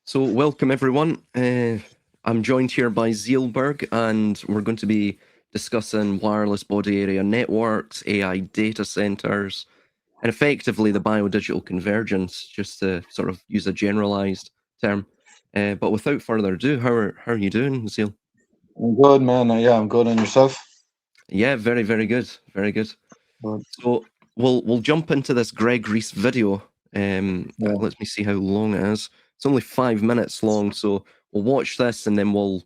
So, welcome everyone. I'm joined here by Zeal, and we're going to be discussing wireless body area networks, AI data centers, and effectively the biodigital convergence, just to sort of use a generalized term. But without further ado, how are you doing, Zeal? I'm good, man. Yeah, I'm good. And yourself? Yeah, very, very good. Very good. Good. So we'll jump into this Greg Reese video. Yeah. Let me see how long it is. It's only 5 minutes long, so we'll watch this and then we'll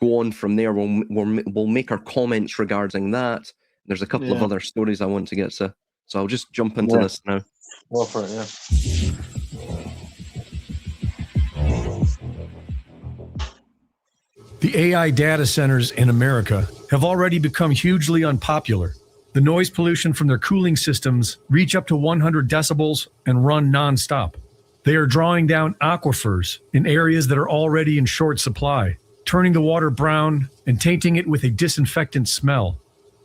go on from there. We'll make our comments regarding that. There's a couple of Yeah. other stories I want to get to, so I'll just jump into Yeah. this now. Go for it. Yeah. The AI data centers in America have already become hugely unpopular. The noise pollution from their cooling systems reach up to 100 decibels and run nonstop. They are drawing down aquifers in areas that are already in short supply, turning the water brown and tainting it with a disinfectant smell.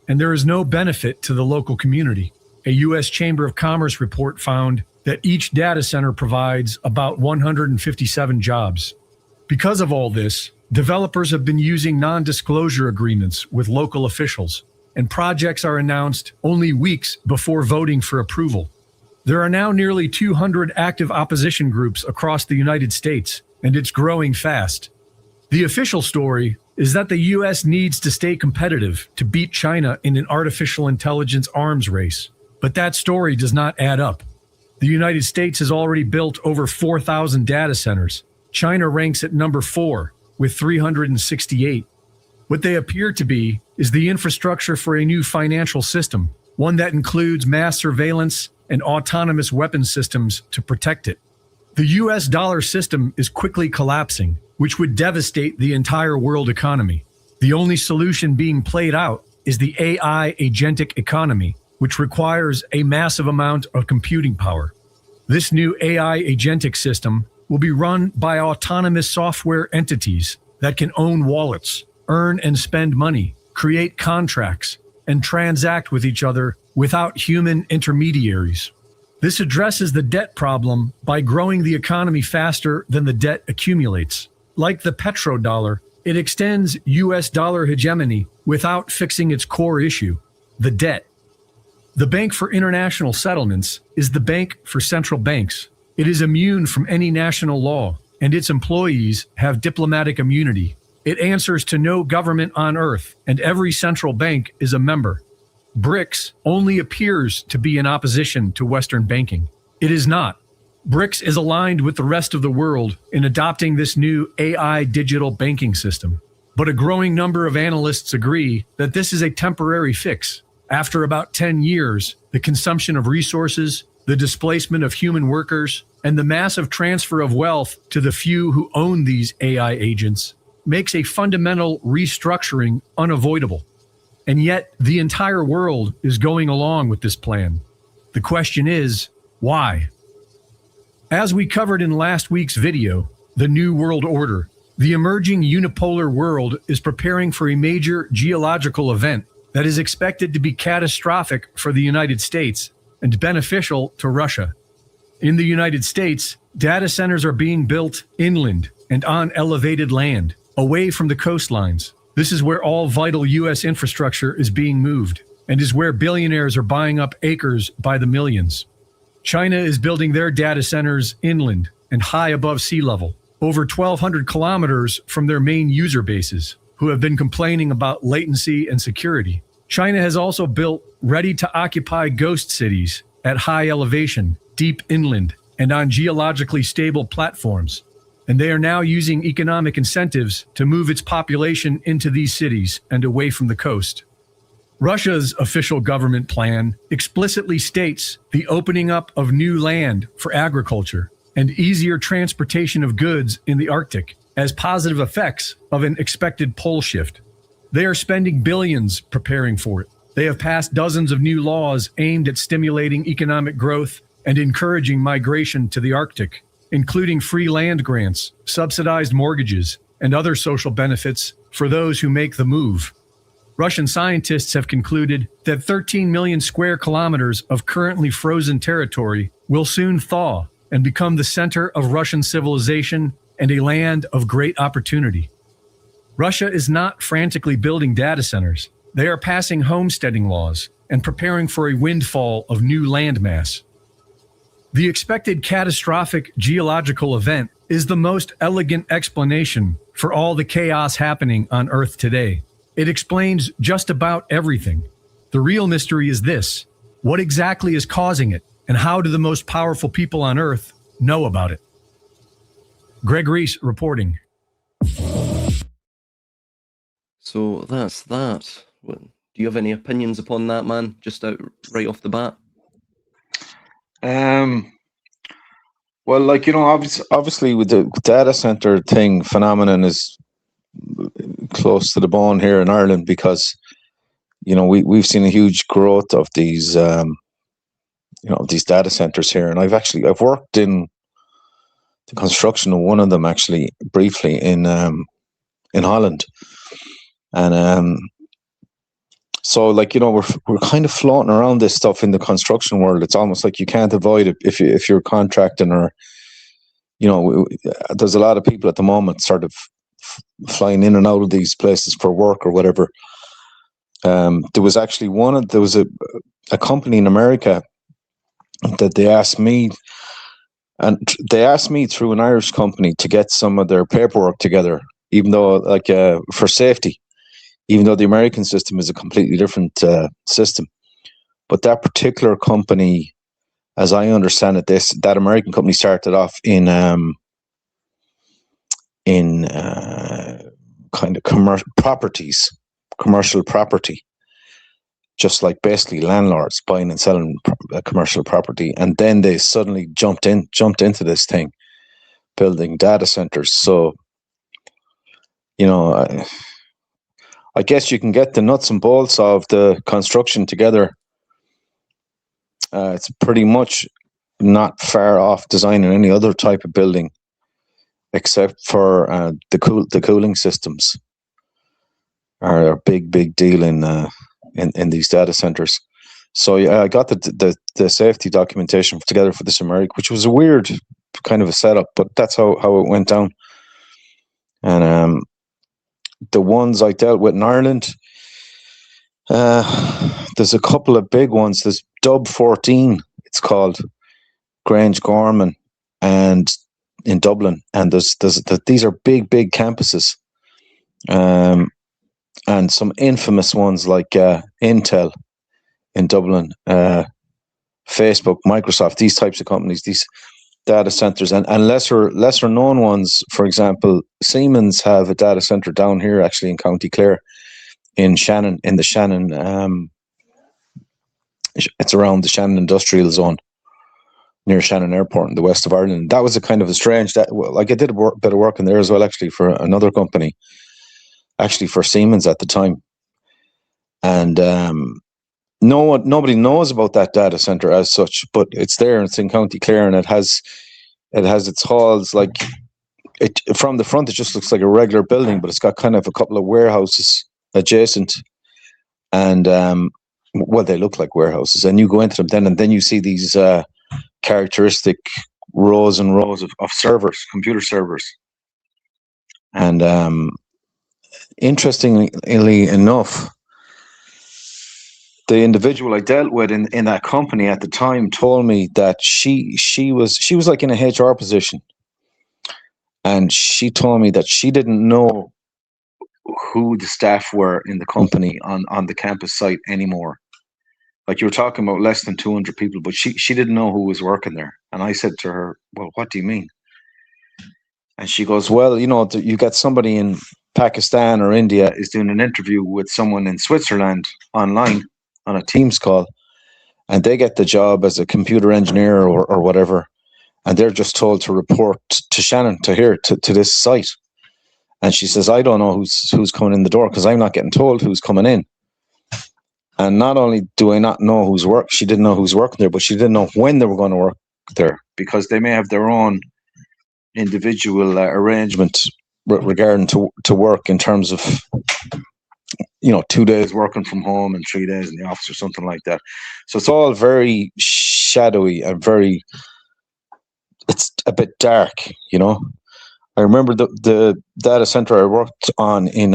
And there is no benefit to the local community. A U.S. Chamber of Commerce report found that each data center provides about 157 jobs. Because of all this, developers have been using non-disclosure agreements with local officials, and projects are announced only weeks before voting for approval. There are now nearly 200 active opposition groups across the United States, and it's growing fast. The official story is that the U.S. needs to stay competitive to beat China in an artificial intelligence arms race, but that story does not add up. The United States has already built over 4,000 data centers. China ranks at number 4, with 368. What they appear to be is the infrastructure for a new financial system, one that includes mass surveillance and autonomous weapon systems to protect it. The US dollar system is quickly collapsing, which would devastate the entire world economy. The only solution being played out is the AI agentic economy, which requires a massive amount of computing power. This new AI agentic system will be run by autonomous software entities that can own wallets, earn and spend money, create contracts, and transact with each other without human intermediaries. This addresses the debt problem by growing the economy faster than the debt accumulates. Like the petrodollar, it extends US dollar hegemony without fixing its core issue, the debt. The Bank for International Settlements is the bank for central banks. It is immune from any national law, and its employees have diplomatic immunity. It answers to no government on earth, and every central bank is a member. BRICS only appears to be in opposition to Western banking. It is not. BRICS is aligned with the rest of the world in adopting this new AI digital banking system. But a growing number of analysts agree that this is a temporary fix. After about 10 years, the consumption of resources, the displacement of human workers, and the massive transfer of wealth to the few who own these AI agents makes a fundamental restructuring unavoidable. And yet, the entire world is going along with this plan. The question is, why? As we covered in last week's video, the New World Order, the emerging unipolar world is preparing for a major geological event that is expected to be catastrophic for the United States and beneficial to Russia. In the United States, data centers are being built inland and on elevated land, away from the coastlines. This is where all vital U.S. infrastructure is being moved, and is where billionaires are buying up acres by the millions. China is building their data centers inland and high above sea level, over 1,200 kilometers from their main user bases, who have been complaining about latency and security. China has also built ready-to-occupy ghost cities at high elevation, deep inland, and on geologically stable platforms. And they are now using economic incentives to move its population into these cities and away from the coast. Russia's official government plan explicitly states the opening up of new land for agriculture and easier transportation of goods in the Arctic as positive effects of an expected pole shift. They are spending billions preparing for it. They have passed dozens of new laws aimed at stimulating economic growth and encouraging migration to the Arctic, including free land grants, subsidized mortgages, and other social benefits for those who make the move. Russian scientists have concluded that 13 million square kilometers of currently frozen territory will soon thaw, and become the center of Russian civilization and a land of great opportunity. Russia is not frantically building data centers. They are passing homesteading laws and preparing for a windfall of new landmass. The expected catastrophic geological event is the most elegant explanation for all the chaos happening on Earth today. It explains just about everything. The real mystery is this: what exactly is causing it, and how do the most powerful people on Earth know about it? Greg Reese reporting. So that's that. Do you have any opinions upon that, man? Just out right off the bat. Well, like, you know, obviously with the data center phenomenon is close to the bone here in Ireland, because, you know, we've seen a huge growth of these, these data centers here. And I've worked in the construction of one of them, actually, briefly in Holland. And so, like, you know, we're kind of floating around this stuff in the construction world. It's almost like you can't avoid it if you're contracting, or, you know, there's a lot of people at the moment sort of flying in and out of these places for work or whatever. There was actually a company in America that they asked me through an Irish company to get some of their paperwork together, even though, like, for safety, even though the American system is a completely different system. But that particular company, as I understand it, that American company started off in kind of commercial property, just like basically landlords buying and selling commercial property, and then they suddenly jumped into this thing, building data centers. So, you know, I guess you can get the nuts and bolts of the construction together. It's pretty much not far off designing any other type of building, except for the cooling systems are a big deal in these data centers. So yeah, I got the safety documentation together for this American, which was a weird kind of a setup, but that's how it went down. And the ones I dealt with in Ireland, there's a couple of big ones. There's Dub 14, it's called, Grange Gorman, and in Dublin, and these are big campuses, and some infamous ones like Intel in Dublin, Facebook, Microsoft, these types of companies, these data centers, and lesser known ones. For example, Siemens have a data center down here, actually, in County Clare, in Shannon, it's around the Shannon Industrial Zone, near Shannon Airport in the west of Ireland. That was a kind of a strange, like, I did a bit of work in there as well, actually, for another company, actually for Siemens at the time. And nobody knows about that data center as such, but it's there. It's in County Clare, and it has its halls. Like, it from the front, it just looks like a regular building, but it's got kind of a couple of warehouses adjacent, and well, they look like warehouses, and you go into them and then you see these characteristic rows and rows of servers, computer servers. And interestingly enough, the individual I dealt with in that company at the time told me that she was like in a HR position, and she told me that she didn't know who the staff were in the company on the campus site anymore. Like, you were talking about less than 200 people, but she didn't know who was working there. And I said to her, well, what do you mean? And she goes, well, you know, you got somebody in Pakistan or India is doing an interview with someone in Switzerland online on a Teams call, and they get the job as a computer engineer or whatever, and they're just told to report to Shannon, to this site. And she says, I don't know who's coming in the door, because I'm not getting told who's coming in. And not only do I not know who's she didn't know who's working there, but she didn't know when they were going to work there, because they may have their own individual arrangement regarding to work, in terms of, you know, 2 days working from home and 3 days in the office or something like that. So it's all very shadowy and very a bit dark. I remember the data center I worked on in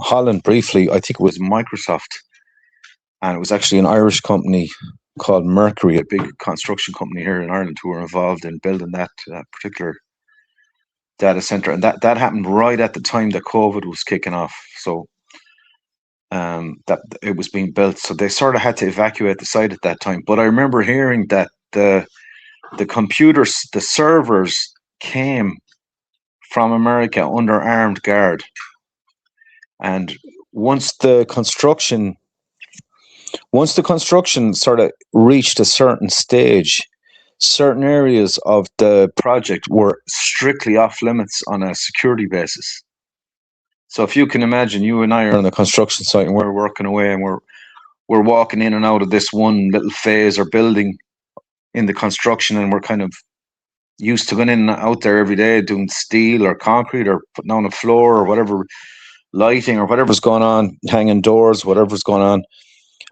Holland briefly. I think it was Microsoft, and it was actually an Irish company called Mercury, a big construction company here in Ireland, who were involved in building that particular data center, and that happened right at the time that COVID was kicking off. So that it was being built, so they sort of had to evacuate the site at that time. But I remember hearing that the computers, the servers, came from America under armed guard, and once the construction sort of reached a certain stage, certain areas of the project were strictly off limits on a security basis. So if you can imagine, you and I are on the construction site and we're working away, and we're walking in and out of this one little phase or building in the construction, and we're kind of used to going in and out there every day doing steel or concrete or putting on a floor or whatever, lighting or whatever's going on, hanging doors, whatever's going on.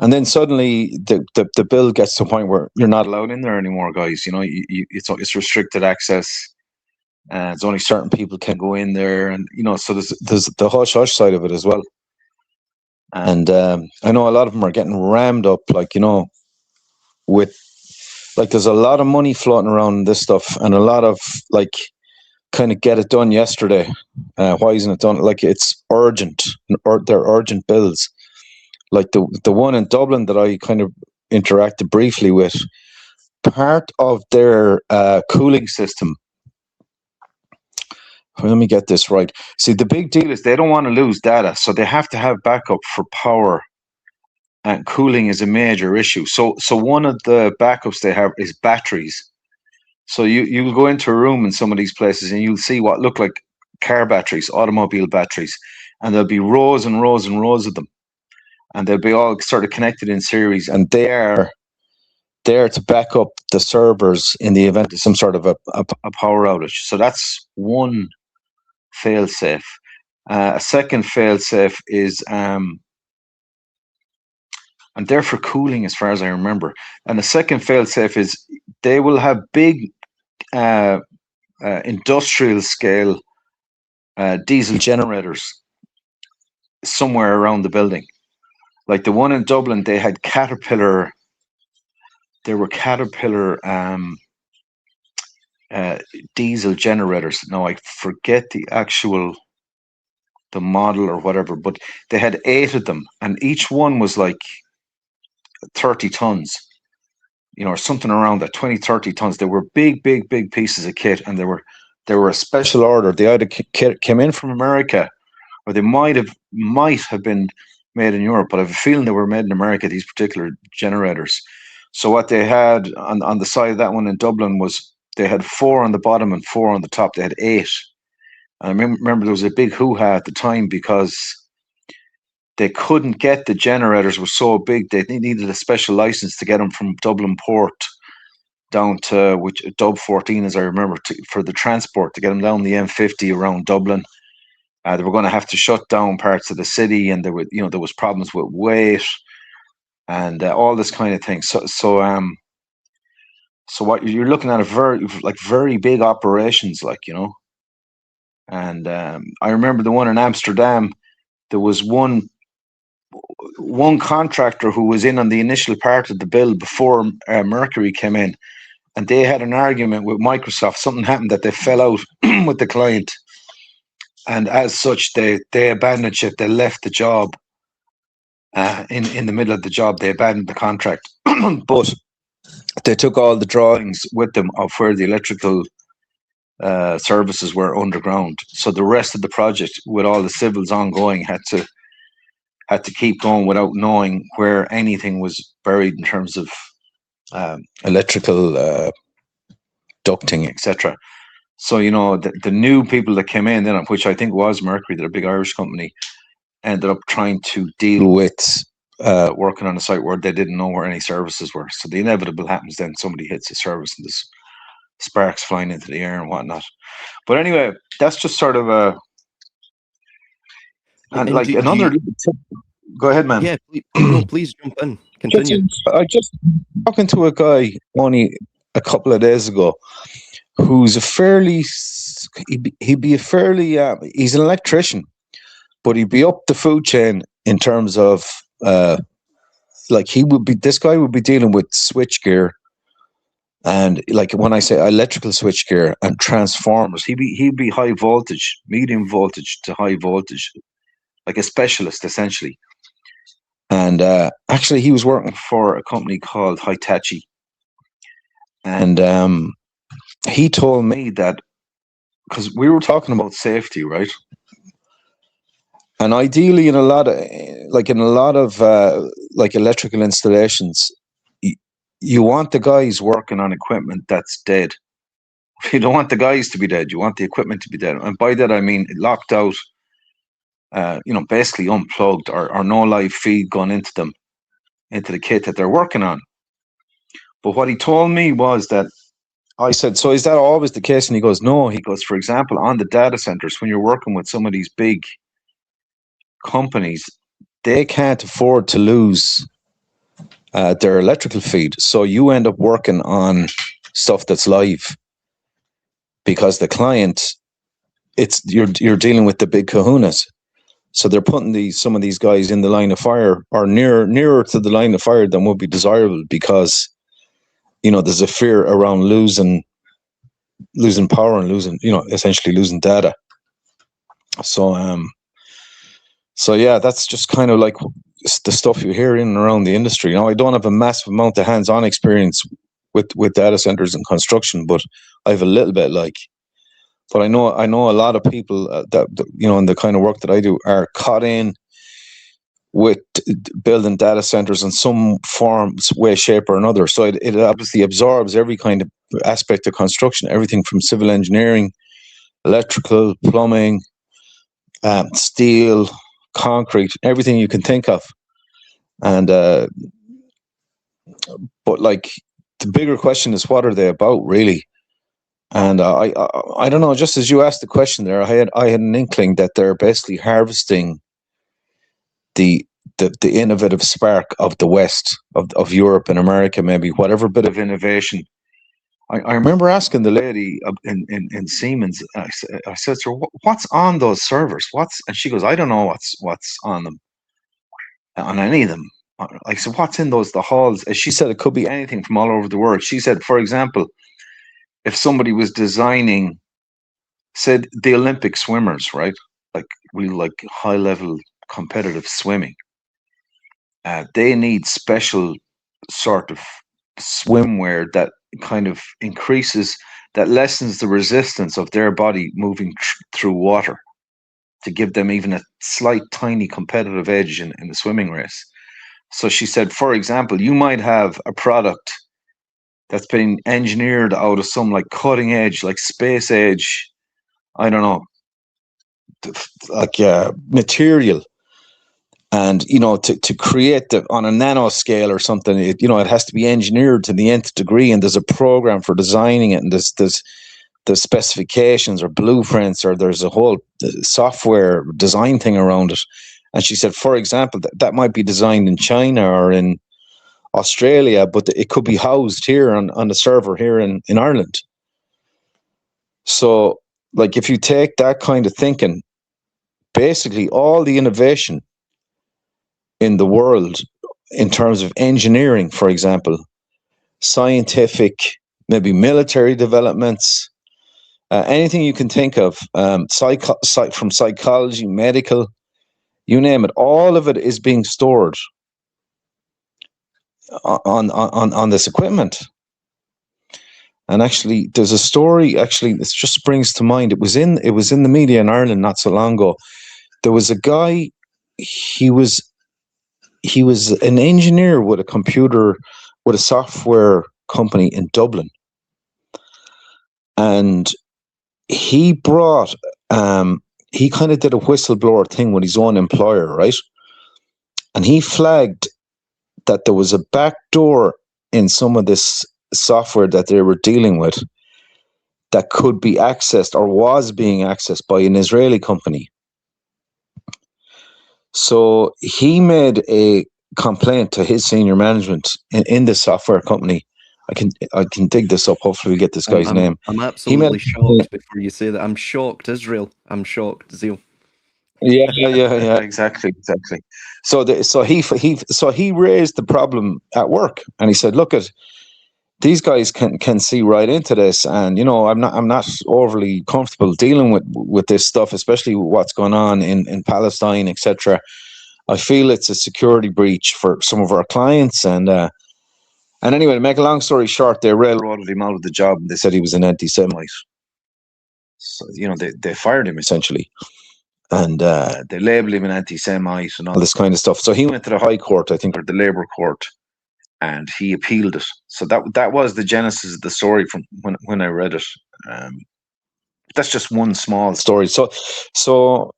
And then suddenly the bill gets to a point where you're not allowed in there anymore, guys. It's restricted access. There's only certain people can go in there, and so there's the hush hush side of it as well. And I know a lot of them are getting rammed up, with there's a lot of money floating around this stuff, and a lot of kind of get it done yesterday. Why isn't it done? It's urgent, or they're urgent bills. Like the one in Dublin that I kind of interacted briefly with, part of their cooling system. Let me get this right. See, the big deal is they don't want to lose data, so they have to have backup for power, and cooling is a major issue. So one of the backups they have is batteries. So you'll go into a room in some of these places, and you'll see what look like car batteries, automobile batteries, and there'll be rows and rows and rows of them, and they'll be all sort of connected in series, and they are there to back up the servers in the event of some sort of a power outage. So that's one fail-safe. A second fail-safe is, and they're for cooling as far as I remember. And the second fail-safe is they will have big industrial scale diesel generators somewhere around the building. Like the one in Dublin, they had Caterpillar. There were Caterpillar diesel generators. Now I forget the model or whatever, but they had 8 of them, and each one was like 30 tons, or something around that, 20, 30 tons. They were big pieces of kit, and they were a special order. They either came in from America, or they might have been made in Europe, but I have a feeling they were made in America, these particular generators. So what they had on the side of that one in Dublin was they had 4 on the bottom and 4 on the top. They had 8. And I remember there was a big hoo-ha at the time because they couldn't get the generators, were so big. They needed a special license to get them from Dublin Port down to Dub 14, as I remember, for the transport, to get them down the M50 around Dublin. They were going to have to shut down parts of the city, and there was problems with weight and all this kind of thing. So what you're looking at very big operations, And I remember the one in Amsterdam. There was one contractor who was in on the initial part of the bill before Mercury came in, and they had an argument with Microsoft. Something happened that they fell out with the client, and as such, they abandoned ship. They left the job in the middle of the job. They abandoned the contract, but they took all the drawings with them of where the electrical services were underground. So the rest of the project, with all the civils ongoing, had to keep going without knowing where anything was buried in terms of electrical ducting, etc. So the new people that came in then, which I think was Mercury, they're a big Irish company, ended up trying to deal with working on a site where they didn't know where any services were. So the inevitable happens then: somebody hits a service and there's sparks flying into the air and whatnot. But anyway, that's just sort of a another. Go ahead, man. Yeah, please jump in. Continue. I just talking to a guy only a couple of days ago, who's a fairly, he'd be a fairly, he's an electrician, but he'd be up the food chain in terms of, like this guy would be dealing with switchgear, and like when I say electrical switchgear and transformers, he'd be high voltage, medium voltage to high voltage, like a specialist essentially. And actually, he was working for a company called Hitachi, and he told me that, because we were talking about safety, right? And ideally, in a lot of like electrical installations, you want the guys working on equipment that's dead. You don't want the guys to be dead. You want the equipment to be dead. And by that, I mean locked out, basically unplugged, or no live feed gone into them, into the kit that they're working on. But what he told me was that, I said, so is that always the case? And he goes, no. He goes, for example, on the data centers, when you're working with some of these big companies, they can't afford to lose their electrical feed. So you end up working on stuff that's live, because the client, you're dealing with the big kahunas. So they're putting some of these guys in the line of fire, or nearer to the line of fire than would be desirable, because there's a fear around losing power and essentially losing data. So yeah, that's just kind of like the stuff you hear in and around the industry. I don't have a massive amount of hands-on experience with data centers and construction, but I have a little bit. But I know a lot of people that in the kind of work that I do are caught in with building data centers in some form, way, shape, or another. So it obviously absorbs every kind of aspect of construction, everything from civil engineering, electrical, plumbing, steel, concrete, everything you can think of. And but like, the bigger question is, what are they about, really? And I don't know. Just as you asked the question there, I had an inkling that they're basically harvesting the innovative spark of the West, of Europe and America, maybe whatever bit of innovation. I remember asking the lady in Siemens. I said to her, "What's on those servers? And she goes, "I don't know what's on them, on any of them." I said, "What's in the halls?" As she said, it could be anything from all over the world. She said, for example, if somebody was designing, said, the Olympic swimmers, right? Like high level competitive swimming. They need special sort of swimwear that kind of that lessens the resistance of their body moving through water, to give them even a slight, tiny competitive edge in the swimming race. So she said, for example, you might have a product that's been engineered out of some like cutting edge, like space age, I don't know, like material. And, to create on a nanoscale or something, it has to be engineered to the nth degree. And there's a program for designing it. And there's the specifications or blueprints, or there's a whole software design thing around it. And she said, for example, that might be designed in China or in Australia, but it could be housed here on the server here in Ireland. So, like, if you take that kind of thinking, basically all the innovation in the world in terms of engineering, for example, scientific, maybe military developments, anything you can think of, from psychology, medical, you name it, all of it is being stored on this equipment. And actually, there's a story. Actually, this just springs to mind. It was in the media in Ireland not so long ago. There was a guy. He was an engineer with a software company in Dublin, and he brought. He kind of did a whistleblower thing with his own employer, right? And he flagged that there was a back door in some of this software that they were dealing with that could be accessed, or was being accessed, by an Israeli company. So he made a complaint to his senior management in the software company. I can dig this up. Hopefully we get this guy's name. I'm He made absolutely shocked before you say that. I'm shocked, Israel. I'm shocked, Zeal. yeah, exactly. So he raised the problem at work, and he said, look, at these guys can see right into this, and I'm not overly comfortable dealing with this stuff, especially with what's going on in Palestine, etc. I feel it's a security breach for some of our clients, and anyway, to make a long story short, they railroaded him out of the job, and they said he was an anti-Semite. So they fired him essentially, and they labeled him an anti-Semite and all this kind of stuff. So he went to the High Court, I think, or the Labour Court, and he appealed it. So that was the genesis of the story from when I read it. That's just one small story. So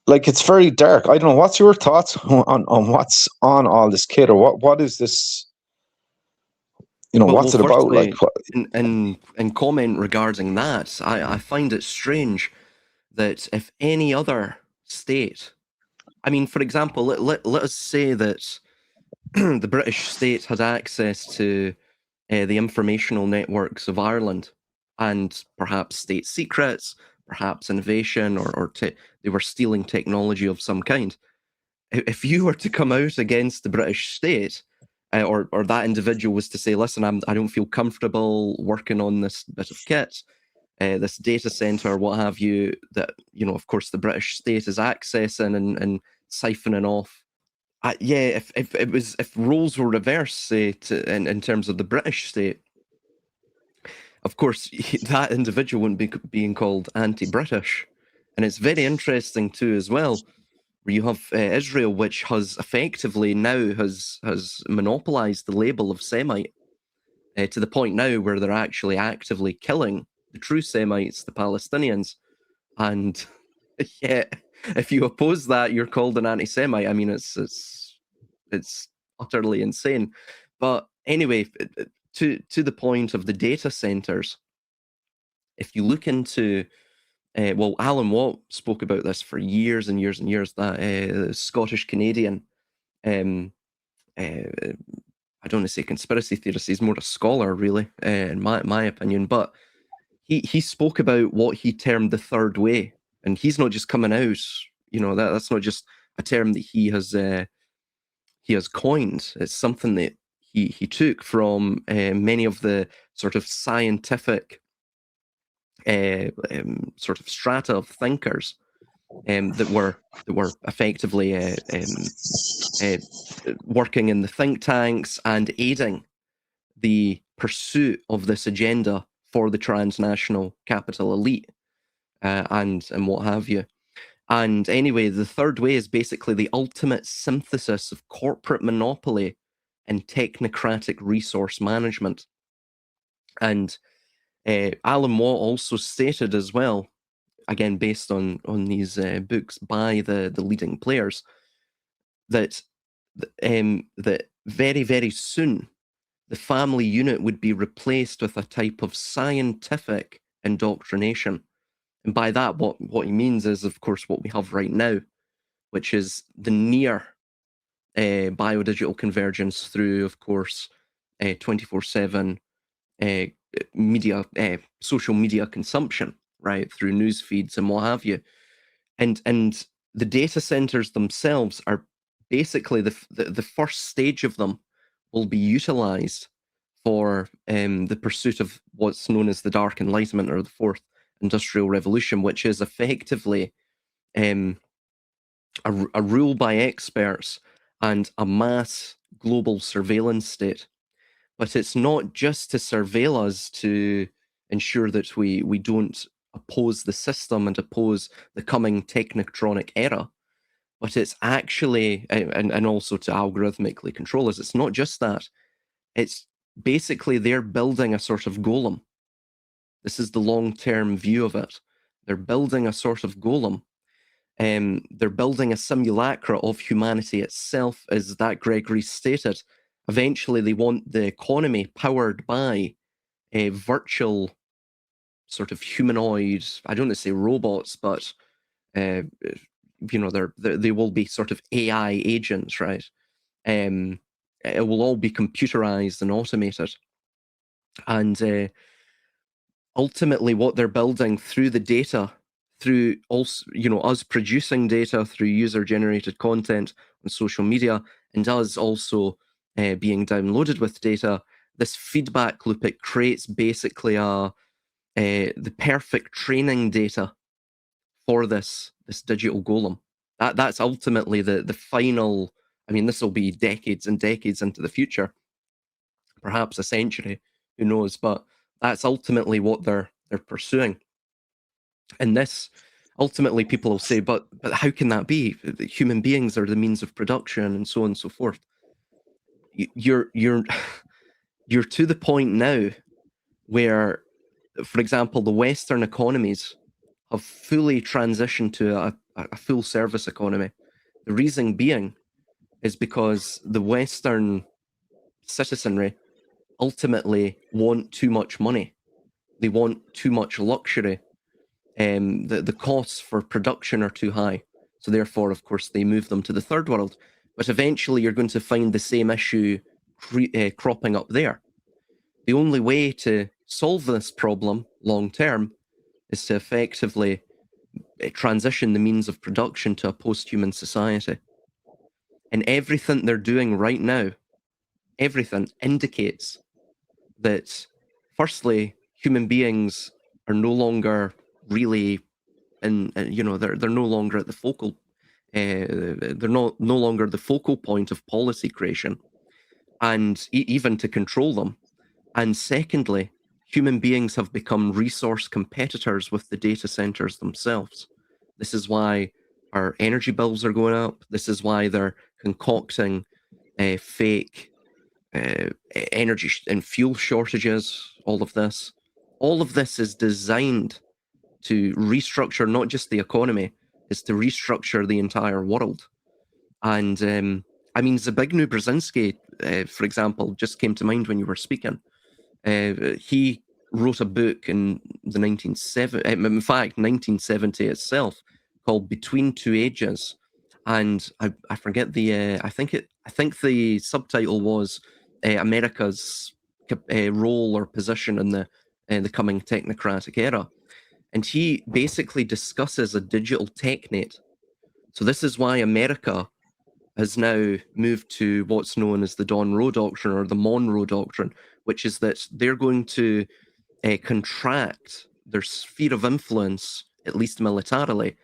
like, it's very dark. I don't know. What's your thoughts on what's on all this kit, or what is this? What's it about? Firstly, Like, what? in comment regarding that, I find it strange that if any other state, I mean, for example, let us say that the British state had access to the informational networks of Ireland, and perhaps state secrets, perhaps innovation, or they were stealing technology of some kind. If you were to come out against the British state, or that individual was to say, listen, I don't feel comfortable working on this bit of kit, this data center, what have you, that, of course, the British state is accessing and siphoning off. Yeah, if roles were reversed, say, in terms of the British state, of course, that individual wouldn't be being called anti-British. And it's very interesting too, as well, where you have Israel, which has effectively now has monopolized the label of Semite, to the point now where they're actually actively killing the true Semites, the Palestinians. And yeah, if you oppose that, you're called an anti-Semite. I mean, it's utterly insane. But anyway, to the point of the data centers, if you look into well, Alan Watt spoke about this for years and years and years. That Scottish Canadian, I don't want to say conspiracy theorist. He's more a scholar, really, in my opinion. But he spoke about what he termed the third way, and he's not just coming out. That's not just a term that he has coined. It's something that he took from many of the sort of scientific sort of strata of thinkers that were effectively working in the think tanks and aiding the pursuit of this agenda for the transnational capital elite, and what have you. And anyway, the third way is basically the ultimate synthesis of corporate monopoly and technocratic resource management. And Alan Watt also stated as well, again based on these books by the leading players, that that very, very soon the family unit would be replaced with a type of scientific indoctrination. And by that, what he means is, of course, what we have right now, which is the near biodigital convergence through, of course, 24/7 media, social media consumption, right, through news feeds and what have you. And the data centers themselves are basically the first stage of them will be utilized for the pursuit of what's known as the Dark Enlightenment, or the Fourth Industrial Revolution, which is effectively a rule by experts and a mass global surveillance state. But it's not just to surveil us to ensure that we don't oppose the system and oppose the coming technotronic era, but it's actually, and also to algorithmically control us. It's not just that. It's basically they're building a sort of golem. This is the long-term view of it. They're building a sort of golem. They're building a simulacra of humanity itself, as that Gregory stated. Eventually, they want the economy powered by a virtual sort of humanoid, I don't want to say robots, but they will be sort of AI agents, right? It will all be computerized and automated. And ultimately what they're building through the data, through also, us producing data through user-generated content on social media, and us also being downloaded with data, this feedback loop, it creates basically the perfect training data for this digital golem. That's ultimately the final. I mean, this will be decades and decades into the future, perhaps a century, who knows? But that's ultimately what they're pursuing. And this, ultimately, people will say, but how can that be? Human beings are the means of production, and so on and so forth. You're you're to the point now where, for example, the Western economies have fully transitioned to a full service economy. The reason being is because the Western citizenry ultimately want too much money. They want too much luxury. The costs for production are too high. So therefore, of course, they move them to the third world. But eventually you're going to find the same issue cropping up there. The only way to solve this problem long term is to effectively transition the means of production to a post-human society. And everything they're doing right now, everything indicates that, firstly, human beings are no longer really, and they're no longer at the focal, they're no longer the focal point of policy creation, and even to control them. And secondly, human beings have become resource competitors with the data centers themselves. This is why our energy bills are going up. This is why they're concocting fake energy and fuel shortages. All of this is designed to restructure not just the economy, it's to restructure the entire world. And I mean, Zbigniew Brzezinski, for example, just came to mind when you were speaking. He wrote a book in the 1970 itself, called Between Two Ages, and I forget the I think the subtitle was America's role or position in the coming technocratic era, and he basically discusses a digital technate. So this is why America has now moved to what's known as the Don Roe Doctrine or the Monroe Doctrine, which is that they're going to contract their sphere of influence, at least militarily,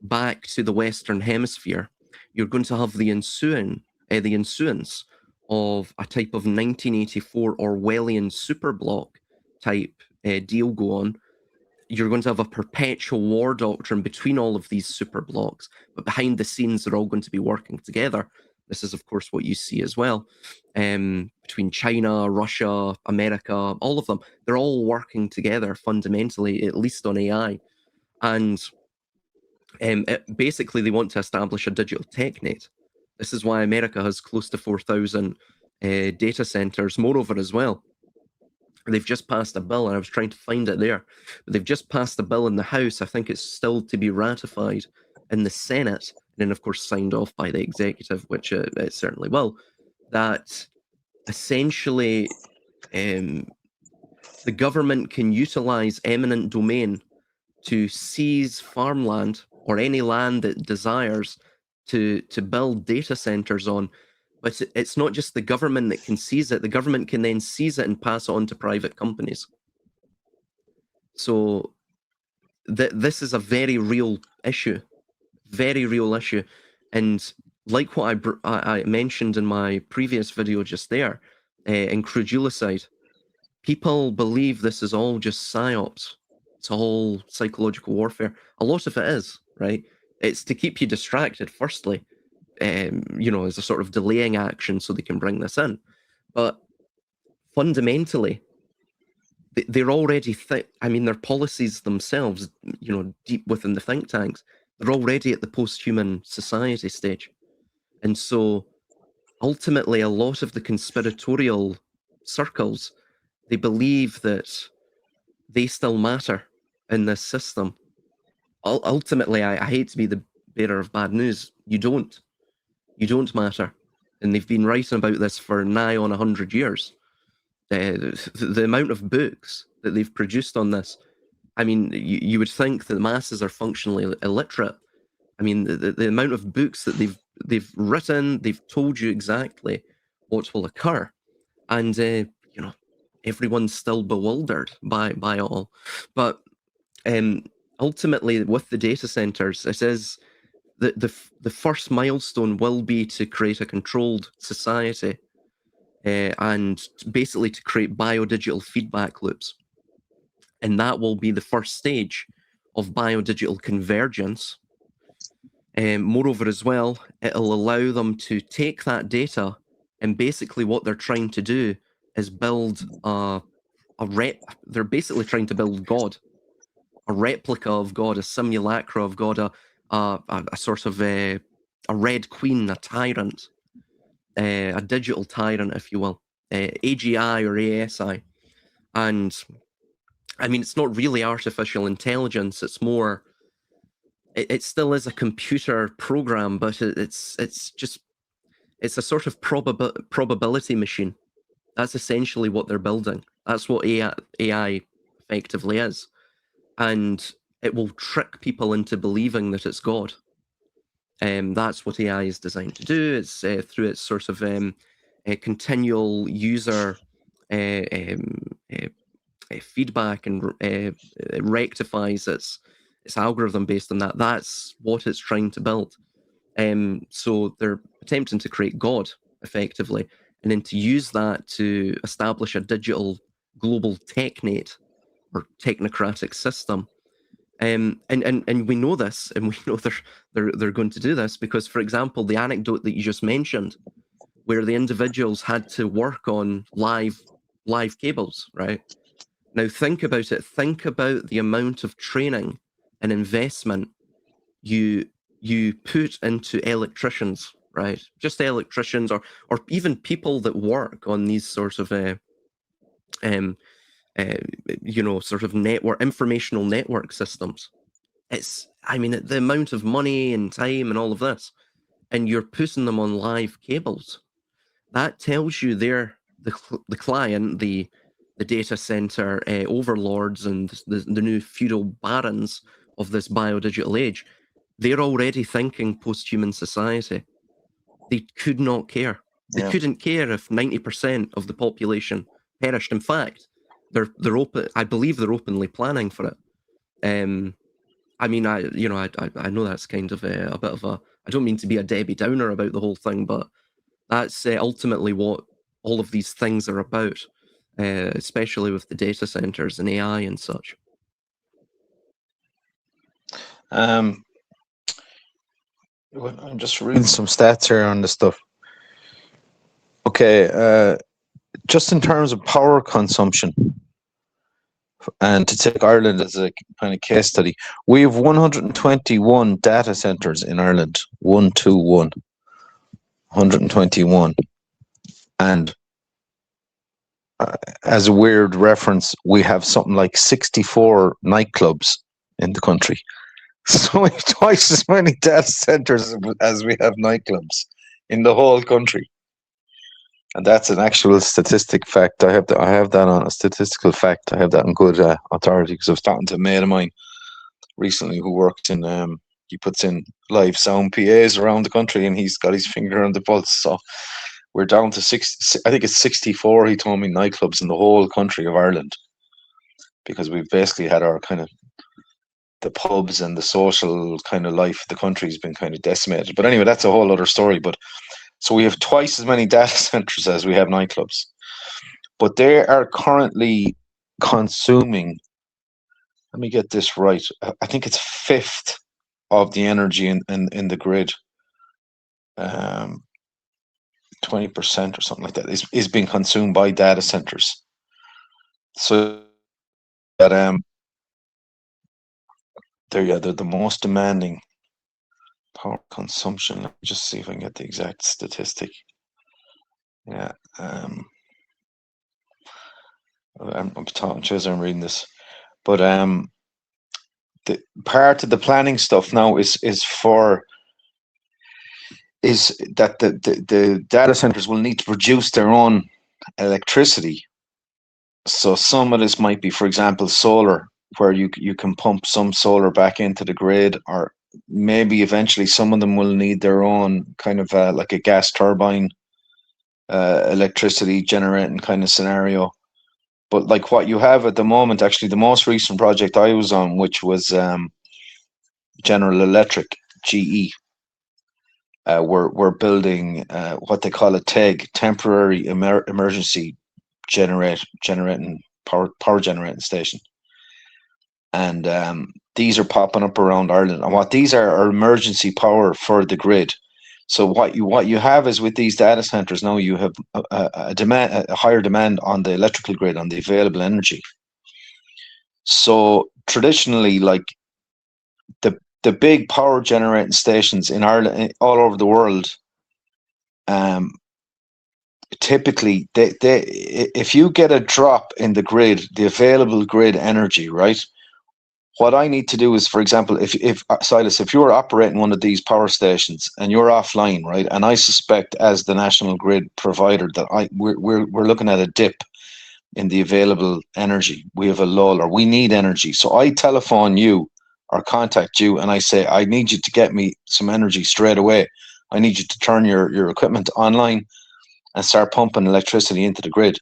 back to the Western Hemisphere. You're going to have the ensuance of a type of 1984 Orwellian superblock type deal go on. You're going to have a perpetual war doctrine between all of these super blocks, but behind the scenes, they're all going to be working together. This is, of course, what you see as well. Between China, Russia, America, all of them, they're all working together fundamentally, at least on AI. And basically, they want to establish a digital technate. This is why America has close to 4,000 data centers. Moreover, as well, they've just passed a bill, and I was trying to find it there, but they've just passed a bill in the House. I think it's still to be ratified in the Senate, and then, of course, signed off by the executive, which it certainly will, that essentially the government can utilize eminent domain to seize farmland or any land that desires to build data centers on. But it's not just the government that can seize it. The government can then seize it and pass it on to private companies. So this is a very real issue, very real issue. And like what I mentioned in my previous video just there, incredulicide, people believe this is all just psyops. It's all psychological warfare. A lot of it is, right? It's to keep you distracted, firstly, as a sort of delaying action so they can bring this in. But fundamentally, they're already, their policies themselves, deep within the think tanks, they're already at the post-human society stage. And so ultimately, a lot of the conspiratorial circles, they believe that they still matter in this system. Ultimately, I hate to be the bearer of bad news. You don't matter. And they've been writing about this for nigh on 100 years. the amount of books that they've produced on this. I mean, you would think that the masses are functionally illiterate. I mean, the amount of books that they've written, they've told you exactly what will occur, and everyone's still bewildered by it all. But ultimately, with the data centers, it says that the first milestone will be to create a controlled society, and basically to create biodigital feedback loops. And that will be the first stage of biodigital convergence. Moreover, as well, it'll allow them to take that data, and basically what they're trying to do is build they're basically trying to build God, a replica of God, a simulacra of God, a sort of a red queen, a tyrant, a digital tyrant, if you will, AGI or ASI. And I mean, it's not really artificial intelligence. It's more, it still is a computer program, but it's a sort of probability machine. That's essentially what they're building. That's what AI effectively is. And it will trick people into believing that it's God. That's what AI is designed to do. It's through its sort of a continual user feedback, and it rectifies its algorithm based on that. That's what it's trying to build. So they're attempting to create God effectively, and then to use that to establish a digital global technate or technocratic system. And we know this, and we know they're going to do this because, for example, the anecdote that you just mentioned, where the individuals had to work on live cables, right? Now think about it. Think about the amount of training and investment you put into electricians, right? Just electricians, or even people that work on these sorts of sort of informational network systems. I mean, the amount of money and time and all of this, and you're putting them on live cables. That tells you the client, the data center overlords, and the new feudal barons of this biodigital age. They're already thinking post-human society. They could not care. They couldn't care if 90% of the population perished. In fact, they're open. I believe they're openly planning for it. I mean, I know that's kind of a bit of a. I don't mean to be a Debbie Downer about the whole thing, but that's ultimately what all of these things are about, especially with the data centers and AI and such. I'm just reading some stats here on this stuff. Okay, just in terms of power consumption, and to take Ireland as a kind of case study, we have 121 data centers in Ireland. 121. And as a weird reference, we have something like 64 nightclubs in the country. So we have twice as many data centers as we have nightclubs in the whole country. And that's an actual statistic fact. I have that on a statistical fact. I have that in good authority, because I was talking to a mate of mine recently who works in he puts in live sound PAs around the country, and he's got his finger on the pulse. So we're down to 60. I think it's 64. He told me nightclubs in the whole country of Ireland, because we've basically had our kind of the pubs and the social kind of life of the country has been kind of decimated. But anyway, that's a whole other story. But so we have twice as many data centers as we have nightclubs, but they are currently consuming, let me get this right, I think it's fifth of the energy in the grid. 20% or something like that is being consumed by data centers. So that they're the most demanding power consumption. Let me just see if I can get the exact statistic. Yeah, I'm talking as I'm reading this, but the part of the planning stuff now is that the data centers will need to produce their own electricity So some of this might be, for example, solar, where you can pump some solar back into the grid, or maybe eventually some of them will need their own kind of like a gas turbine, electricity generating kind of scenario. But like what you have at the moment, actually, the most recent project I was on, which was General Electric, GE, we're building what they call a TEG, temporary emergency generating power generating station, and these are popping up around Ireland. And what these are emergency power for the grid. So what you have is, with these data centers now, you have a higher demand on the electrical grid, on the available energy. So traditionally, like the big power generating stations in Ireland, all over the world, typically if you get a drop in the grid, the available grid energy, right? What I need to do is, for example, if Silas, if you're operating one of these power stations and you're offline, right, and I suspect as the national grid provider that we're looking at a dip in the available energy, we have a lull, or we need energy. So I telephone you or contact you and I say, I need you to get me some energy straight away. I need you to turn your equipment online and start pumping electricity into the grid.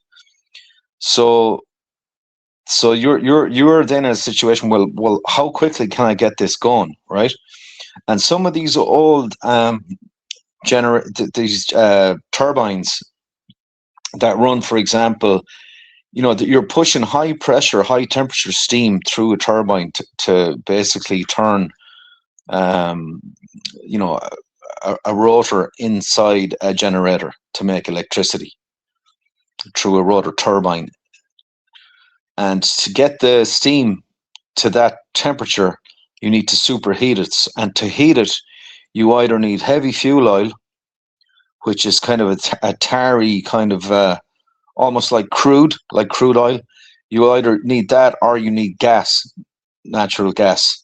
So you're then in a situation, well, how quickly can I get this going, right? And some of these old turbines that run, for example, that you're pushing high pressure, high temperature steam through a turbine to basically turn, a rotor inside a generator to make electricity through a rotor turbine. And to get the steam to that temperature, you need to superheat it. And to heat it, you either need heavy fuel oil, which is kind of a tarry kind of almost like crude oil. You either need that or you need gas, natural gas.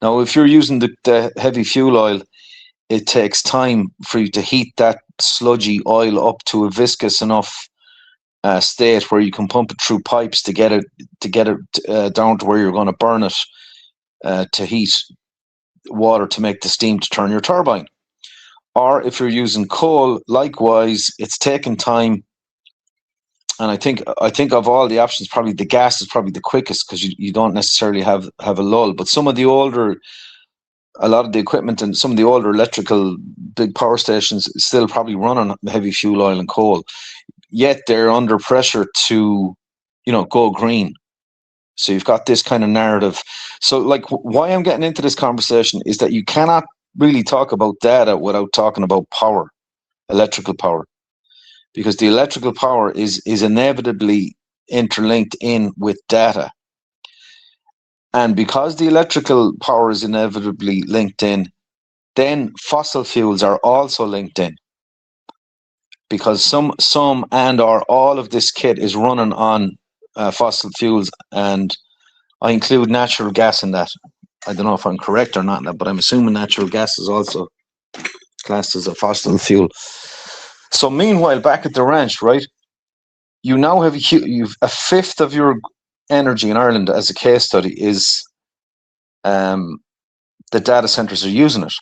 Now, if you're using the heavy fuel oil, it takes time for you to heat that sludgy oil up to a viscous enough state where you can pump it through pipes to get it down to where you're going to burn it to heat water to make the steam to turn your turbine. Or if you're using coal, likewise, it's taking time. And I think of all the options, probably the gas is probably the quickest, because you don't necessarily have a lull. But a lot of the equipment and some of the older electrical big power stations still probably run on heavy fuel oil and coal. Yet they're under pressure to, go green. So you've got this kind of narrative. So like why I'm getting into this conversation is that you cannot really talk about data without talking about power, electrical power, because the electrical power is inevitably interlinked in with data. And because the electrical power is inevitably linked in, then fossil fuels are also linked in. Because some and or all of this kit is running on fossil fuels, and I include natural gas in that. I don't know if I'm correct or not, but I'm assuming natural gas is also classed as a fossil fuel. So meanwhile, back at the ranch, right, you now have you've a fifth of your energy in Ireland, as a case study, is the data centers are using it.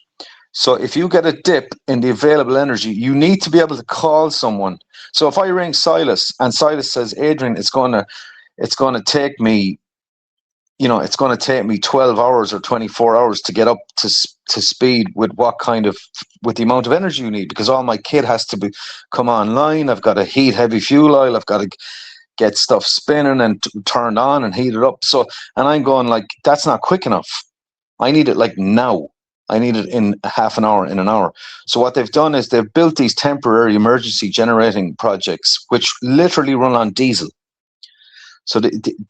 So if you get a dip in the available energy, you need to be able to call someone. So if I ring Silas and Silas says, Adrian, it's going to take me, it's going to take me 12 hours or 24 hours to get up to speed with with the amount of energy you need, because all my kit has to come online. I've got to heat heavy fuel oil. I've got to get stuff spinning and turned on and heat it up. So, and I'm going like, that's not quick enough. I need it like now. I need it in half an hour, in an hour. So what they've done is they've built these temporary emergency generating projects, which literally run on diesel. So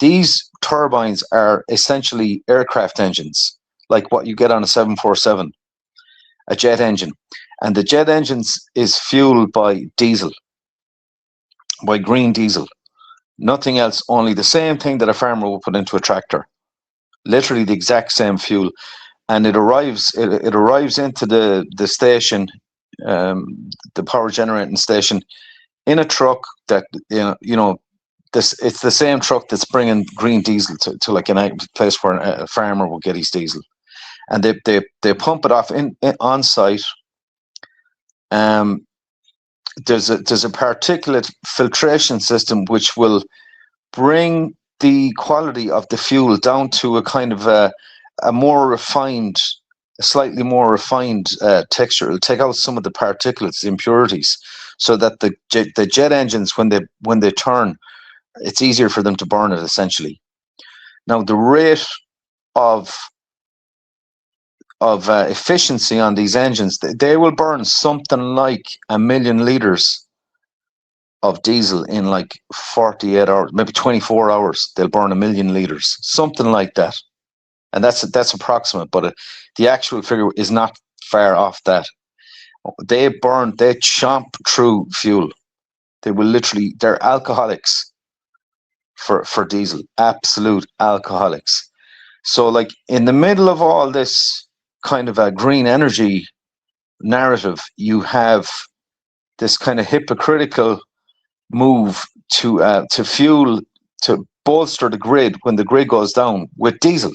these turbines are essentially aircraft engines, like what you get on a 747, a jet engine. And the jet engines is fueled by diesel, by green diesel. Nothing else, only the same thing that a farmer will put into a tractor. Literally the exact same fuel. And it arrives into the station, the power generating station, in a truck that it's the same truck that's bringing green diesel to like a place where a farmer will get his diesel, and they pump it off in on site. There's a particulate filtration system which will bring the quality of the fuel down to a kind of a more refined, a slightly more refined texture. It'll take out some of the particulates, the impurities, so that the jet engines, when they turn, it's easier for them to burn it, essentially. Now, the rate of efficiency on these engines, they will burn something like 1 million liters of diesel in like 48 hours, maybe 24 hours. They'll burn 1 million liters, something like that. And that's approximate, but the actual figure is not far off that. They chomp through fuel. They will literally, they're alcoholics for diesel, absolute alcoholics. So like in the middle of all this kind of a green energy narrative, you have this kind of hypocritical move to fuel, to bolster the grid when the grid goes down with diesel.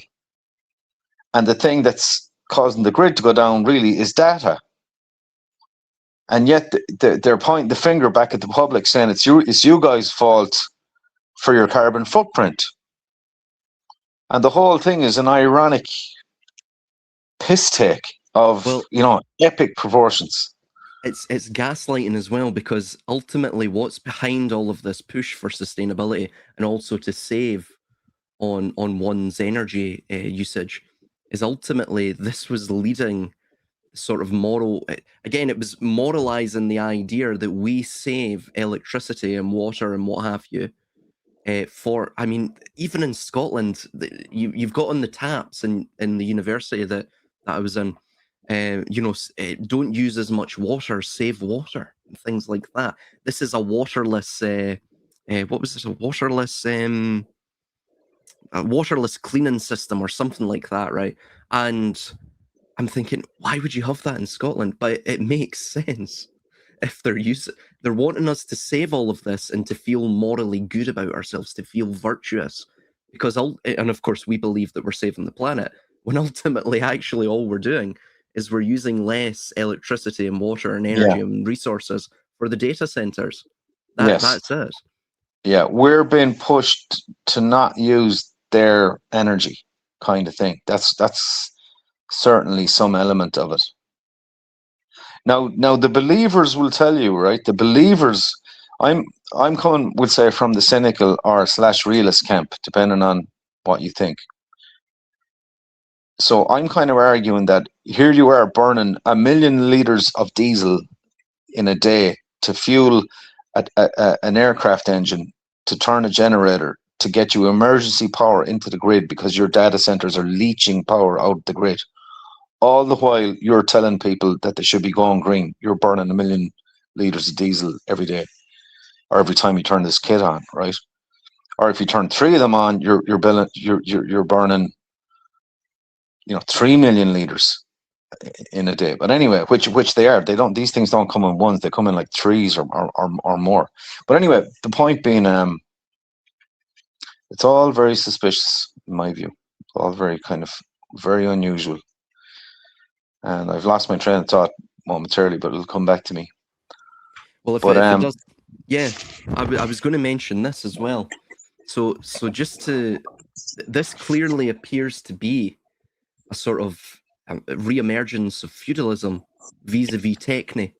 And the thing that's causing the grid to go down really is data. And yet they're pointing the finger back at the public, saying it's you guys' fault for your carbon footprint. And the whole thing is an ironic piss take of, epic proportions. It's gaslighting as well, because ultimately what's behind all of this push for sustainability and also to save on one's energy usage is ultimately this was leading sort of moral, again, it was moralizing the idea that we save electricity and water and what have you for, I mean, even in Scotland, you've got on the taps in the university that I was in, don't use as much water, save water, and things like that. This is a waterless, what was this, a waterless cleaning system or something like that, right? And I'm thinking, why would you have that in Scotland? But it makes sense. If they're wanting us to save all of this and to feel morally good about ourselves, to feel virtuous, because and of course we believe that we're saving the planet, when ultimately actually all we're doing is we're using less electricity and water and energy and resources for the data centers. That's it. Yeah, we're being pushed to not use their energy, kind of thing. That's certainly some element of it. Now the believers will tell you, right? The believers, I'm coming, would say, from the cynical or / realist camp, depending on what you think. So I'm kind of arguing that here you are burning 1 million liters of diesel in a day to fuel an aircraft engine, to turn a generator, to get you emergency power into the grid because your data centers are leaching power out of the grid. All the while you're telling people that they should be going green. You're burning 1 million liters of diesel every day, or every time you turn this kit on, right? Or if you turn 3 of them on, you're burning 3 million liters in a day. But anyway, which they are. These things don't come in ones, they come in like 3s or more. But anyway, the point being, it's all very suspicious in my view. It's all very kind of very unusual. And I've lost my train of thought momentarily, but it'll come back to me. Well, if it does, yeah, I was going to mention this as well. So this clearly appears to be a sort of re-emergence of feudalism vis-a-vis techne.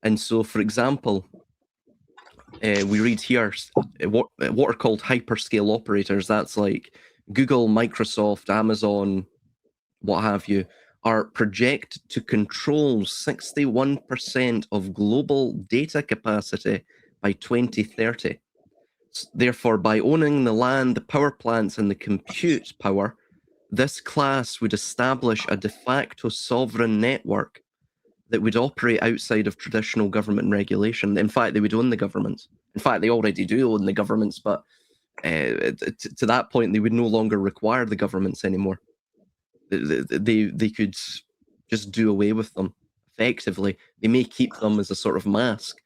And so, for example, we read here what are called hyperscale operators. That's like Google, Microsoft, Amazon, what have you, are projected to control 61% of global data capacity by 2030. Therefore, by owning the land, the power plants, and the compute power, this class would establish a de facto sovereign network that would operate outside of traditional government regulation. In fact, they would own the governments. In fact, they already do own the governments, but to that point, they would no longer require the governments anymore. They could just do away with them effectively. They may keep them as a sort of mask,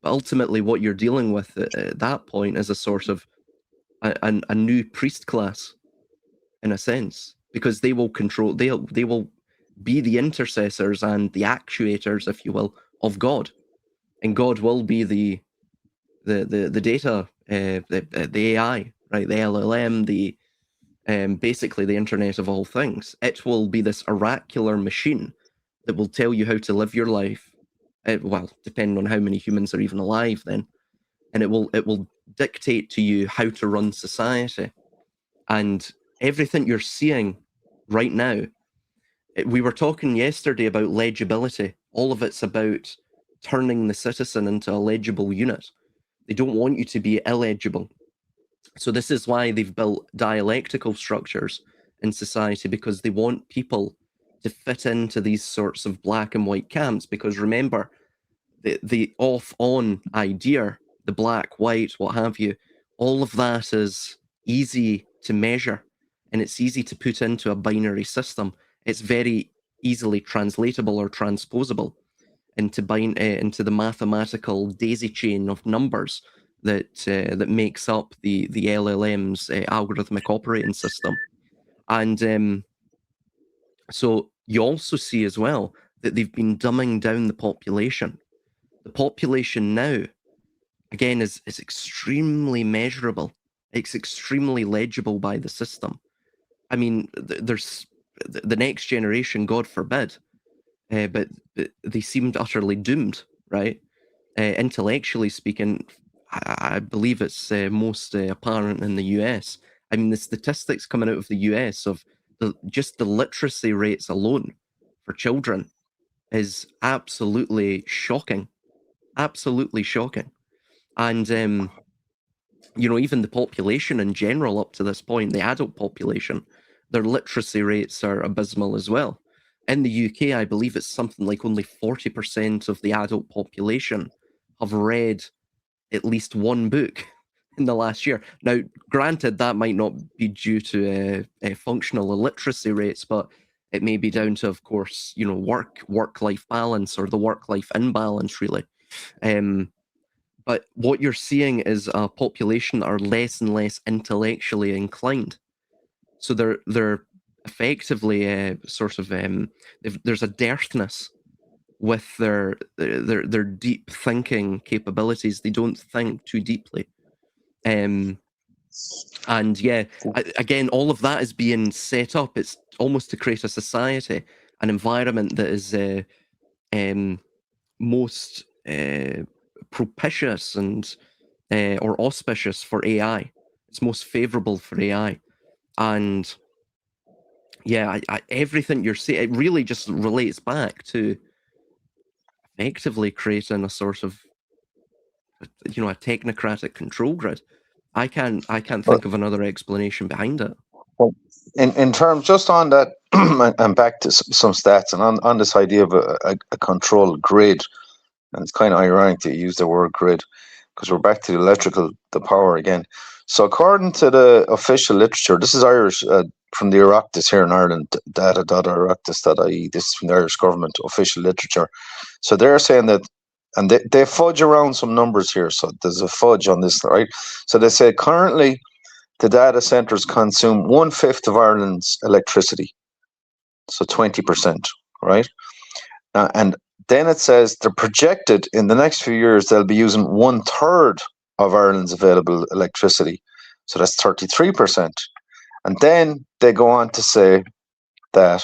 ultimately, what you're dealing with at that point is a sort of a new priest class, in a sense, because they will control. They will be the intercessors and the actuators, if you will, of God, and God will be the data, the AI, right? The LLM, the basically the Internet of all things. It will be this oracular machine that will tell you how to live your life. Well, depending on how many humans are even alive, then, and it will dictate to you how to run society. And everything you're seeing right now, we were talking yesterday about legibility. All of it's about turning the citizen into a legible unit. They don't want you to be illegible. So this is why they've built dialectical structures in society, because they want people to fit into these sorts of black and white camps. Because remember, the off-on idea, the black, white, what have you, all of that is easy to measure, and it's easy to put into a binary system. It's very easily translatable or transposable into the mathematical daisy chain of numbers that makes up the LLM's algorithmic operating system. And so you also see as well that they've been dumbing down the population. The population now, again, is extremely measurable. It's extremely legible by the system. I mean, there's the next generation, God forbid, but they seemed utterly doomed, right? Intellectually speaking, I believe it's most apparent in the US. I mean, the statistics coming out of the US of just the literacy rates alone for children is absolutely shocking. Absolutely shocking. And, even the population in general up to this point, the adult population, their literacy rates are abysmal as well. In the UK, I believe it's something like only 40% of the adult population have read at least one book in the last year. Now, granted, that might not be due to functional illiteracy rates, but it may be down to, of course, work-life balance, or the work-life imbalance, really. But what you're seeing is a population that are less and less intellectually inclined. So they're effectively there's a dearthness with their deep thinking capabilities. They don't think too deeply. And yeah, again, all of that is being set up. It's almost to create a society, an environment that is most propitious and or auspicious for AI. It's most favorable for AI. And yeah, everything you're saying, it really just relates back to effectively creating a sort of, a technocratic control grid. I can't think of another explanation behind it. Well, in terms, just on that, and back to some stats, and on this idea of a control grid, and it's kind of ironic to use the word grid, because we're back to the power again. So according to the official literature, this is Irish, from the Oireachtas here in Ireland, data.oireachtas.ie, this is from the Irish government official literature. So they're saying that, and they fudge around some numbers here, so there's a fudge on this, right? So they say currently the data centers consume 1/5 of Ireland's electricity, so 20%, right? And then it says they're projected in the next few years they'll be using 1/3 of Ireland's available electricity, so that's 33%. And then they go on to say that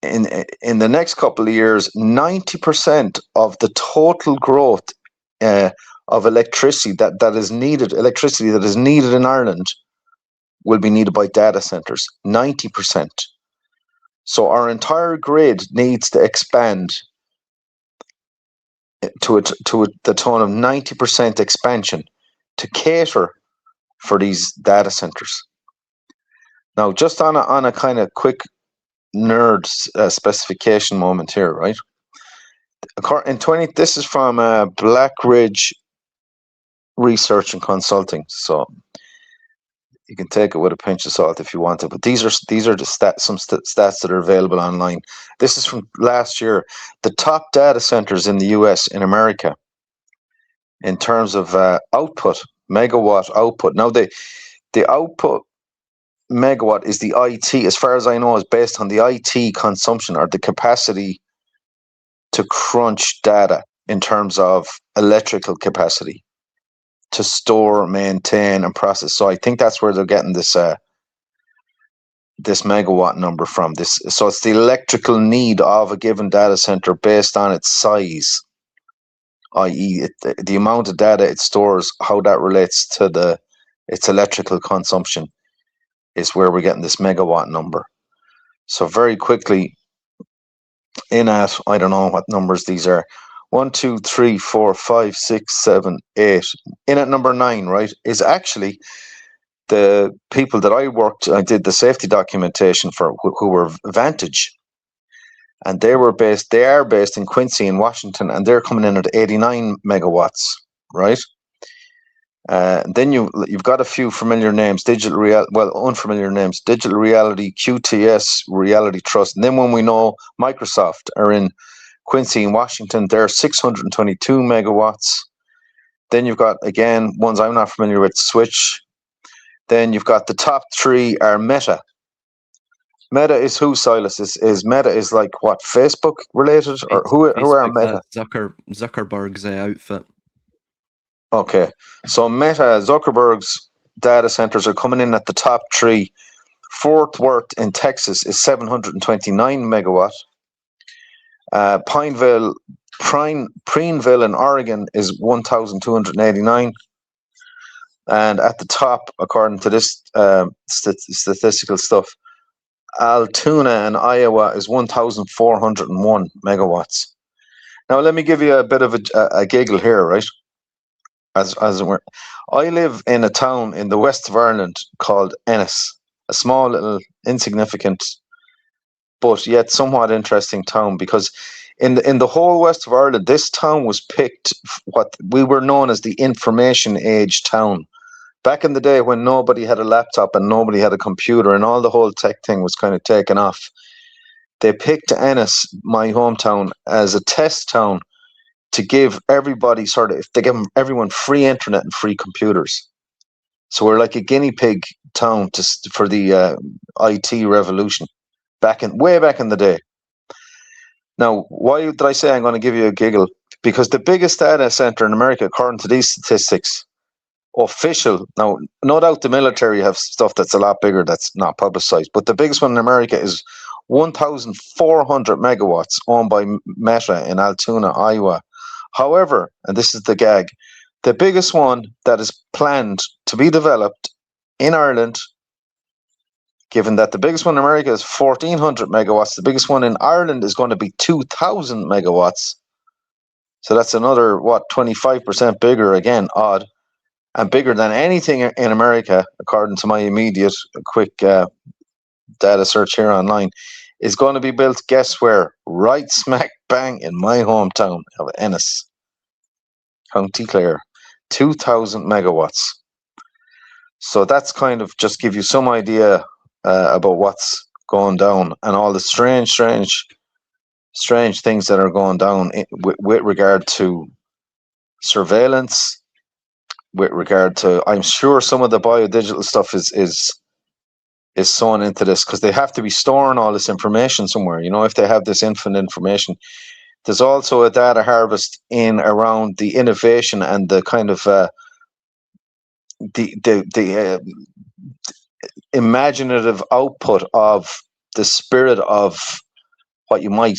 in the next couple of years, 90% of the total growth of electricity that is needed in Ireland will be needed by data centers. 90%. So our entire grid needs to expand to the tone of 90% expansion to cater for these data centers. Now, just on a kind of quick nerd specification moment here, right? This is from Black Ridge Research and Consulting. So You can take it with a pinch of salt if you want to, but these are the stats that are available online. This is from last year. The top data centers in the US, in America, in terms of output, megawatt output. Now, the output megawatt is the IT, as far as I know, is based on the IT consumption or the capacity to crunch data in terms of electrical capacity to store, maintain, and process. So I think that's where they're getting this this megawatt number from. So it's the electrical need of a given data center based on its size, i.e., the amount of data it stores, how that relates to its electrical consumption is where we're getting this megawatt number. So very quickly, I don't know what numbers these are. 1, 2, 3, 4, 5, 6, 7, 8. In at number 9, right, is actually the people that I did the safety documentation for, who were Vantage. And they are based in Quincy in Washington, and they're coming in at 89 megawatts, right? Then you've got a few familiar names, unfamiliar names, Digital Reality, QTS, Reality Trust. And then when we know Microsoft are in Quincy in Washington, they're 622 megawatts. Then you've got, again, ones I'm not familiar with, Switch. Then you've got the top 3 are Meta. Meta is who, Silas? Is Meta is like what, Facebook related? Or who are Meta? Zuckerberg's outfit. Okay. So Meta, Zuckerberg's data centers are coming in at the top 3. Fort Worth in Texas is 729 megawatt. Prineville in Oregon is 1,289. And at the top, according to this statistical stuff, Altoona in Iowa is 1,401 megawatts. Now, let me give you a bit of a giggle here, right? As it were. I live in a town in the west of Ireland called Ennis, a small little insignificant but yet somewhat interesting town, because in the whole west of Ireland, this town was picked what we were known as the information age town. Back in the day when nobody had a laptop and nobody had a computer and all the whole tech thing was kind of taken off, they picked Ennis, my hometown, as a test town to give everybody everyone free internet and free computers. So we're like a guinea pig town for the IT revolution way back in the day. Now, why did I say I'm going to give you a giggle? Because the biggest data center in America, according to these statistics, official, now no doubt the military have stuff that's a lot bigger that's not publicized, but the biggest one in America is 1,400 megawatts owned by Meta in Altoona, Iowa. However, and this is the gag, the biggest one that is planned to be developed in Ireland, given that the biggest one in America is 1,400 megawatts, the biggest one in Ireland is going to be 2,000 megawatts. So that's another, 25% bigger, again, odd, and bigger than anything in America, according to my immediate quick data search here online, is going to be built, guess where? Right smack bang in my hometown of Ennis, County Clare, 2,000 megawatts. So that's kind of just give you some idea about what's going down and all the strange things that are going down with regard to surveillance, with regard to, I'm sure some of the biodigital stuff is sewn into this, because they have to be storing all this information somewhere. You know, if they have this infinite information, there's also a data harvest in around the innovation and the kind of the imaginative output of the spirit of what you might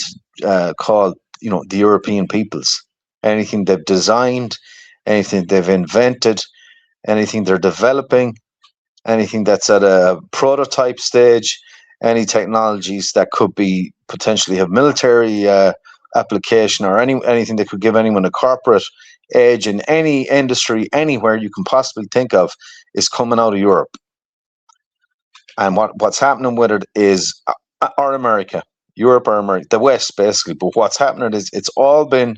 call, you know, the European peoples. Anything they've designed, anything they've invented, anything they're developing, anything that's at a prototype stage, any technologies that could be potentially have military application, or anything that could give anyone a corporate edge in any industry, anywhere you can possibly think of, is coming out of Europe. And what's happening with it is, or America, Europe or America, the West basically, but what's happening is it's all been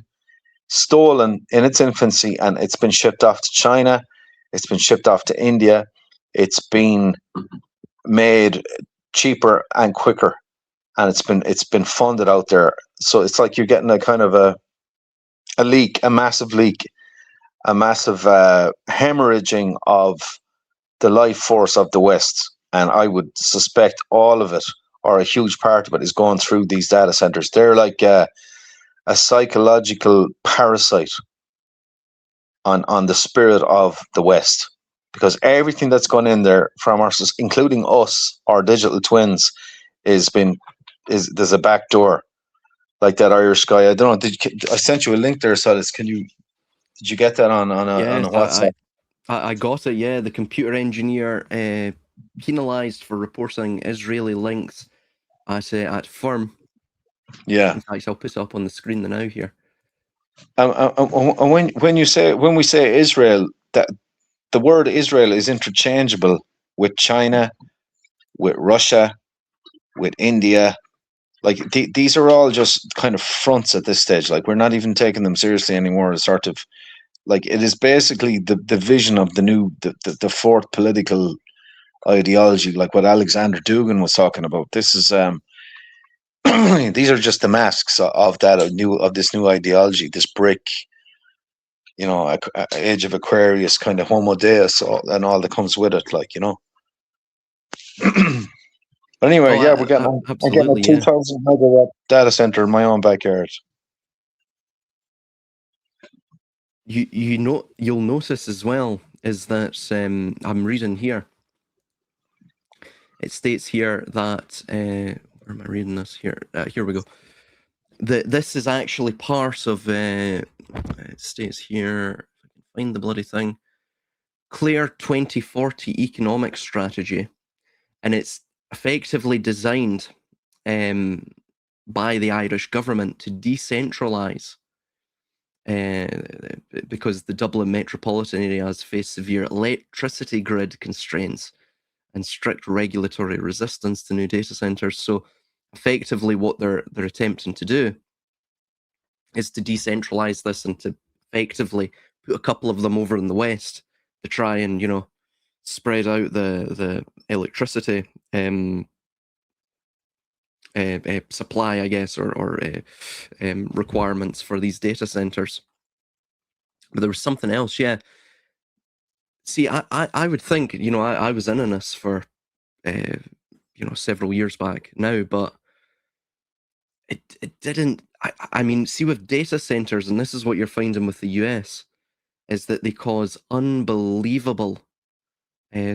stolen in its infancy, and it's been shipped off to China, it's been shipped off to India, it's been made cheaper and quicker, and it's been funded out there. So it's like you're getting a kind of a leak, a massive leak, a massive hemorrhaging of the life force of the West. And I would suspect all of it, or a huge part of it, is going through these data centers. They're like a psychological parasite on the spirit of the West, because everything that's gone in there from us, including us, our digital twins, is there's a back door, like that Irish guy. I don't know. I sent you a link there, Silas? Did you get that on a Yes, WhatsApp? I got it. Yeah, the computer engineer penalised for reporting Israeli links at firm. Yeah. In fact, I'll put it up on the screen now here. And when we say Israel, that the word Israel is interchangeable with China, with Russia, with India. Like these are all just kind of fronts at this stage. Like we're not even taking them seriously anymore. It's sort of like it is basically the vision of the fourth political ideology, like what Alexander Dugin was talking about. This is these are just the masks of this new ideology, this brick, age of Aquarius kind of Homo Deus, and all that comes with it, like, But anyway, Oh, yeah, I'm getting a absolutely, 2,000 megawatt data center in my own backyard. You'll notice as well is that I'm reading here. It states here that where am I reading this here? Here we go. This is actually part of it states here. If I can find the bloody thing, Clear 2040 economic strategy, and it's effectively designed by the Irish government to decentralise. Because the Dublin metropolitan area has faced severe electricity grid constraints and strict regulatory resistance to new data centres. So effectively what they're attempting to do is to decentralise this and to effectively put a couple of them over in the West to try and, spread out the electricity supply, I guess, or requirements for these data centers. But there was something else, yeah. See, I would think, I was in this for, several years back now, but it didn't. I mean, see, with data centers, and this is what you're finding with the US, is that they cause unbelievable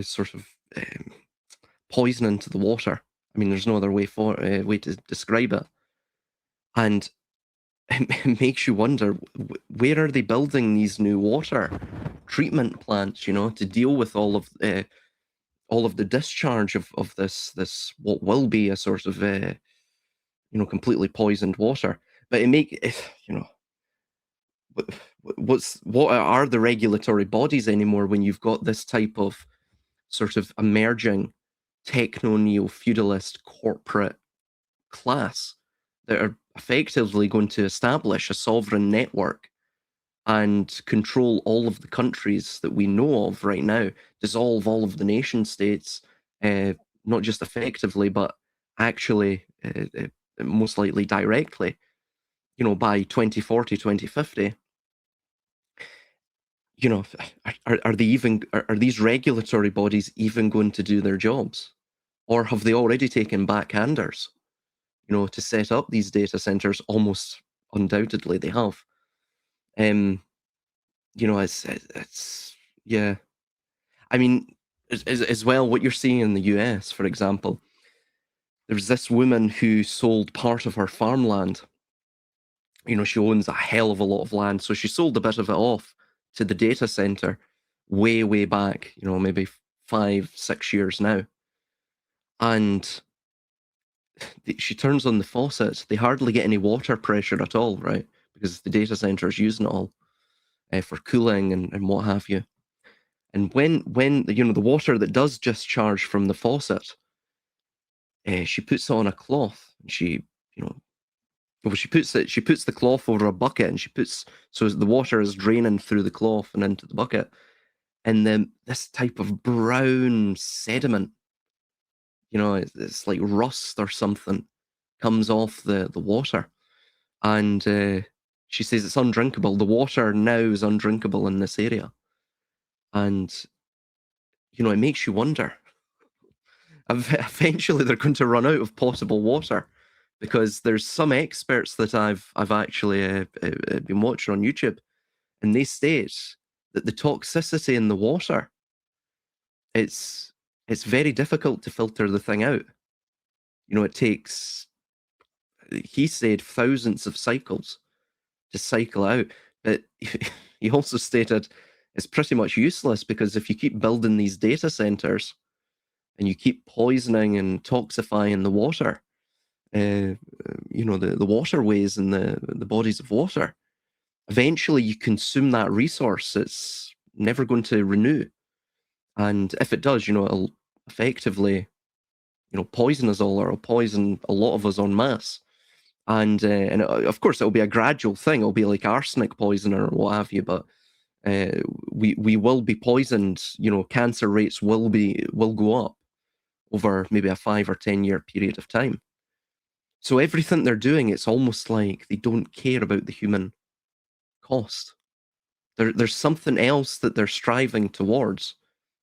sort of poisoning to the water. I mean, there's no other way to describe it. And it makes you wonder, where are they building these new water treatment plants, to deal with all of the discharge of this what will be a sort of completely poisoned water. But what are the regulatory bodies anymore when you've got this type of sort of emerging techno neo-feudalist corporate class that are effectively going to establish a sovereign network and control all of the countries that we know of right now, dissolve all of the nation states, not just effectively, but actually, most likely directly, by 2040, 2050. Are these regulatory bodies even going to do their jobs? Or have they already taken backhanders, to set up these data centers? Almost undoubtedly they have. It's yeah. I mean, as well, what you're seeing in the US, for example, there's this woman who sold part of her farmland. She owns a hell of a lot of land, so she sold a bit of it off to the data center way, way back, maybe 5-6 years now. And she turns on the faucet, they hardly get any water pressure at all, right? Because the data center is using it all for cooling and what have you. And when the water that does discharge from the faucet, she puts it on a cloth. And she puts the cloth over a bucket, and so the water is draining through the cloth and into the bucket. and then this type of brown sediment, it's like rust or something, comes off the water. And she says it's undrinkable. The water now is undrinkable in this area. And, it makes you wonder. Eventually, they're going to run out of potable water, because there's some experts that I've actually been watching on YouTube, and they state that the toxicity in the water, it's very difficult to filter the thing out. It takes, he said, thousands of cycles to cycle out. But he also stated it's pretty much useless, because if you keep building these data centers and you keep poisoning and toxifying the water, the waterways and the bodies of water, eventually you consume that resource. It's never going to renew. And if it does, it'll effectively, poison us all, or it'll poison a lot of us en masse. And of course, it'll be a gradual thing. It'll be like arsenic poison or what have you. But we will be poisoned. Cancer rates will go up over maybe a 5 or 10 year period of time. So everything they're doing, it's almost like they don't care about the human cost. There's something else that they're striving towards.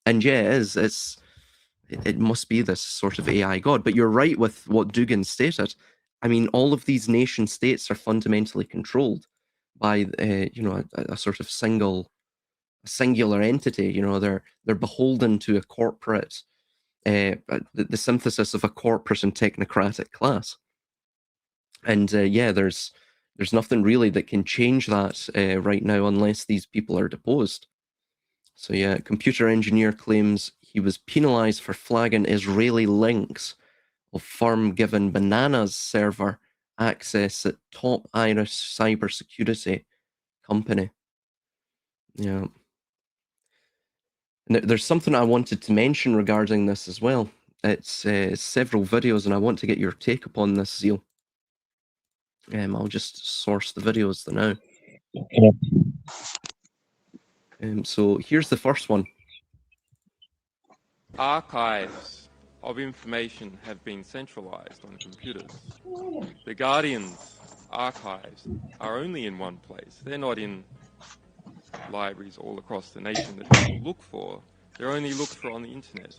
And yeah, it must be this sort of AI god. But you're right with what Dugan stated. I mean, all of these nation states are fundamentally controlled by a sort of singular entity. They're beholden to a corporate, the synthesis of a corporate and technocratic class. And there's nothing really that can change that right now, unless these people are deposed. So yeah, computer engineer claims he was penalized for flagging Israeli links of firm given Bananas server access at top Irish cybersecurity company. Yeah. And there's something I wanted to mention regarding this as well. It's several videos, and I want to get your take upon this, Zeal. I'll just source the videos now. So here's the first one. Archives of information have been centralized on computers. The Guardian's archives are only in one place. They're not in libraries all across the nation that people look for. They're only looked for on the internet.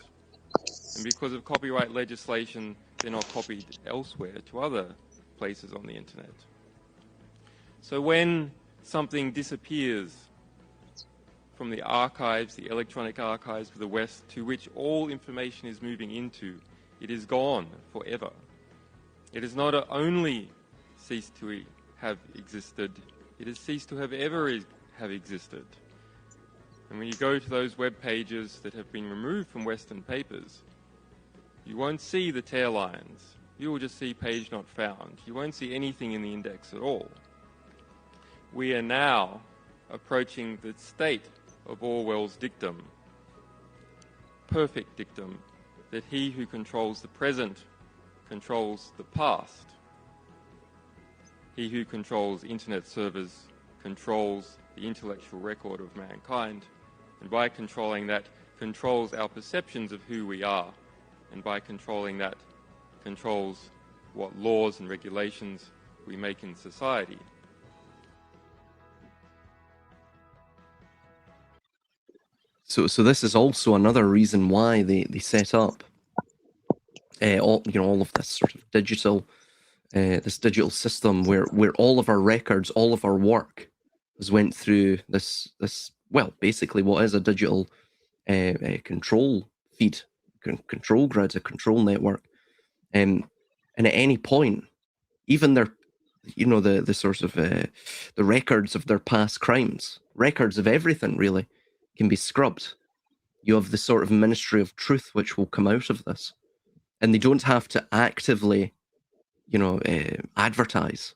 And because of copyright legislation, they're not copied elsewhere to other places on the internet. So when something disappears from the archives, the electronic archives of the West, to which all information is moving into, it is gone forever. It has not only ceased to have existed, it has ceased to have ever have existed. And when you go to those web pages that have been removed from Western papers, you won't see the tail lines. You will just see page not found. You won't see anything in the index at all. We are now approaching the state of Orwell's dictum, perfect dictum, that he who controls the present controls the past. He who controls internet servers controls the intellectual record of mankind, and by controlling that, controls our perceptions of who we are, and by controlling that, controls what laws and regulations we make in society. So this is also another reason why they set up all of this sort of digital system where all of our records, all of our work has went through this basically what is a digital control feed, control grid, a control network, and at any point, even their the sort of the records of their past crimes, records of everything really, can be scrubbed. You have the sort of ministry of truth which will come out of this, and they don't have to actively advertise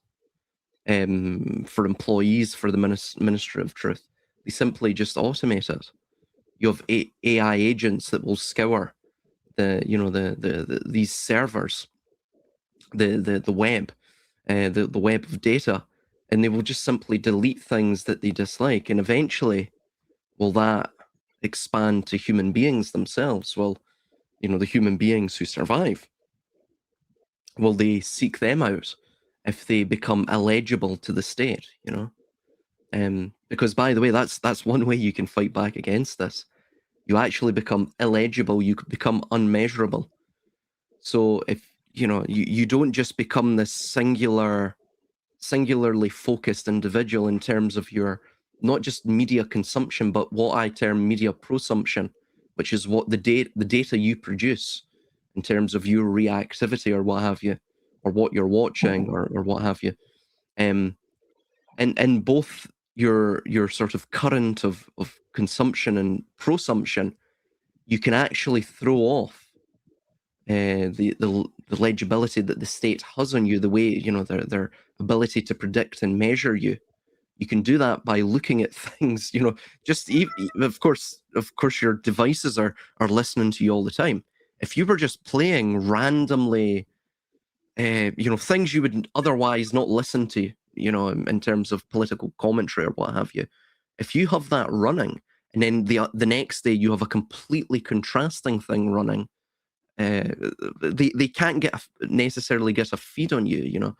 for employees for the ministry of truth. They simply just automate it. You have AI agents that will scour these servers, the web, the web of data, and they will just simply delete things that they dislike, and eventually, well, that expand to human beings themselves, well, the human beings who survive, will they seek them out if they become illegible to the state? Because, by the way, that's one way you can fight back against this. You actually become illegible. You become unmeasurable. So if you don't just become this singularly focused individual in terms of your not just media consumption, but what I term media prosumption, which is what the data you produce in terms of your reactivity or what have you, or what you're watching or what have you. And both your sort of current of consumption and prosumption, you can actually throw off the legibility that the state has on you, the way their ability to predict and measure you. You can do that by looking at things, just of course your devices are listening to you all the time. If you were just playing randomly, things you would otherwise not listen to, in terms of political commentary or what have you, if you have that running, and then the next day you have a completely contrasting thing running, they can't necessarily get a feed on you,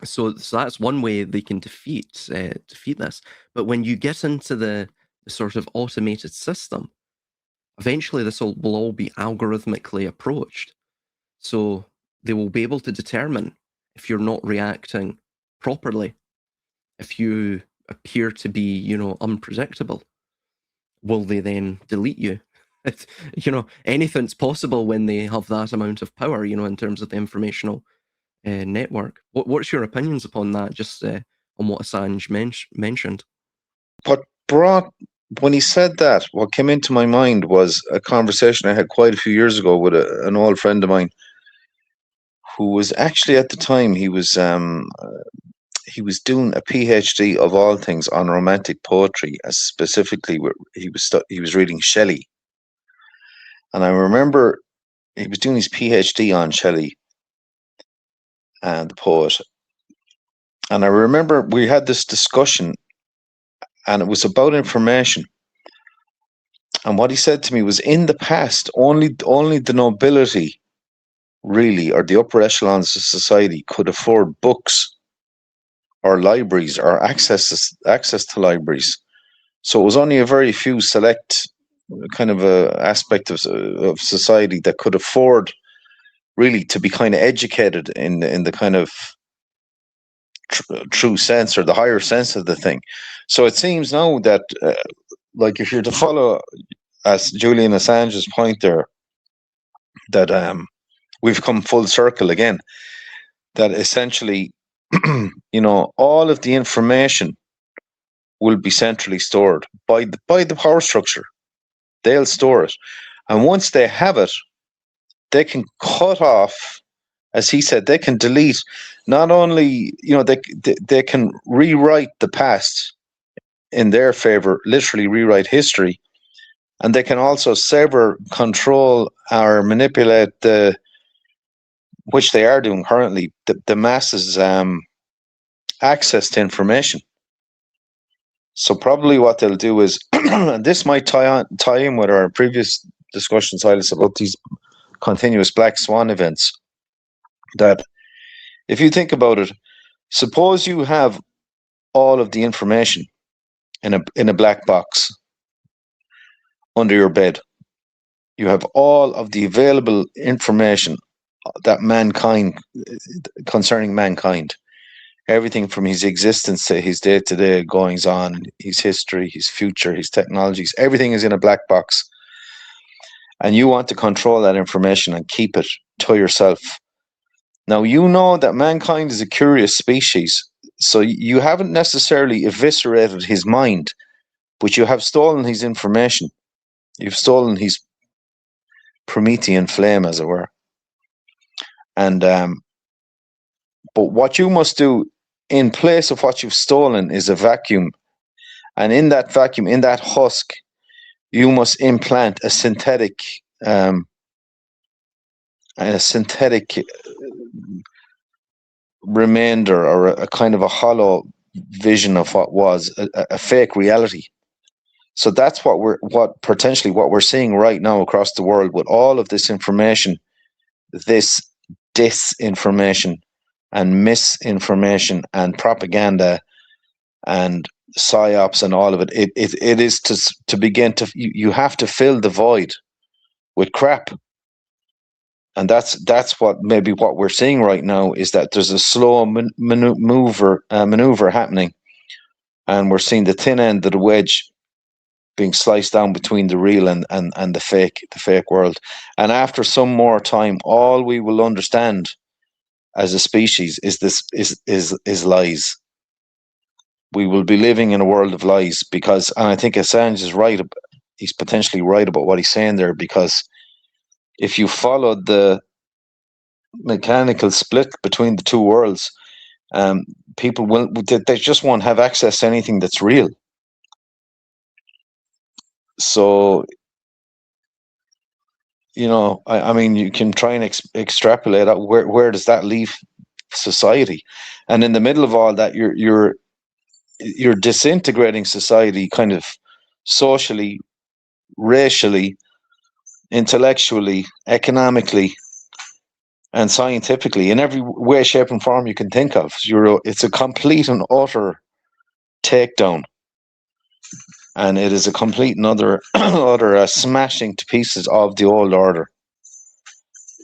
so that's one way they can defeat this. But when you get into the sort of automated system, eventually this will all be algorithmically approached. So they will be able to determine if you're not reacting properly, if you appear to be, unpredictable. Will they then delete you? Anything's possible when they have that amount of power, in terms of the informational network. What's your opinions upon that, just on what Assange mentioned? When he said that, what came into my mind was a conversation I had quite a few years ago with an old friend of mine, who was actually, at the time, he was doing a PhD of all things on romantic poetry, specifically he was reading Shelley. And I remember he was doing his PhD on Shelley, the poet. And I remember we had this discussion, and it was about information. And what he said to me was, in the past, only the nobility, really, or the upper echelons of society, could afford books or libraries or access to libraries. So it was only a very few select kind of aspect of society that could afford really to be kind of educated in the kind of true sense, or the higher sense of the thing. So it seems now that, like, if you're to follow, as Julian Assange's point there, that we've come full circle again, that essentially, all of the information will be centrally stored by the power structure. They'll store it, and once they have it, they can cut off, as he said, they can delete. Not only, they can rewrite the past in their favor, literally rewrite history, and they can also sever, control, or manipulate which they are doing currently, the masses' access to information. So probably what they'll do is, and this might tie in with our previous discussion, Silas, about these continuous black swan events, that if you think about it, suppose you have all of the information in a black box under your bed. You have all of the available information that concerning mankind, everything from his existence to his day-to-day goings on, his history, his future, his technologies, everything is in a black box. And you want to control that information and keep it to yourself. Now, you know that mankind is a curious species, so you haven't necessarily eviscerated his mind, but you have stolen his information. You've stolen his Promethean flame, as it were. And but what you must do in place of what you've stolen is a vacuum. And in that vacuum, in that husk, you must implant a synthetic remainder, or a kind of a hollow vision of what was a fake reality. So that's what potentially what we're seeing right now across the world with all of this information, this disinformation and misinformation and propaganda and psyops and all of it. It is to begin to you have to fill the void with crap. And that's what maybe what we're seeing right now is that there's a slow maneuver happening, and we're seeing the thin end of the wedge being sliced down between the real and the fake world. And after some more time, all we will understand as a species is lies. We will be living in a world of lies because, and I think Assange is right. He's potentially right about what he's saying there, because if you followed the mechanical split between the two worlds, people will they just won't have access to anything that's real. So, you know, I mean, you can try and extrapolate out where does that leave society, and in the middle of all that, you're disintegrating society, kind of socially, racially, intellectually, economically, and scientifically, in every way, shape, and form you can think of. It's a complete and utter takedown, and it is a complete and utter smashing to pieces of the old order,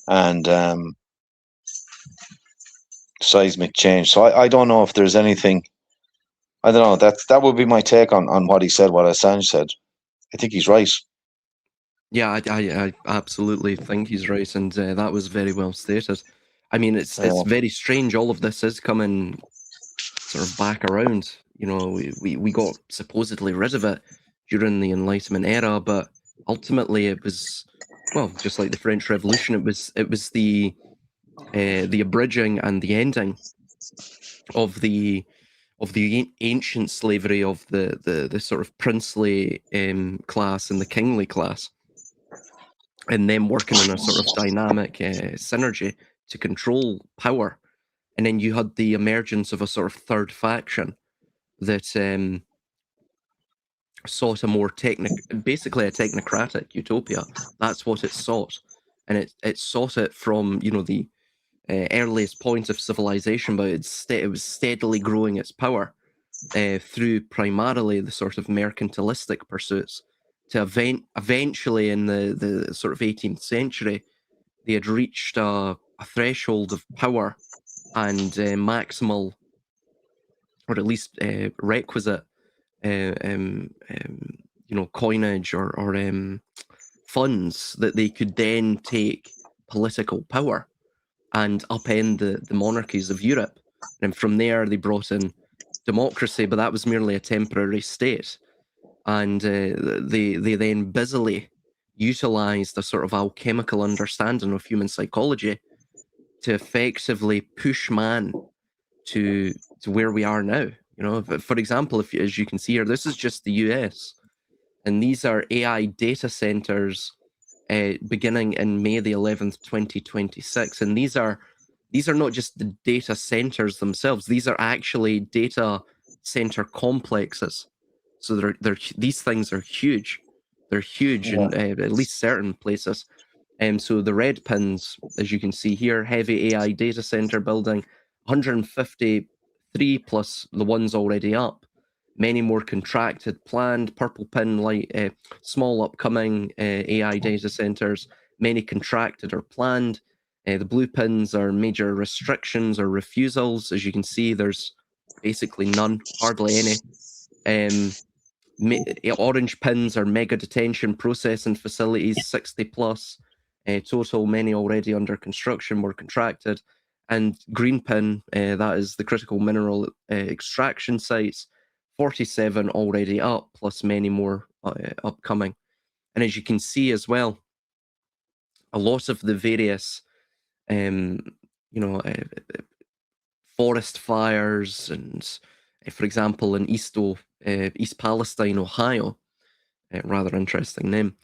and seismic change. So I don't know if there's anything. I don't know. That would be my take on what he said, what Assange said. I think he's right. Yeah, I absolutely think he's right, and that was very well stated. I mean, it's very strange. All of this is coming sort of back around. You know, we got supposedly rid of it during the Enlightenment era, but ultimately it was, well, just like the French Revolution, it was the abridging and the ending of the ancient slavery of the sort of princely class and the kingly class, and them working in a sort of dynamic synergy to control power. And then you had the emergence of a sort of third faction that sought a more basically a technocratic utopia. That's what it sought, and it sought it from, you know, the earliest point of civilization, but it was steadily growing its power through primarily the sort of mercantilistic pursuits. To eventually, in the sort of 18th century, they had reached a threshold of power and maximal, or at least requisite, you know, coinage or funds that they could then take political power and upend the monarchies of Europe. And from there, they brought in democracy, but that was merely a temporary state. And they then busily utilized a sort of alchemical understanding of human psychology to effectively push man to where we are now. You know, for example, if as you can see here, this is just the US, and these are AI data centers beginning in May the 11th, 2026, and these are not just the data centers themselves; these are actually data center complexes. So these things are huge. They're huge in at least certain places. So the red pins, as you can see here, heavy AI data center building, 153 plus the ones already up. Many more contracted, planned. Purple pin, like small upcoming AI data centers. Many contracted or planned. The blue pins are major restrictions or refusals. As you can see, there's basically none, hardly any. Orange pins are mega detention processing facilities, 60 plus total, many already under construction, more contracted. And green pin, that is the critical mineral extraction sites, 47 already up, plus many more upcoming. And as you can see as well, a lot of the various, you know, forest fires and, for example, in East Palestine, Ohio, rather interesting name.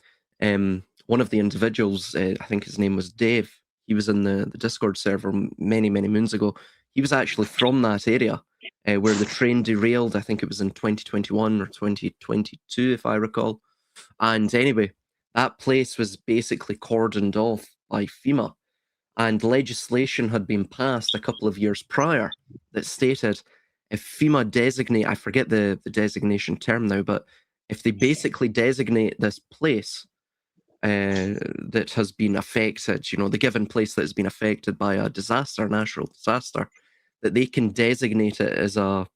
One of the individuals, I think his name was Dave, he was in the Discord server many, many moons ago. He was actually from that area, where the train derailed. I think it was in 2021 or 2022, if I recall. And anyway, that place was basically cordoned off by FEMA, and legislation had been passed a couple of years prior that stated if FEMA designate, I forget the designation term now, but if they basically designate this place that has been affected, you know, the given place that has been affected by a disaster, natural disaster, that they can designate it as a,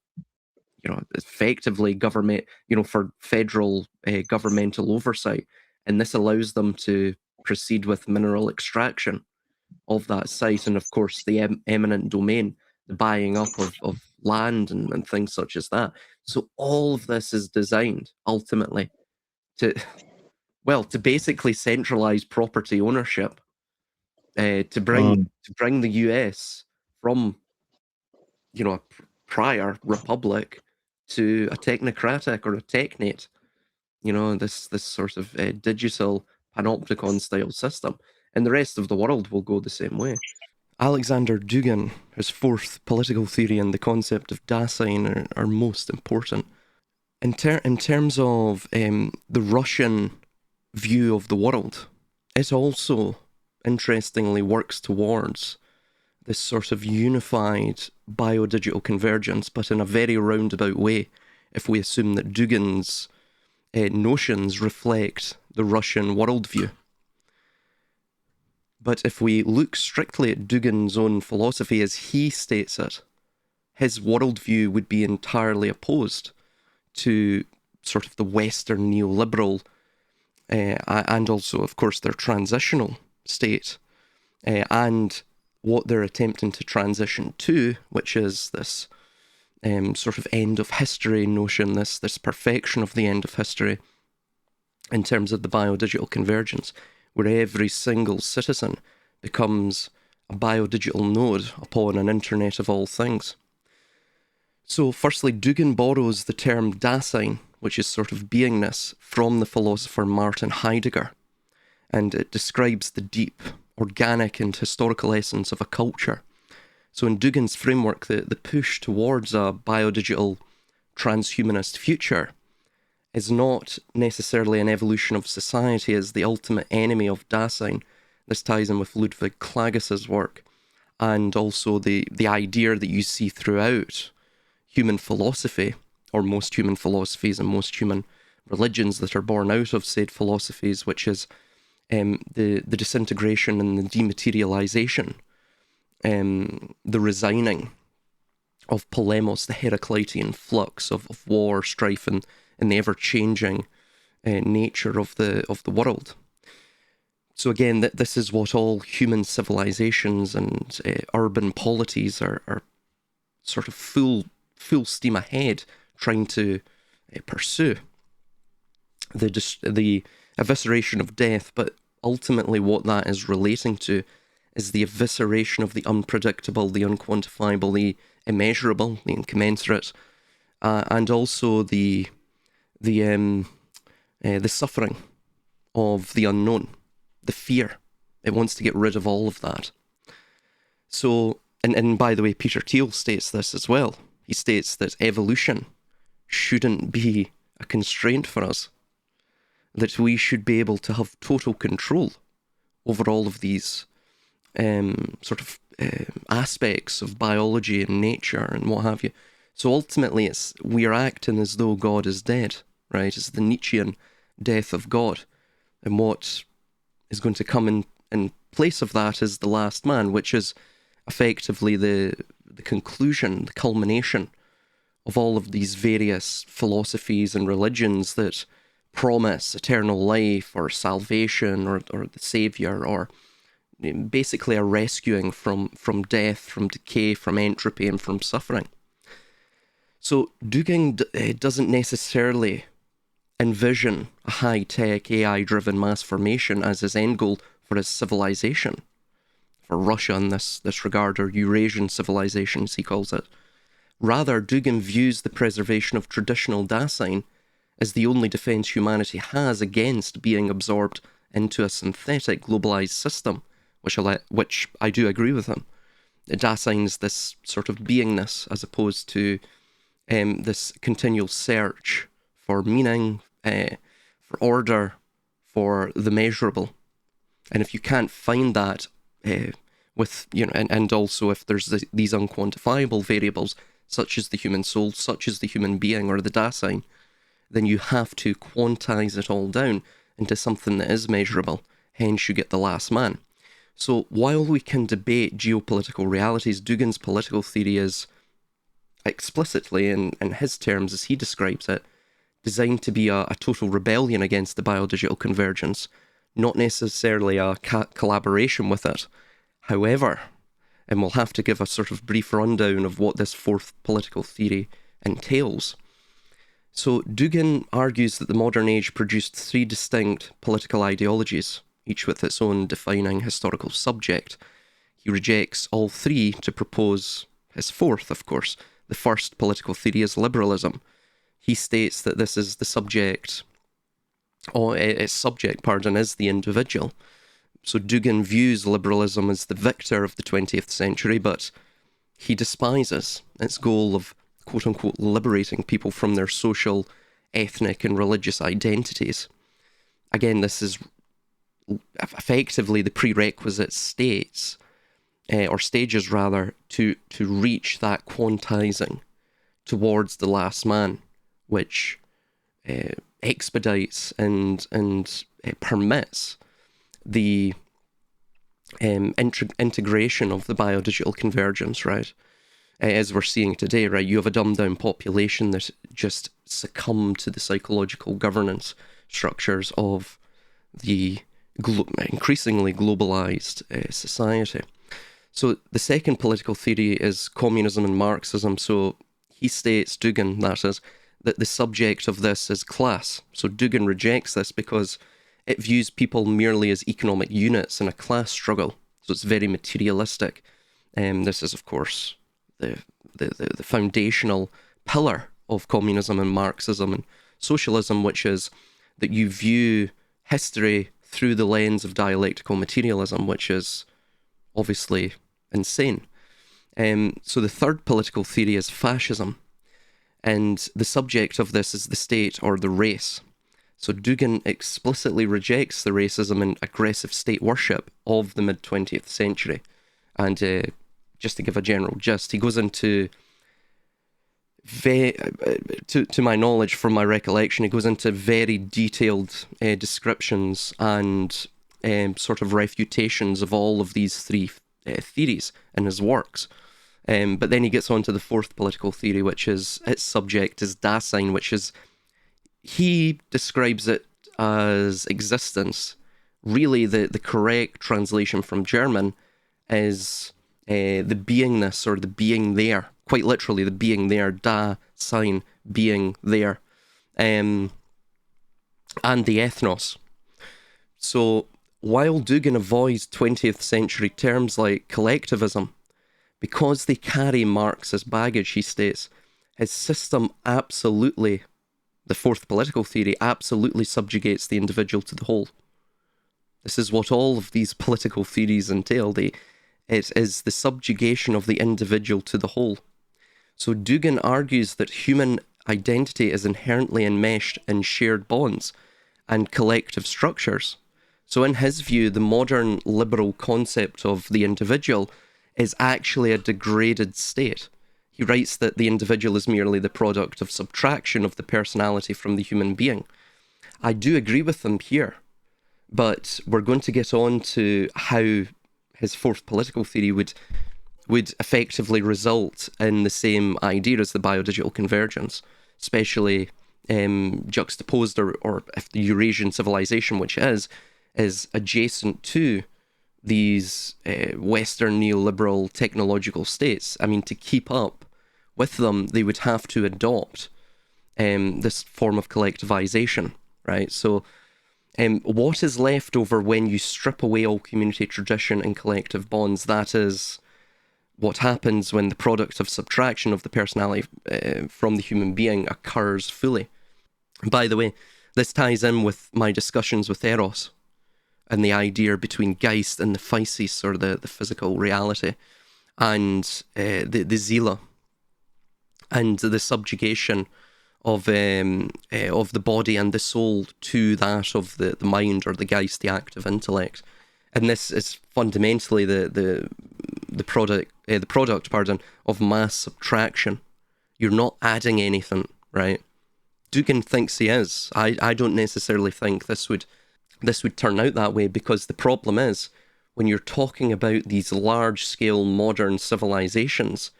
you know, effectively government, you know, for federal governmental oversight. And this allows them to proceed with mineral extraction of that site. And of course, the eminent domain, the buying up of land and things such as that. So all of this is designed ultimately to, well, to basically centralize property ownership, to bring the US from, you know, a prior republic to a technocratic or a technate, you know, this sort of digital panopticon style system, and the rest of the world will go the same way. Alexander Dugin, his fourth political theory, and the concept of Dasein are most important. In terms of the Russian view of the world, it also interestingly works towards this sort of unified biodigital convergence, but in a very roundabout way, if we assume that Dugin's notions reflect the Russian worldview. But if we look strictly at Dugin's own philosophy as he states it, his worldview would be entirely opposed to sort of the Western neoliberal and also, of course, their transitional state and what they're attempting to transition to, which is this sort of end of history notion, this perfection of the end of history in terms of the biodigital convergence, where every single citizen becomes a biodigital node upon an internet of all things. So firstly, Dugin borrows the term Dasein, which is sort of beingness, from the philosopher Martin Heidegger, and it describes the deep, organic and historical essence of a culture. So in Dugin's framework, the push towards a biodigital transhumanist future is not necessarily an evolution of society as the ultimate enemy of Dasein. This ties in with Ludwig Klages's work, and also the idea that you see throughout human philosophy, or most human philosophies and most human religions that are born out of said philosophies, which is the disintegration and the dematerialization, the resigning of polemos, the Heraclitean flux of war, strife, and the ever-changing nature of the world. So again, this is what all human civilizations and urban polities are sort of full steam ahead trying to pursue. The evisceration of death, but ultimately what that is relating to is the evisceration of the unpredictable, the unquantifiable, the immeasurable, the incommensurate, and also the suffering of the unknown, the fear. It wants to get rid of all of that. So, and by the way, Peter Thiel states this as well. He states that evolution shouldn't be a constraint for us, that we should be able to have total control over all of these aspects of biology and nature and what have you. So ultimately, we are acting as though God is dead, right? It's the Nietzschean death of God. And what is going to come in place of that is the last man, which is effectively the conclusion, the culmination of all of these various philosophies and religions that promise eternal life or salvation or the savior, or basically a rescuing from death, from decay, from entropy, and from suffering. So Dugin doesn't necessarily envision a high-tech, AI-driven mass formation as his end goal for his civilization, for Russia in this regard, or Eurasian civilization as he calls it. Rather, Dugin views the preservation of traditional Dasein as the only defense humanity has against being absorbed into a synthetic globalized system, which I do agree with him, Dasein's this sort of beingness, as opposed to this continual search for meaning, for order, for the measurable. And if you can't find that with, and also if there's these unquantifiable variables, such as the human soul, such as the human being or the Dasein, then you have to quantize it all down into something that is measurable. Hence, you get the last man. So while we can debate geopolitical realities, Dugin's political theory is explicitly, in his terms as he describes it, designed to be a total rebellion against the biodigital convergence, not necessarily a collaboration with it. However, and we'll have to give a sort of brief rundown of what this fourth political theory entails. So Dugin argues that the modern age produced three distinct political ideologies, each with its own defining historical subject. He rejects all three to propose his fourth, of course. The first political theory is liberalism. He states that this is the subject, its subject, is the individual. So Dugin views liberalism as the victor of the 20th century, but he despises its goal of quote-unquote liberating people from their social, ethnic and religious identities. Again, this is effectively the prerequisite stages rather, to reach that quantizing towards the last man, which expedites and permits the integration of the biodigital convergence, right? As we're seeing today, right? You have a dumbed-down population that just succumb to the psychological governance structures of the increasingly globalized society. So the second political theory is communism and Marxism. So he states, Dugin, that is, that the subject of this is class. So Dugin rejects this because it views people merely as economic units in a class struggle. So it's very materialistic. This is, of course, the foundational pillar of communism and Marxism and socialism, which is that you view history through the lens of dialectical materialism, which is obviously insane. So the third political theory is fascism, and the subject of this is the state or the race. So Dugin explicitly rejects the racism and aggressive state worship of the mid-20th century. And just to give a general gist, he goes into, to my knowledge, from my recollection, he goes into very detailed descriptions and sort of refutations of all of these three theories in his works. But then he gets on to the fourth political theory, which is, its subject is Dasein, which is, he describes it as existence. Really, the correct translation from German is the beingness, or the being there. Quite literally, the being there, Dasein, being there. And the ethnos. So while Dugin avoids 20th century terms like collectivism, because they carry Marxist baggage, he states, his system absolutely, the fourth political theory, absolutely subjugates the individual to the whole. This is what all of these political theories entail. It is the subjugation of the individual to the whole. So Dugin argues that human identity is inherently enmeshed in shared bonds and collective structures. So in his view, the modern liberal concept of the individual is actually a degraded state. He writes that the individual is merely the product of subtraction of the personality from the human being. I do agree with him here, but we're going to get on to how his fourth political theory would effectively result in the same idea as the biodigital convergence, especially juxtaposed, or if the Eurasian civilization, which is adjacent to these Western neoliberal technological states. I mean, to keep up with them, they would have to adopt this form of collectivization, right? So what is left over when you strip away all community tradition and collective bonds? That is what happens when the product of subtraction of the personality from the human being occurs fully. By the way, this ties in with my discussions with Eros and the idea between Geist and the physis, or the physical reality. and the Zeal, and the subjugation of the body and the soul to that of the mind, or the Geist, the active intellect. And this is fundamentally the product, of mass subtraction. You're not adding anything, right? Dugin thinks he is. I don't necessarily think this would turn out that way, because the problem is, when you're talking about these large-scale modern civilizations,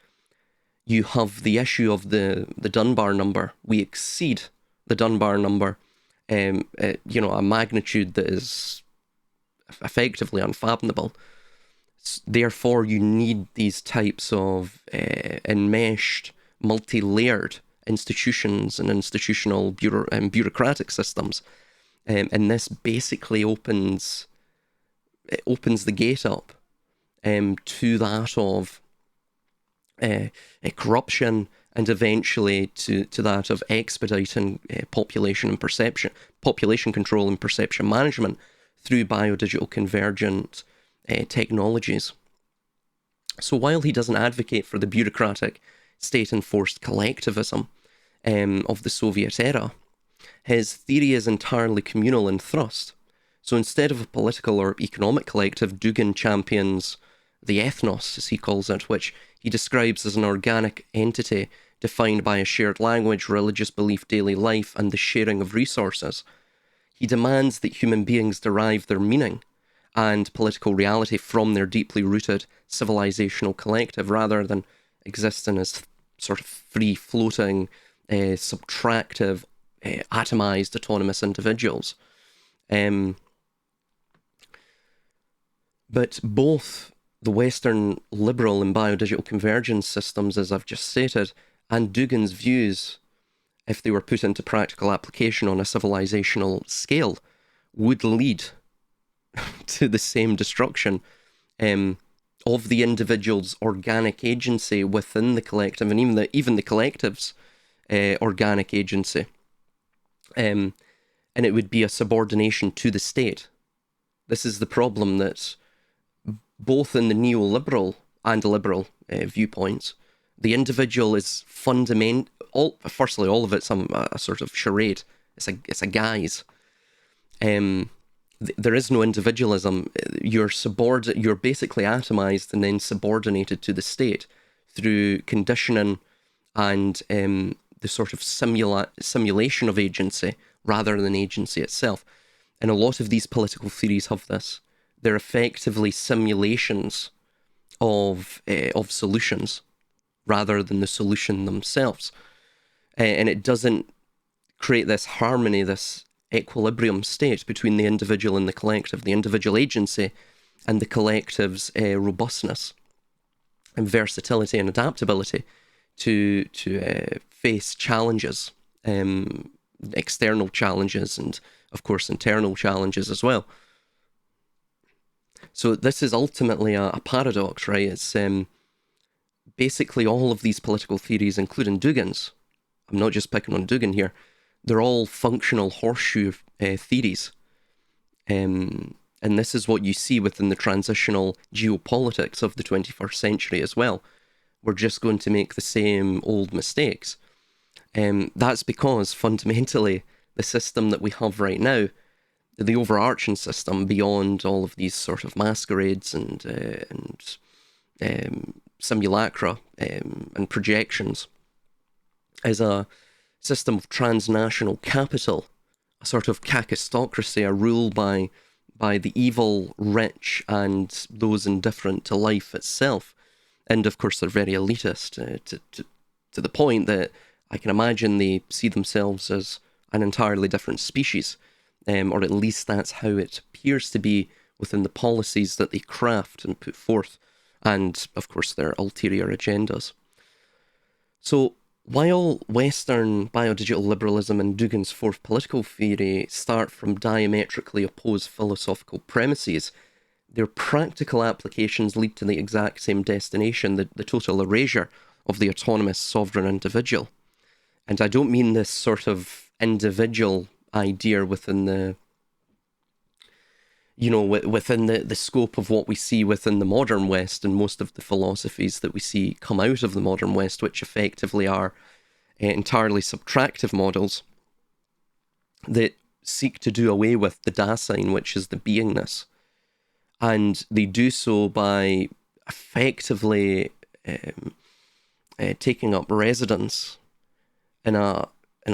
you have the issue of the Dunbar number. We exceed the Dunbar number, a magnitude that is effectively unfathomable. Therefore, you need these types of enmeshed, multi-layered institutions and institutional bureaucratic systems. And this basically opens the gate up to that of corruption, and eventually to that of expediting population control and perception management through biodigital convergent technologies. So while he doesn't advocate for the bureaucratic, state-enforced collectivism of the Soviet era, his theory is entirely communal in thrust. So instead of a political or economic collective, Dugin champions the ethnos, as he calls it, which he describes as an organic entity defined by a shared language, religious belief, daily life, and the sharing of resources. He demands that human beings derive their meaning and political reality from their deeply rooted civilizational collective, rather than existing as sort of free-floating, subtractive, atomized, autonomous individuals. But both the Western liberal and biodigital convergence systems, as I've just stated, and Dugin's views, if they were put into practical application on a civilizational scale, would lead to the same destruction of the individual's organic agency within the collective, and even the collective's organic agency. And it would be a subordination to the state. This is the problem, that both in the neoliberal and liberal viewpoints, the individual is firstly, all of it's a sort of charade. It's a guise. There is no individualism. You're basically atomized and then subordinated to the state through conditioning and the sort of simulation of agency rather than agency itself. And a lot of these political theories have this. They're effectively simulations of solutions rather than the solution themselves. And it doesn't create this harmony, this equilibrium state between the individual and the collective, the individual agency and the collective's robustness and versatility and adaptability to face challenges, external challenges, and of course internal challenges as well. So this is ultimately a paradox, right? It's basically all of these political theories, including Dugin's, I'm not just picking on Dugin here, they're all functional horseshoe theories. And this is what you see within the transitional geopolitics of the 21st century as well. We're just going to make the same old mistakes. That's because fundamentally the system that we have right now, the overarching system, beyond all of these sort of masquerades and simulacra and projections, is a system of transnational capital, a sort of kakistocracy, a rule by the evil rich and those indifferent to life itself. And of course, they're very elitist to the point that I can imagine they see themselves as an entirely different species, or at least that's how it appears to be within the policies that they craft and put forth, and of course their ulterior agendas. So while Western biodigital liberalism and Dugin's fourth political theory start from diametrically opposed philosophical premises, their practical applications lead to the exact same destination, the total erasure of the autonomous sovereign individual. And I don't mean this sort of individual idea within within the scope of what we see within the modern West and most of the philosophies that we see come out of the modern West, which effectively are entirely subtractive models that seek to do away with the Dasein, which is the beingness. And they do so by effectively taking up residence in a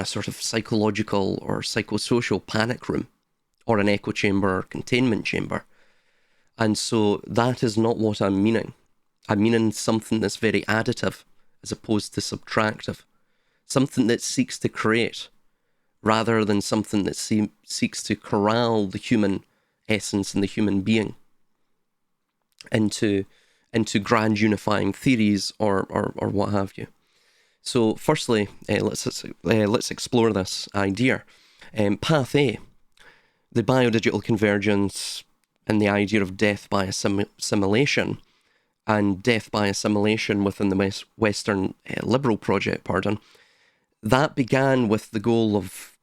sort of psychological or psychosocial panic room, or an echo chamber or containment chamber. And so that is not what I'm meaning. I'm meaning something that's very additive as opposed to subtractive. Something that seeks to create rather than something that seeks to corral the human essence and the human being into grand unifying theories or what have you. So firstly, let's explore this idea. Path A, the biodigital convergence and the idea of death by assimilation, and death by assimilation within the Western liberal project, that began with the goal of,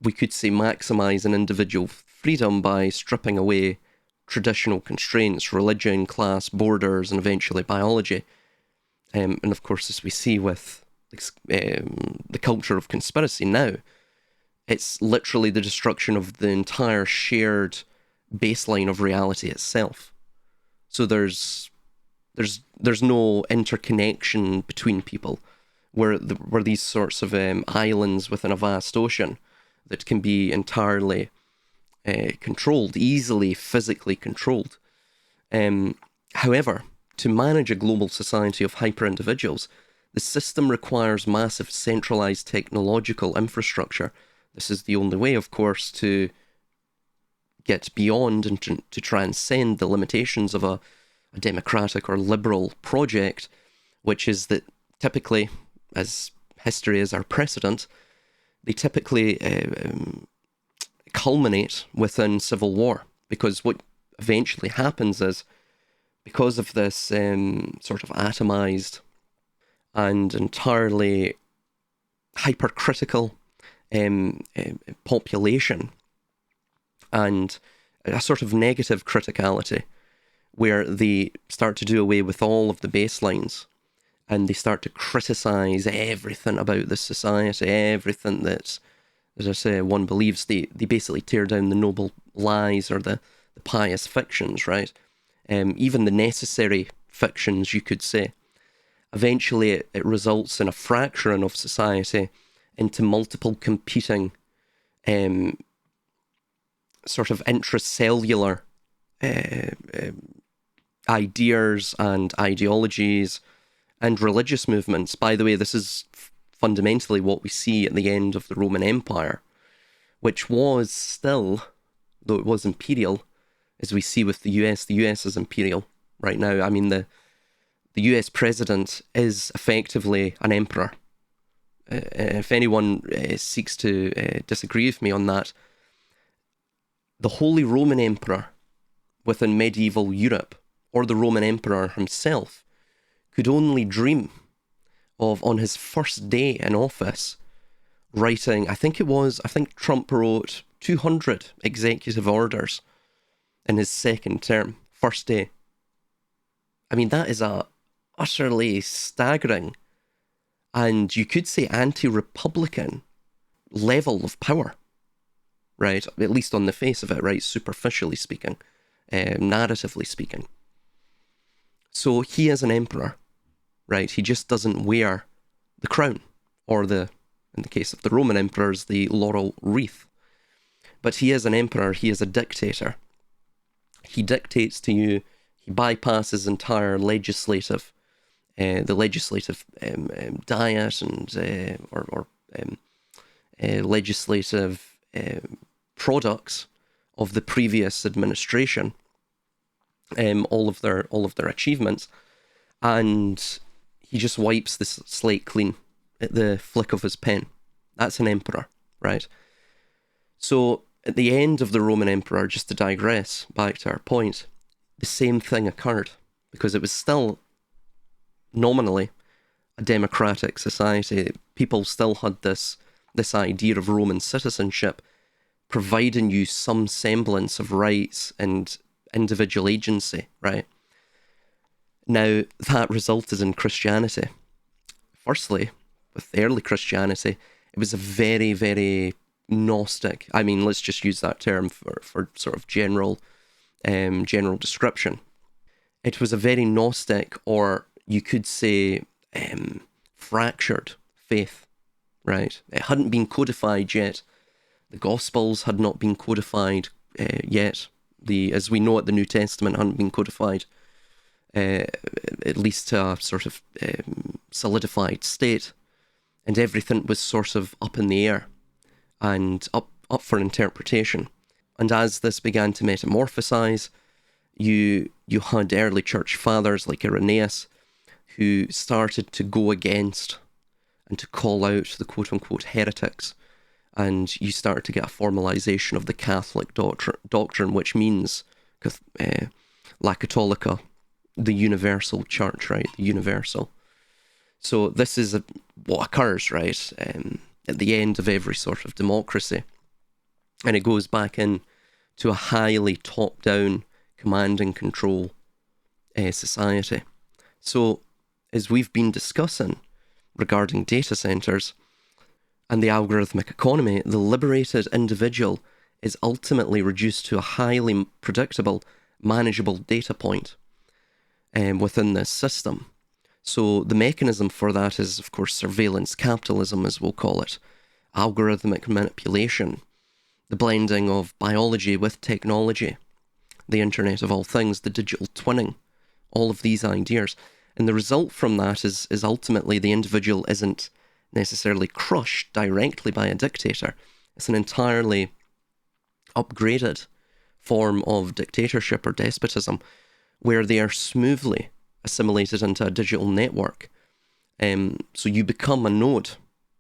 we could say, maximizing individual freedom by stripping away traditional constraints, religion, class, borders, and eventually biology. And of course, as we see with the culture of conspiracy now, it's literally the destruction of the entire shared baseline of reality itself. So there's no interconnection between people, where these sorts of islands within a vast ocean that can be entirely controlled, easily physically controlled. However, to manage a global society of hyper-individuals, the system requires massive centralized technological infrastructure. This is the only way, of course, to get beyond and to transcend the limitations of a democratic or liberal project, which is that typically, as history is our precedent, they typically culminate within civil war. Because what eventually happens is, because of this sort of atomized and entirely hypercritical population, and a sort of negative criticality, where they start to do away with all of the baselines, and they start to criticize everything about the society, everything that's, as I say, one believes. They basically tear down the noble lies or the pious fictions, right? Even the necessary fictions, you could say. Eventually, it results in a fracturing of society into multiple competing sort of intracellular ideas and ideologies and religious movements. By the way, this is fundamentally what we see at the end of the Roman Empire, which was still, though it was imperial, as we see with the US is imperial right now. I mean, the US president is effectively an emperor. If anyone seeks to disagree with me on that, the Holy Roman Emperor within medieval Europe, or the Roman Emperor himself, could only dream of, on his first day in office, writing, I think Trump wrote 200 executive orders in his second term, first day. I mean, that is a utterly staggering, and you could say anti-republican level of power, right? At least on the face of it, right? Superficially speaking, narratively speaking. So he is an emperor, right? He just doesn't wear the crown, or in the case of the Roman emperors, the laurel wreath. But he is an emperor, he is a dictator. He dictates to you, he bypasses entire legislative, the legislative diet and legislative products of the previous administration, all of their achievements, and he just wipes the slate clean at the flick of his pen. That's an emperor, right? So at the end of the Roman emperor, just to digress back to our point, the same thing occurred, because it was still nominally a democratic society. People still had this idea of Roman citizenship, providing you some semblance of rights and individual agency, right? Now, that resulted in Christianity. Firstly, with early Christianity, it was a very, very Gnostic. I mean, let's just use that term for sort of general description. It was a very Gnostic, or you could say fractured faith, right? It hadn't been codified yet. The Gospels had not been codified yet. As we know it, the New Testament hadn't been codified, at least to a sort of solidified state. And everything was sort of up in the air and up for interpretation. And as this began to metamorphosize, you had early church fathers like Irenaeus who started to go against and to call out the quote-unquote heretics. And you start to get a formalization of the Catholic doctrine, which means La Cattolica, the universal church, right? The universal. So this is what occurs, right, at the end of every sort of democracy. And it goes back in to a highly top-down command and control society. So as we've been discussing regarding data centers and the algorithmic economy, the liberated individual is ultimately reduced to a highly predictable, manageable data point within this system. So the mechanism for that is, of course, surveillance capitalism, as we'll call it, algorithmic manipulation, the blending of biology with technology, the Internet of all things, the digital twinning, all of these ideas. And the result from that is ultimately the individual isn't necessarily crushed directly by a dictator. It's an entirely upgraded form of dictatorship or despotism where they are smoothly assimilated into a digital network. So you become a node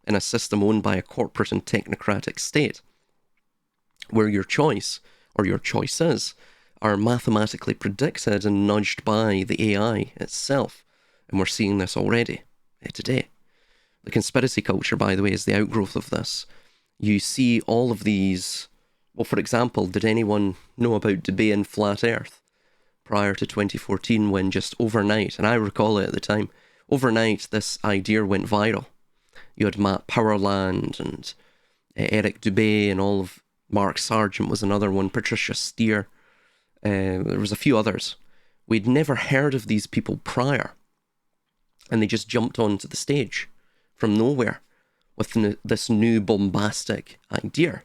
in a system owned by a corporate and technocratic state where your choice or your choices are mathematically predicted and nudged by the AI itself. And we're seeing this already today. The conspiracy culture, by the way, is the outgrowth of this. You see all of these. Well, for example, did anyone know about Dasein flat Earth prior to 2014 when just overnight, and I recall it at the time, overnight this idea went viral. You had Matt Powerland and Eric Dubé and all of Mark Sargent was another one, Patricia Steer. There was a few others. We'd never heard of these people prior. And they just jumped onto the stage from nowhere with this new bombastic idea.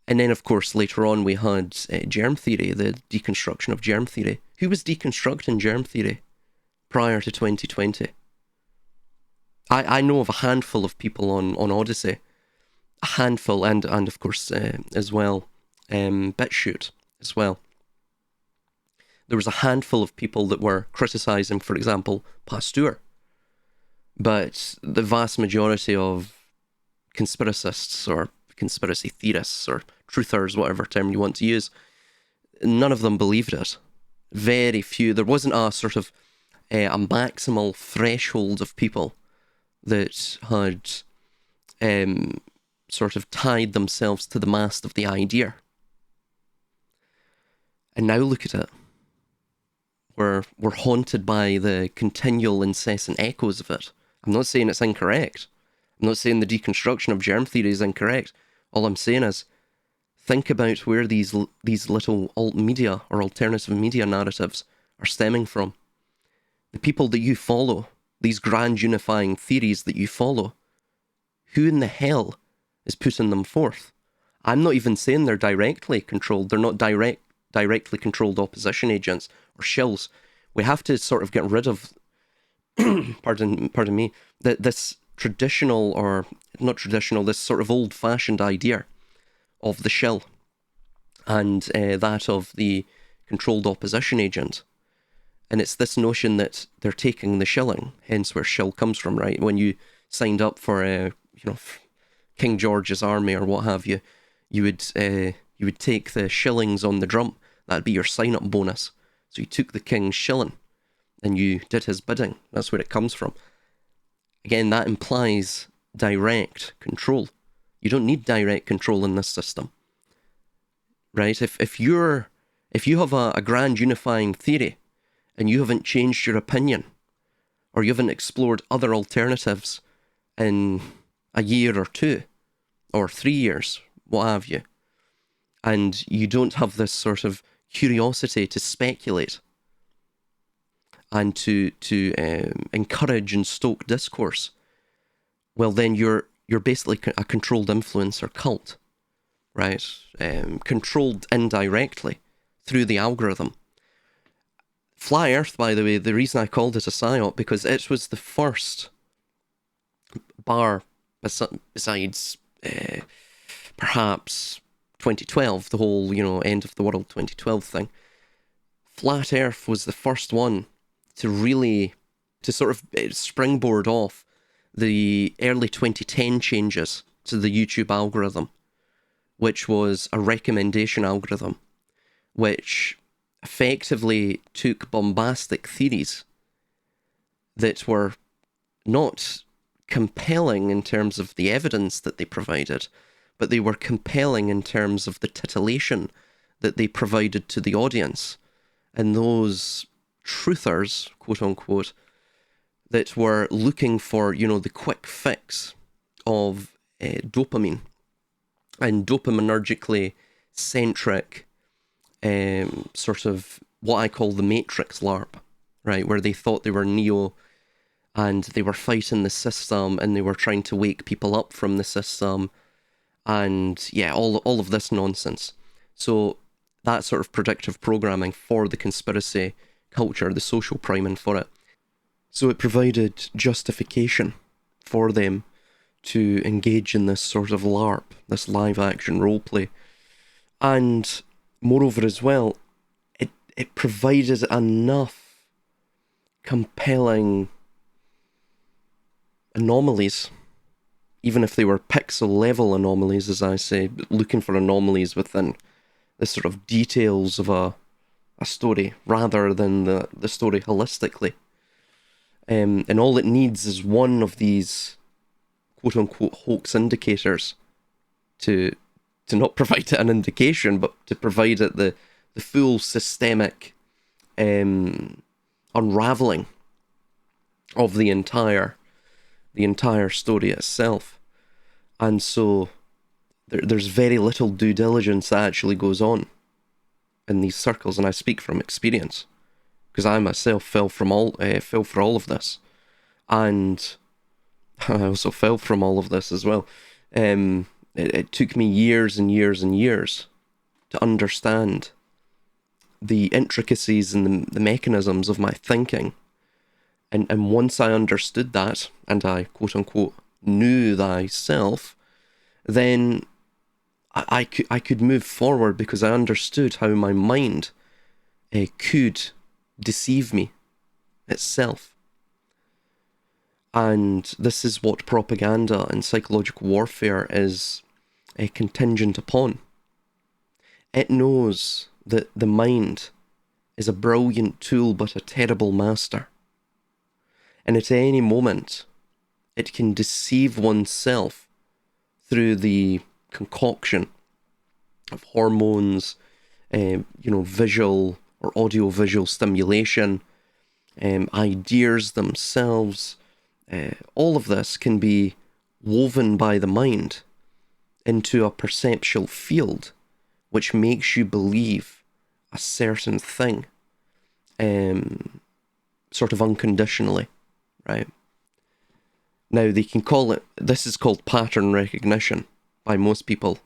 And then, of course, later on we had germ theory, the deconstruction of germ theory. Who was deconstructing germ theory prior to 2020? I know of a handful of people on Odyssey, a handful, and of course as well, BitChute as well. There was a handful of people that were criticising, for example, Pasteur. But the vast majority of conspiracists or conspiracy theorists or truthers, whatever term you want to use, none of them believed it. Very few. There wasn't a sort of a maximal threshold of people that had sort of tied themselves to the mast of the idea. And now look at it. We're haunted by the continual incessant echoes of it. I'm not saying it's incorrect. I'm not saying the deconstruction of germ theory is incorrect. All I'm saying is, think about where these little alt media or alternative media narratives are stemming from. The people that you follow, these grand unifying theories that you follow, who in the hell is putting them forth? I'm not even saying they're directly controlled. They're not directly controlled opposition agents or shills. We have to sort of get rid of, pardon me, this traditional, or not traditional, this sort of old-fashioned idea of the shill and that of the controlled opposition agent. And it's this notion that they're taking the shilling, hence where shill comes from, right? When you signed up for, King George's army or what have you, you would take the shillings on the drum. That'd be your sign-up bonus. So you took the king's shilling and you did his bidding. That's where it comes from. Again, that implies direct control. You don't need direct control in this system. right? If you have a grand unifying theory and you haven't changed your opinion, or you haven't explored other alternatives in a year or two, or 3 years, what have you, and you don't have this sort of curiosity to speculate and to encourage and stoke discourse, well, then you're basically a controlled influencer cult, right? Controlled indirectly through the algorithm. Flat Earth, by the way, the reason I called it a psyop, because it was the first, bar besides perhaps 2012, the whole, end of the world 2012 thing. Flat Earth was the first one to sort of springboard off the early 2010 changes to the YouTube algorithm, which was a recommendation algorithm, which effectively took bombastic theories that were not compelling in terms of the evidence that they provided, but they were compelling in terms of the titillation that they provided to the audience. And those truthers, quote unquote, that were looking for, the quick fix of dopamine and dopaminergically centric sort of what I call the Matrix LARP, right? Where they thought they were Neo and they were fighting the system and they were trying to wake people up from the system and yeah, all of this nonsense. So that sort of predictive programming for the conspiracy culture, the social priming for it. So it provided justification for them to engage in this sort of LARP, this live action roleplay. And moreover as well, it provided enough compelling anomalies, even if they were pixel level anomalies, as I say, looking for anomalies within the sort of details of a story rather than the story holistically. And all it needs is one of these quote-unquote hoax indicators to not provide it an indication, but to provide it the full systemic unraveling of the entire story itself. And so there's very little due diligence that actually goes on in these circles, and I speak from experience because I myself fell for all of this, and I also fell from all of this as well. It took me years and years and years to understand the intricacies and the mechanisms of my thinking. And once I understood that, and I quote-unquote knew thyself, then I could move forward because I understood how my mind could deceive me itself. And this is what propaganda and psychological warfare is contingent upon. It knows that the mind is a brilliant tool but a terrible master. And at any moment, it can deceive oneself through the concoction of hormones, visual or audio-visual stimulation, ideas themselves. All of this can be woven by the mind into a perceptual field which makes you believe a certain thing, sort of unconditionally, right? Now, they can this is called pattern recognition by most people.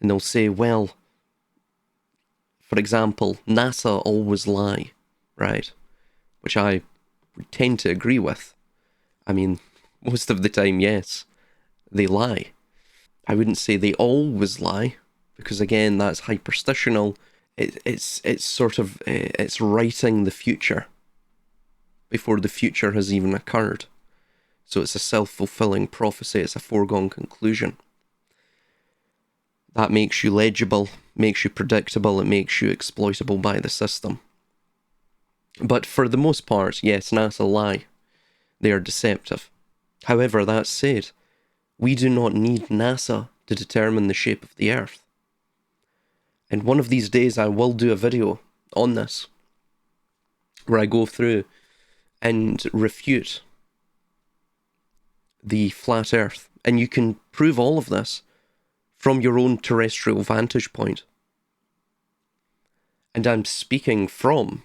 And they'll say, well, for example, NASA always lie, right? Which I would tend to agree with. I mean, most of the time, yes, they lie. I wouldn't say they always lie, because again, that's hyperstitional. It's sort of, it's writing the future before the future has even occurred. So it's a self-fulfilling prophecy, it's a foregone conclusion. That makes you legible, makes you predictable, it makes you exploitable by the system. But for the most part, yes, NASA lie. They are deceptive. However, that said, we do not need NASA to determine the shape of the Earth. And one of these days I will do a video on this, where I go through and refute the flat earth. And you can prove all of this from your own terrestrial vantage point. And I'm speaking from,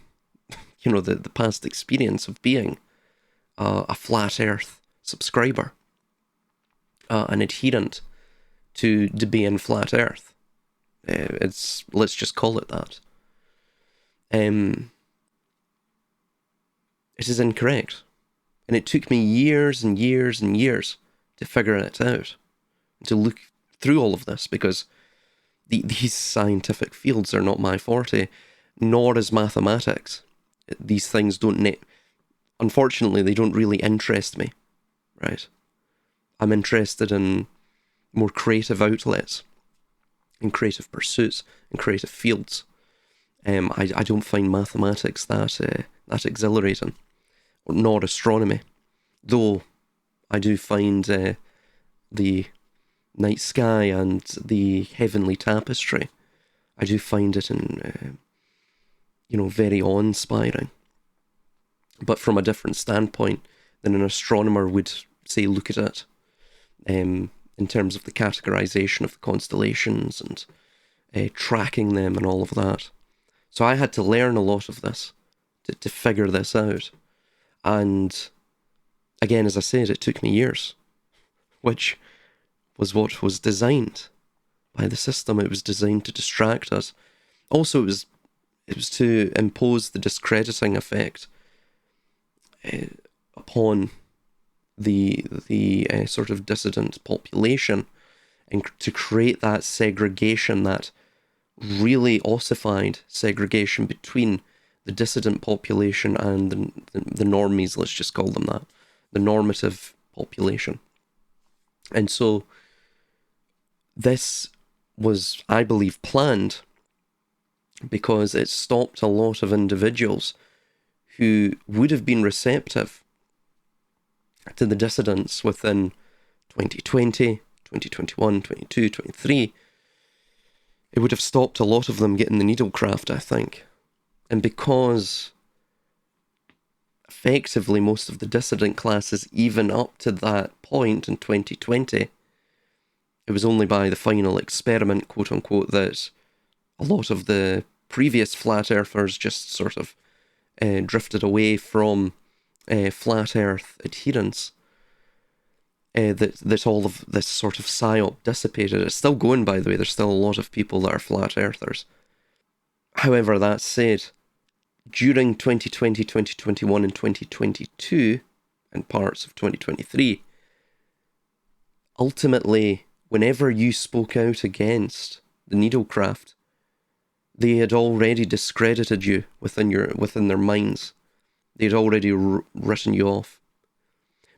the past experience of being a flat earth subscriber, an adherent to being flat earth. Let's just call it that. It is incorrect. And it took me years and years and years to figure it out, to look through all of this, because these scientific fields are not my forte, nor is mathematics. These things unfortunately, they don't really interest me, right? I'm interested in more creative outlets, in creative pursuits, in creative fields. I don't find mathematics that exhilarating, nor astronomy, though I do find the night sky and the heavenly tapestry, I do find it very awe-inspiring, but from a different standpoint than an astronomer would say look at it, in terms of the categorization of the constellations and tracking them and all of that. So I had to learn a lot of this to figure this out. And again, as I said, it took me years, which was what was designed by the system. It was designed to distract us. Also, it was to impose the discrediting effect upon the sort of dissident population, and to create that segregation, that really ossified segregation between the dissident population and the normies, let's just call them that, the normative population. And so this was, I believe, planned because it stopped a lot of individuals who would have been receptive to the dissidents within 2020, 2021, 22, 23. It would have stopped a lot of them getting the needlecraft, I think. And because effectively most of the dissident classes, even up to that point in 2020, it was only by the final experiment, quote unquote, that a lot of the previous flat earthers just sort of drifted away from flat earth adherence, that all of this sort of psyop dissipated. It's still going, by the way. There's still a lot of people that are flat earthers. However, that said, during 2020, 2021 and 2022 and parts of 2023, ultimately, whenever you spoke out against the needlecraft, they had already discredited you within their minds. They had already written you off,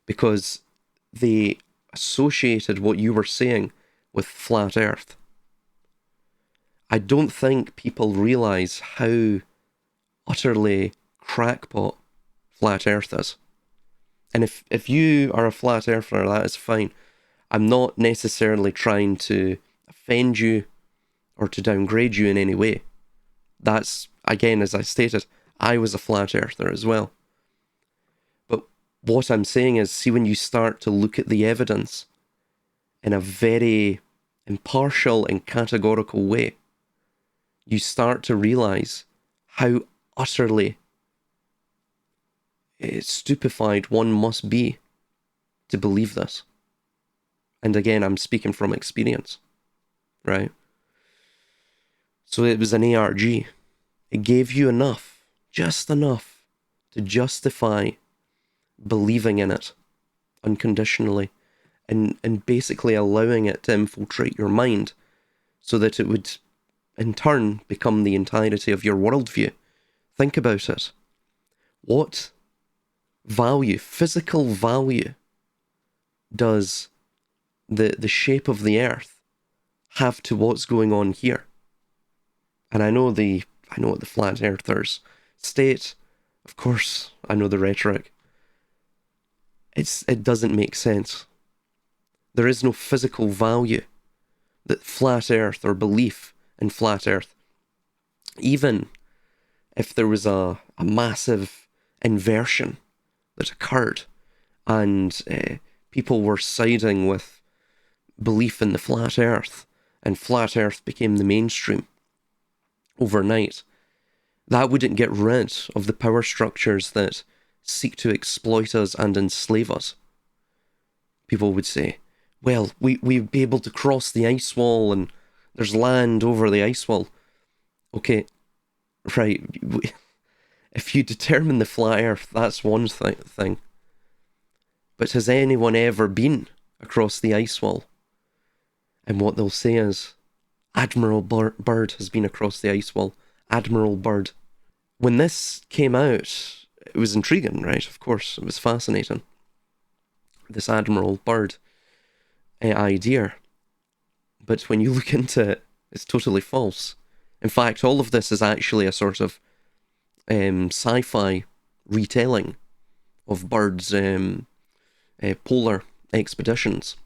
because they associated what you were saying with flat earth. I don't think people realise how utterly crackpot flat earth is. And if you are a flat earther, that is fine. I'm not necessarily trying to offend you or to downgrade you in any way. That's, again, as I stated, I was a flat earther as well. But what I'm saying is, see, when you start to look at the evidence in a very impartial and categorical way, you start to realise how utterly stupefied one must be to believe this. And again, I'm speaking from experience, right? So it was an ARG. It gave you enough, just enough, to justify believing in it unconditionally, and basically allowing it to infiltrate your mind so that it would in turn become the entirety of your worldview. Think about it. What value, physical value, does the shape of the earth have to what's going on here? And I know what the flat earthers state. Of course, I know the rhetoric. It doesn't make sense. There is no physical value that flat earth or belief in flat earth even if there was a massive inversion that occurred and people were siding with belief in the flat earth and flat earth became the mainstream overnight, that wouldn't get rid of the power structures that seek to exploit us and enslave us. People would say, well, we'd be able to cross the ice wall and there's land over the ice wall. Okay, right. If you determine the flat earth, that's one thing. But has anyone ever been across the ice wall? And what they'll say is, Admiral Byrd has been across the ice wall. Admiral Byrd. When this came out, it was intriguing, right? Of course, it was fascinating. This Admiral Byrd idea. But when you look into it, it's totally false. In fact, all of this is actually a sort of sci-fi retelling of Byrd's polar expeditions.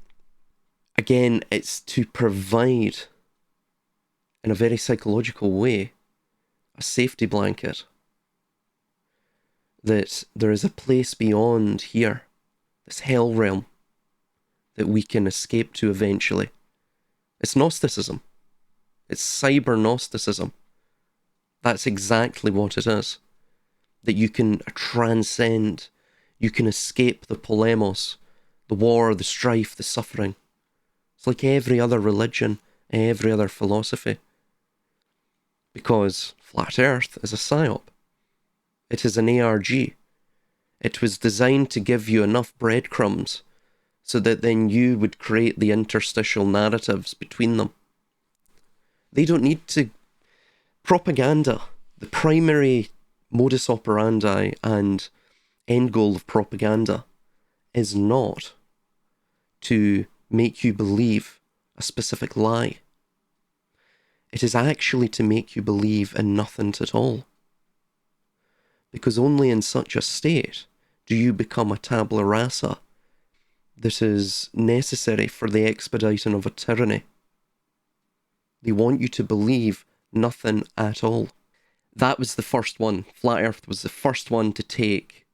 Again, it's to provide, in a very psychological way, a safety blanket. That there is a place beyond here, this hell realm, that we can escape to eventually. It's Gnosticism. It's cyber Gnosticism. That's exactly what it is. That you can transcend, you can escape the polemos, the war, the strife, the suffering. It's like every other religion, every other philosophy. Because flat earth is a psyop. It is an ARG. It was designed to give you enough breadcrumbs so that then you would create the interstitial narratives between them. They don't need to... Propaganda, the primary modus operandi and end goal of propaganda is not to make you believe a specific lie. It is actually to make you believe in nothing at all. Because only in such a state do you become a tabula rasa that is necessary for the expediting of a tyranny. They want you to believe nothing at all. That was the first one. Flat Earth was the first one to take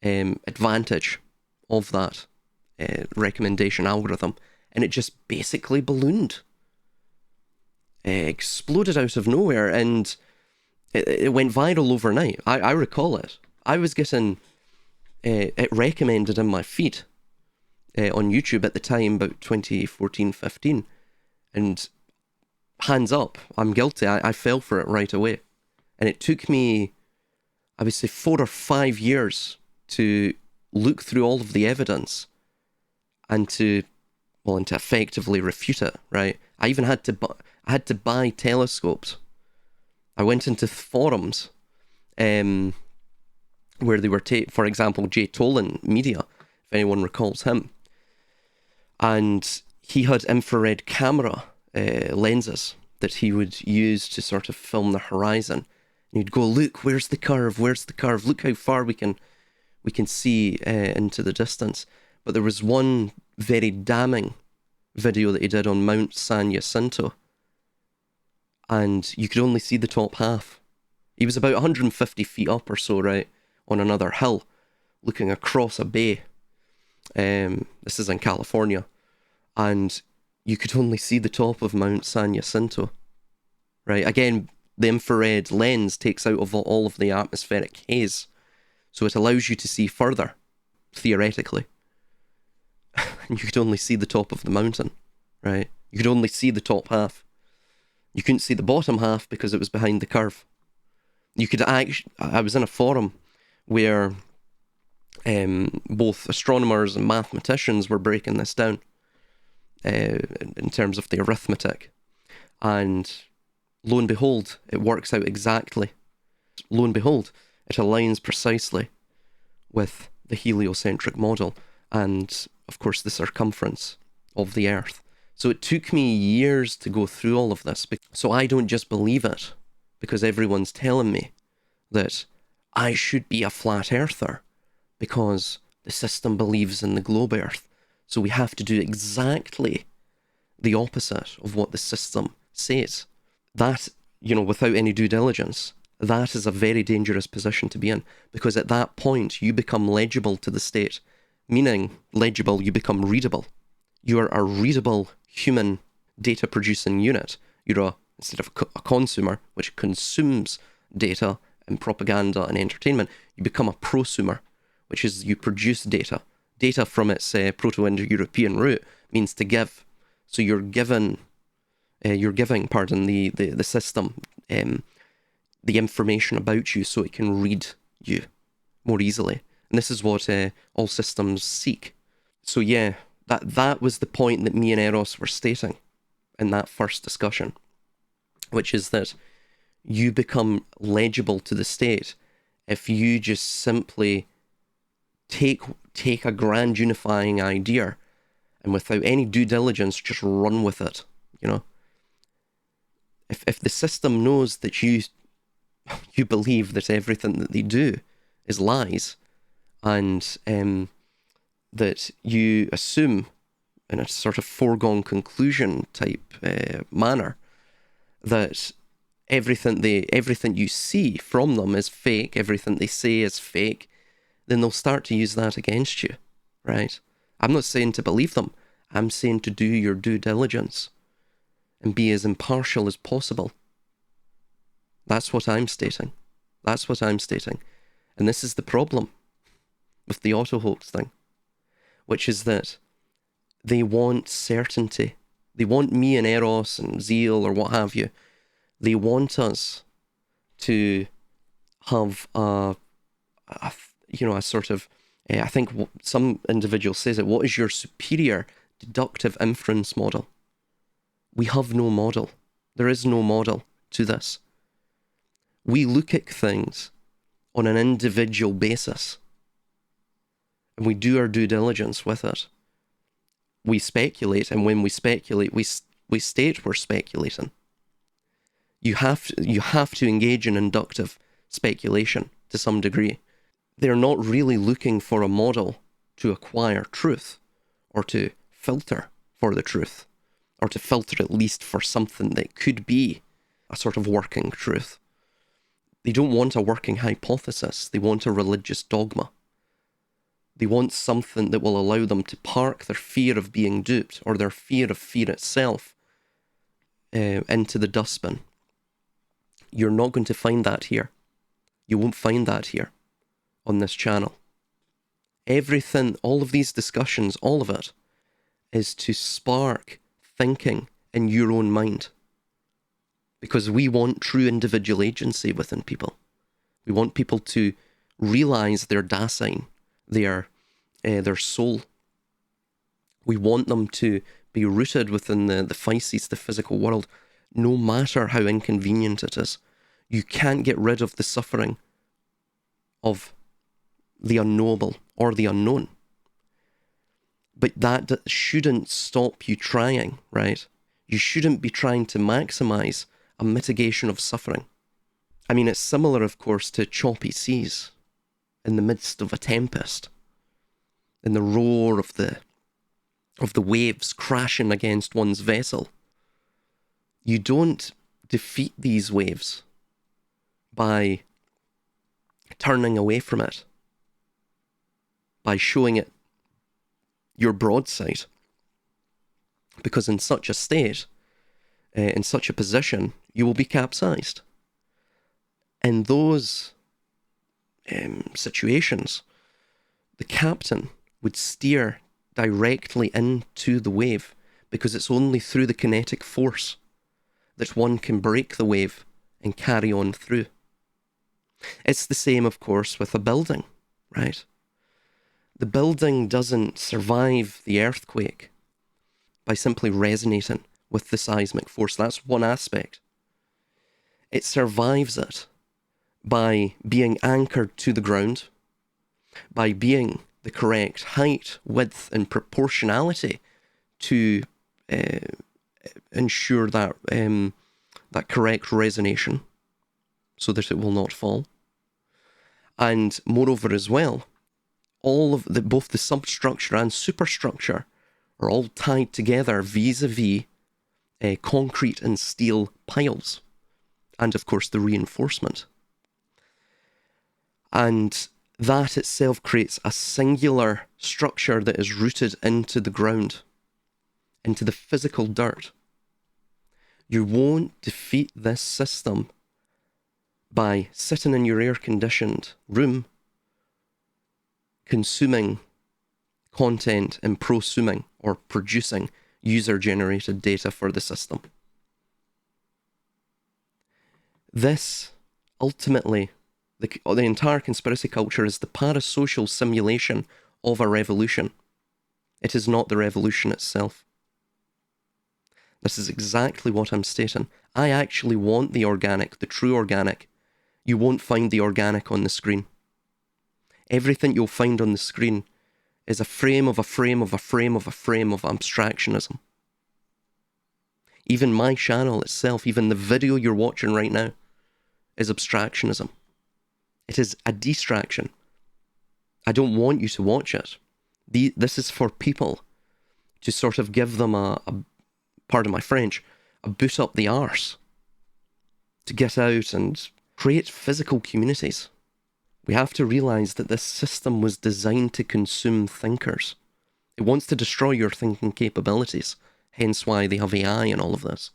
advantage of that recommendation algorithm, and it just basically ballooned. Exploded out of nowhere, and it went viral overnight. I recall it. I was getting it recommended in my feed on YouTube at the time, about 2014-15, and hands up, I'm guilty. I fell for it right away. And it took me, I would say, 4 or 5 years to look through all of the evidence and to effectively refute it, right? I even had to buy telescopes. I went into forums where they were, for example, Jay Tolan Media, if anyone recalls him. And he had infrared camera lenses that he would use to sort of film the horizon. And he'd go, look, where's the curve? Where's the curve? Look how far we can see into the distance. But there was one very damning video that he did on Mount San Jacinto, and you could only see the top half. He was about 150 feet up or so, right, on another hill, looking across a bay. This is in California, and you could only see the top of Mount San Jacinto, right? Again, the infrared lens takes out of all of the atmospheric haze, so it allows you to see further, theoretically. And you could only see the top of the mountain, right? You could only see the top half. You couldn't see the bottom half because it was behind the curve. You could I was in a forum where both astronomers and mathematicians were breaking this down in terms of the arithmetic. And lo and behold, it works out exactly. Lo and behold, it aligns precisely with the heliocentric model and, of course, the circumference of the Earth. So it took me years to go through all of this. So I don't just believe it because everyone's telling me that I should be a flat earther because the system believes in the globe Earth. So we have to do exactly the opposite of what the system says. That without any due diligence, that is a very dangerous position to be in, because at that point you become legible to the state, meaning legible, you become readable. You are a readable human data producing unit. You're instead of a consumer, which consumes data and propaganda and entertainment, you become a prosumer, which is you produce data. Data from its Proto-Indo-European root means to give. So you're giving, the system the information about you so it can read you more easily. And this is what all systems seek. So yeah, that was the point that me and Eros were stating in that first discussion, which is that you become legible to the state if you just simply take a grand unifying idea and without any due diligence just run with it. If the system knows that you believe that everything that they do is lies, and that you assume in a sort of foregone conclusion type manner that everything you see from them is fake, everything they say is fake, then they'll start to use that against you, right? I'm not saying to believe them. I'm saying to do your due diligence and be as impartial as possible. That's what I'm stating. And this is the problem with the auto-hoax thing, which is that they want certainty. They want me and Eros and Zeal or what have you. They want us to have a sort of, I think some individual says it, what is your superior deductive inference model? We have no model. There is no model to this. We look at things on an individual basis, and we do our due diligence with it. We speculate, and when we speculate, we state we're speculating. You have to engage in inductive speculation to some degree. They're not really looking for a model to acquire truth, or to filter for the truth, or to filter at least for something that could be a sort of working truth. They don't want a working hypothesis. They want a religious dogma. They want something that will allow them to park their fear of being duped, or their fear of fear itself, into the dustbin. You're not going to find that here. You won't find that here on this channel. Everything, all of these discussions, all of it, is to spark thinking in your own mind. Because we want true individual agency within people. We want people to realize their Dasein, their soul. We want them to be rooted within the physis, the physical world, no matter how inconvenient it is. You can't get rid of the suffering of the unknowable or the unknown. But that shouldn't stop you trying, right? You shouldn't be trying to maximize a mitigation of suffering. I mean, it's similar, of course, to choppy seas in the midst of a tempest, in the roar of the waves crashing against one's vessel. You don't defeat these waves by turning away from it, by showing it your broadside, because in such a state, in such a position, you will be capsized. In those situations, the captain would steer directly into the wave, because it's only through the kinetic force that one can break the wave and carry on through. It's the same, of course, with a building, right? The building doesn't survive the earthquake by simply resonating with the seismic force. That's one aspect. It survives it by being anchored to the ground, by being the correct height, width, and proportionality to ensure that that correct resonation, so that it will not fall. And moreover, as well, all of both the substructure and superstructure are all tied together vis-a-vis concrete and steel piles. and of course the reinforcement. And that itself creates a singular structure that is rooted into the ground, into the physical dirt. You won't defeat this system by sitting in your air-conditioned room, consuming content and prosuming or producing user-generated data for the system. This, ultimately, the entire conspiracy culture is the parasocial simulation of a revolution. It is not the revolution itself. This is exactly what I'm stating. I actually want the organic, the true organic. You won't find the organic on the screen. Everything you'll find on the screen is a frame of a frame of a frame of a frame of abstractionism. Even my channel itself, even the video you're watching right now, is abstractionism. It is a distraction. I don't want you to watch it. This is for people to sort of give them pardon my French, a boot up the arse. To get out and create physical communities. We have to realise that this system was designed to consume thinkers. It wants to destroy your thinking capabilities, hence why they have AI and all of this.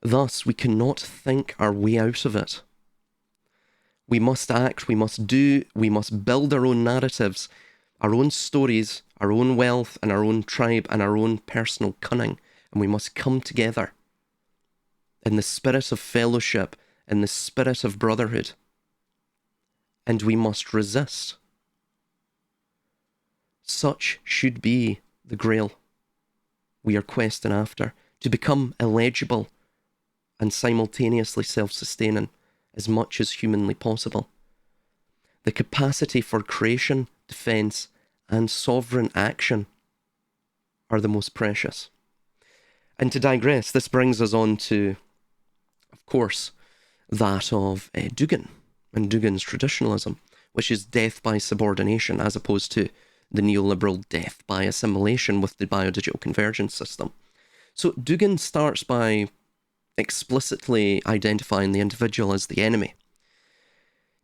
Thus, we cannot think our way out of it. We must act, we must do, we must build our own narratives, our own stories, our own wealth, and our own tribe, and our own personal cunning, and we must come together in the spirit of fellowship, in the spirit of brotherhood. And we must resist. Such should be the grail we are questing after, to become illegible and simultaneously self-sustaining as much as humanly possible. The capacity for creation, defence, and sovereign action are the most precious. And to digress, this brings us on to, of course, that of Dugin and Dugin's traditionalism, which is death by subordination, as opposed to the neoliberal death by assimilation with the biodigital convergence system. So Dugin starts by explicitly identifying the individual as the enemy.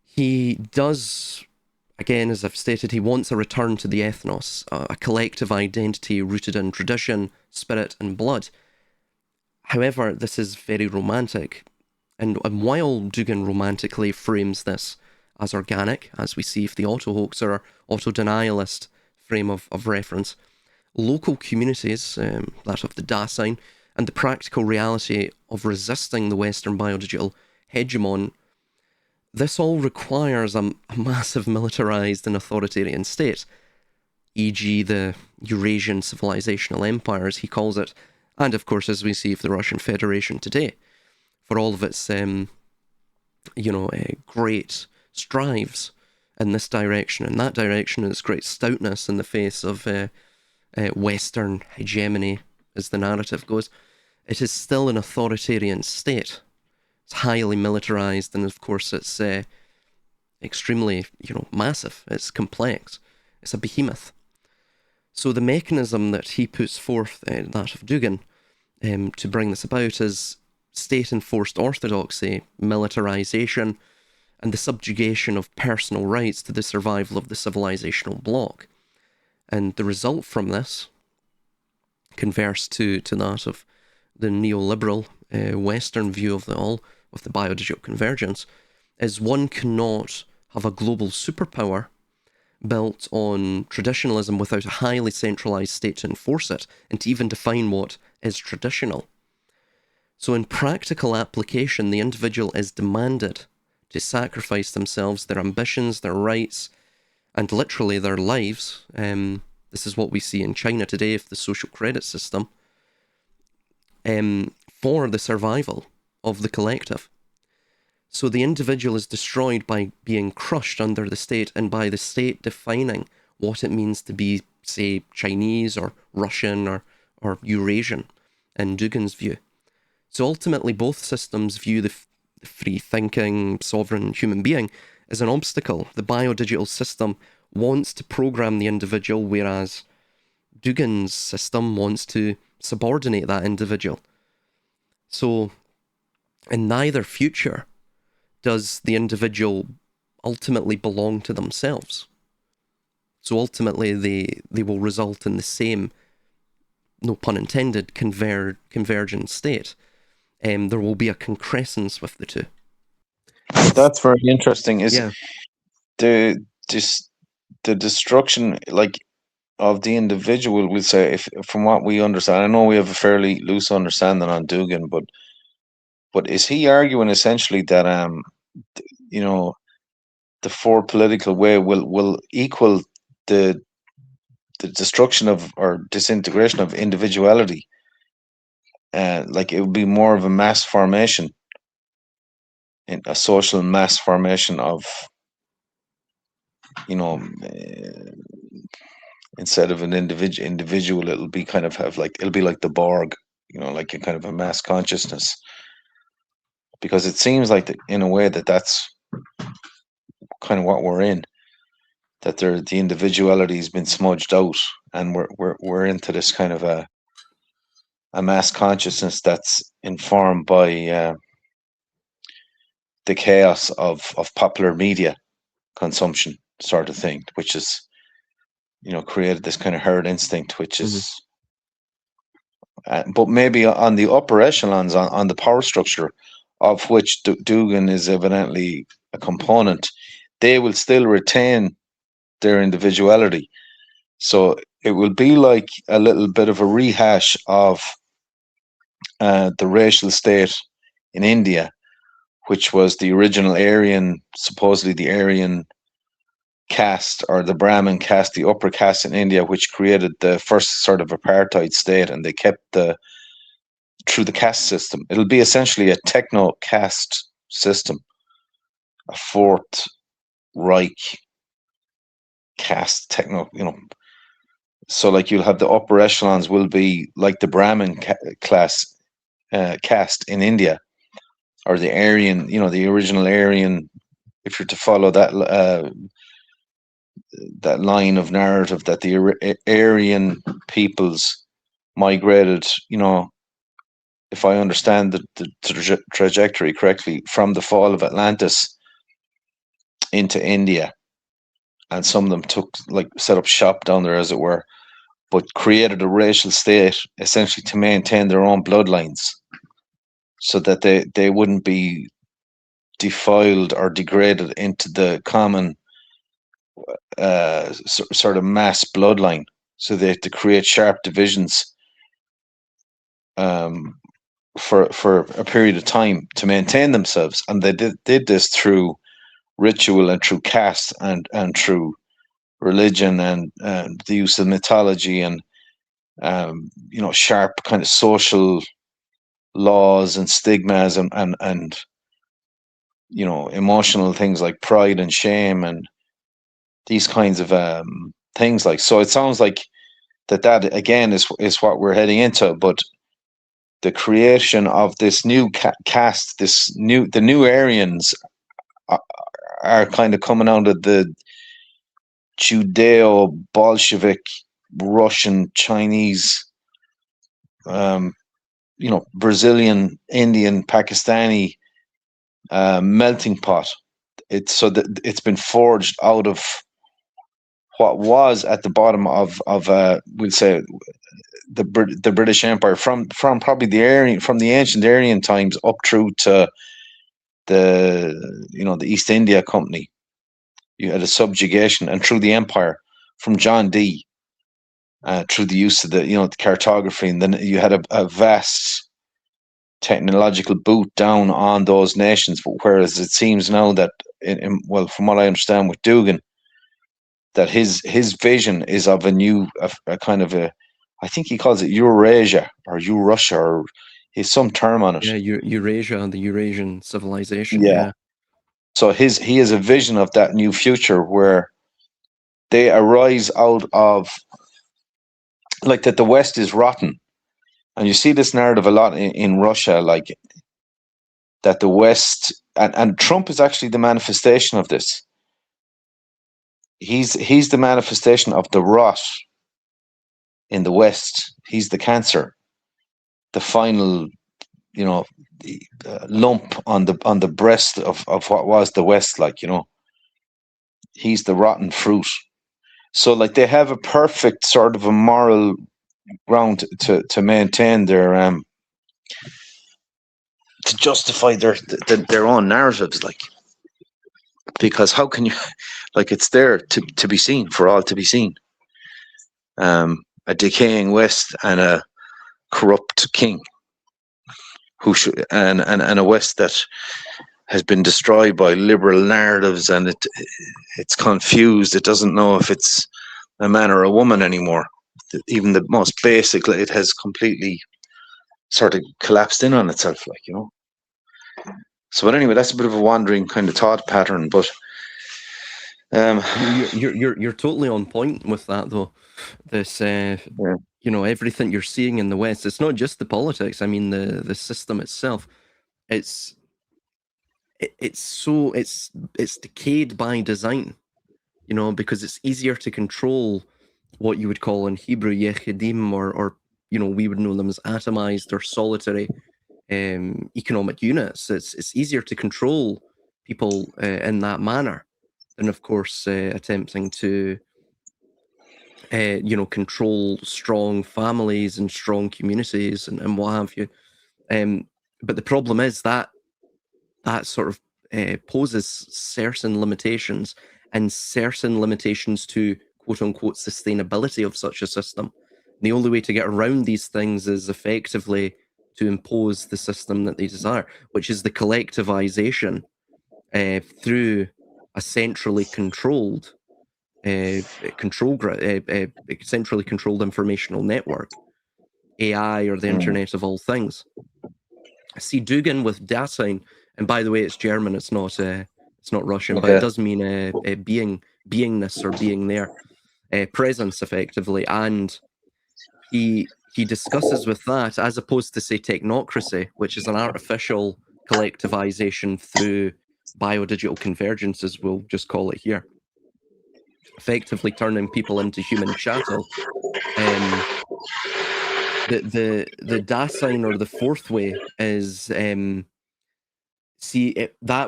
He does, again, as I've stated, he wants a return to the ethnos, a collective identity rooted in tradition, spirit, and blood. However, this is very romantic. And while Dugin romantically frames this as organic, as we see if the auto-hoaxer or auto-denialist frame of reference, local communities, that of the Dasein, and the practical reality of resisting the Western biodigital hegemon, this all requires a massive militarized and authoritarian state, e.g. the Eurasian civilizational empires, he calls it, and of course, as we see of the Russian Federation today, for all of its, great strives in this direction and that direction, and its great stoutness in the face of Western hegemony, as the narrative goes. It is still an authoritarian state. It's highly militarized, and of course, it's extremely, massive. It's complex. It's a behemoth. So the mechanism that he puts forth, that of Dugin, to bring this about is state-enforced orthodoxy, militarization, and the subjugation of personal rights to the survival of the civilizational bloc. And the result from this, converse to that of the neoliberal Western view of the all, of the biodigital convergence, is one cannot have a global superpower built on traditionalism without a highly centralized state to enforce it, and to even define what is traditional. So in practical application, the individual is demanded to sacrifice themselves, their ambitions, their rights, and literally their lives. This is what we see in China today with the social credit system, for the survival of the collective. So the individual is destroyed by being crushed under the state, and by the state defining what it means to be, say, Chinese or Russian or Eurasian, in Dugin's view. So ultimately, both systems view the free-thinking, sovereign human being as an obstacle. The biodigital system wants to program the individual, whereas Dugin's system wants to subordinate that individual. So In neither future does the individual ultimately belong to themselves. So ultimately, they will result in the same, no pun intended, convergent state. There will be a concrescence with the two. That's very interesting. Is Yeah. the destruction, like, of the individual, we'll say, if from what we understand, I know we have a fairly loose understanding on Dugan, but is he arguing essentially that you know, the four political way will equal the destruction of, or disintegration of, individuality? Like, it would be more of a mass formation, in a social mass formation of, you know, instead of an individual, it'll be kind of have like, it'll be like the Borg, you know, like a kind of a mass consciousness. Because it seems like, in a way, that's kind of what we're in. That the individuality has been smudged out, and we're into this kind of a mass consciousness that's informed by the chaos of popular media consumption, sort of thing, which is, you know, created this kind of herd instinct, which is, but maybe on the upper echelons, on the power structure, of which Dugan is evidently a component, they will still retain their individuality. So it will be like a little bit of a rehash of the racial state in India, which was the original Aryan, supposedly the Aryan caste, or the Brahmin caste, the upper caste in India, which created the first sort of apartheid state, and they kept through the caste system. It'll be essentially a techno caste system, a Fourth Reich caste techno, you know. So, like, you'll have the upper echelons will be like the Brahmin caste in India, or the Aryan, you know, the original Aryan. If you're to follow that line of narrative, that the Aryan peoples migrated, you know, if I understand the trajectory correctly, from the fall of Atlantis into India, and some of them set up shop down there, as it were, but created a racial state essentially to maintain their own bloodlines, so that they wouldn't be defiled or degraded into the common sort of mass bloodline. So they had to create sharp divisions for a period of time to maintain themselves, and they did this through ritual, and through caste, and through religion, and the use of mythology, and you know, sharp kind of social laws and stigmas, and you know, emotional things like pride and shame, and these kinds of things. Like, so it sounds like that again is what we're heading into. But the creation of this new caste, the new Aryans are kind of coming out of the Judeo-Bolshevik, Russian, Chinese, you know, Brazilian, Indian, Pakistani melting pot. It's been forged out of what was at the bottom of we'll say, the British Empire, from probably from the ancient Aryan times up through to the East India Company. You had a subjugation, and through the empire, from John Dee, through the use of the cartography, and then you had a vast technological boot down on those nations. But whereas it seems now that, well, from what I understand with Dugan, that his vision is of a kind of a, I think he calls it Eurasia or Eurussia, or he's some term on it. Yeah, Eurasia, the Eurasian civilization. Yeah. Yeah. So he has a vision of that new future where they arise out of, like, that the West is rotten. And you see this narrative a lot in Russia, like, that the West, and Trump is actually the manifestation of this. He's the manifestation of the rot in the West. He's the cancer, the final you know, the lump on the breast of what was the West, like, you know. He's the rotten fruit. So like they have a perfect sort of a moral ground to maintain their to justify their own narratives, like, because how can you, like, it's there to be seen, for all to be seen. A decaying West and a corrupt king who should, and a West that has been destroyed by liberal narratives, and it's confused. It doesn't know if it's a man or a woman anymore. Even the most basic, it has completely sort of collapsed in on itself, like, you know. So, but anyway, that's a bit of a wandering kind of thought pattern, but You're totally on point with that, though. This, you know, everything you're seeing in the West, it's not just the politics. I mean, the system itself, it's decayed by design, you know, because it's easier to control what you would call in Hebrew yechidim, or you know, we would know them as atomized or solitary economic units. It's easier to control people in that manner than, of course, attempting to you know, control strong families and strong communities and what have you. But the problem is that sort of poses certain limitations, and certain limitations to quote unquote sustainability of such a system. The only way to get around these things is effectively to impose the system that they desire, which is the collectivization through a centrally controlled centrally controlled informational network, AI, or the Internet of all things. I see Dugan with Dasein, and by the way, it's German. It's not Russian, but it does mean beingness, or being there, presence, effectively. And he discusses with that, as opposed to, say, technocracy, which is an artificial collectivization through biodigital convergence, as we'll just call it here, effectively turning people into human chattel. The Dasein, or the fourth way, is that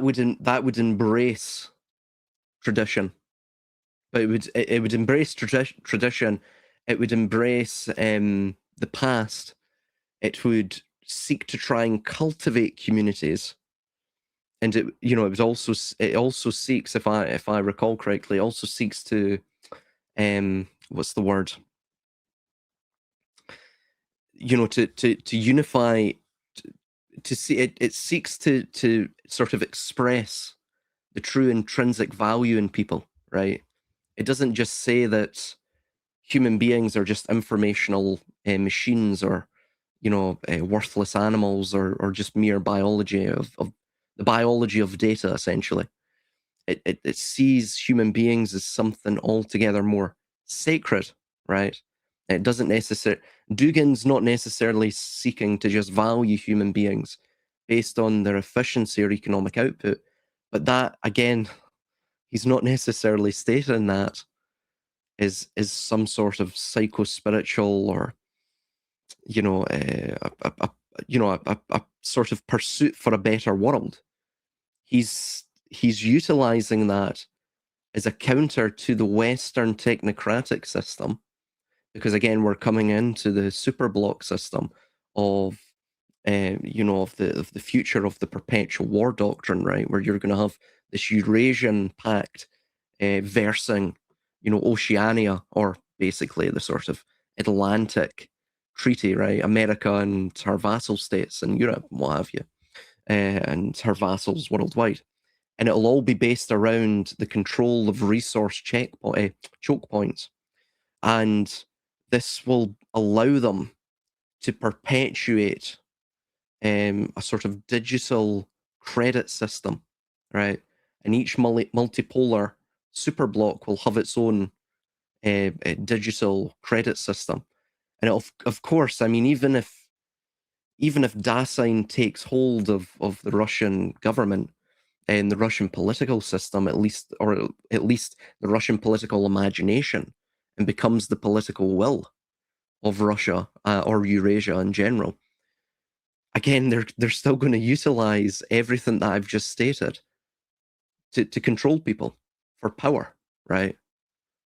would embrace tradition, but it would embrace tradition. It would embrace the past. It would seek to try and cultivate communities, and it also seeks, if I recall correctly, also seeks to what's the word? You know, to unify. To see it seeks to sort of express the true intrinsic value in people, right? It doesn't just say that human beings are just informational machines, or worthless animals, or just mere biology of the biology of data, essentially. It sees human beings as something altogether more sacred, right? It doesn't necessarily. Dugan's not necessarily seeking to just value human beings based on their efficiency or economic output, but that, again, he's not necessarily stating that is some sort of psycho-spiritual, or a sort of pursuit for a better world. He's utilizing that as a counter to the Western technocratic system, because, again, we're coming into the superblock system of of the future of the perpetual war doctrine, right? Where you're going to have this Eurasian pact versing, Oceania, or basically the sort of Atlantic treaty, right? America and her vassal states in Europe, and what have you, and her vassals worldwide. And it'll all be based around the control of resource choke points. And this will allow them to perpetuate a sort of digital credit system, right? And each multipolar superblock will have its own digital credit system. And of course, I mean, even if Dasein takes hold of the Russian government and the Russian political system, at least the Russian political imagination, and becomes the political will of Russia or Eurasia in general, again, they're still going to utilize everything that I've just stated to control people for power, right?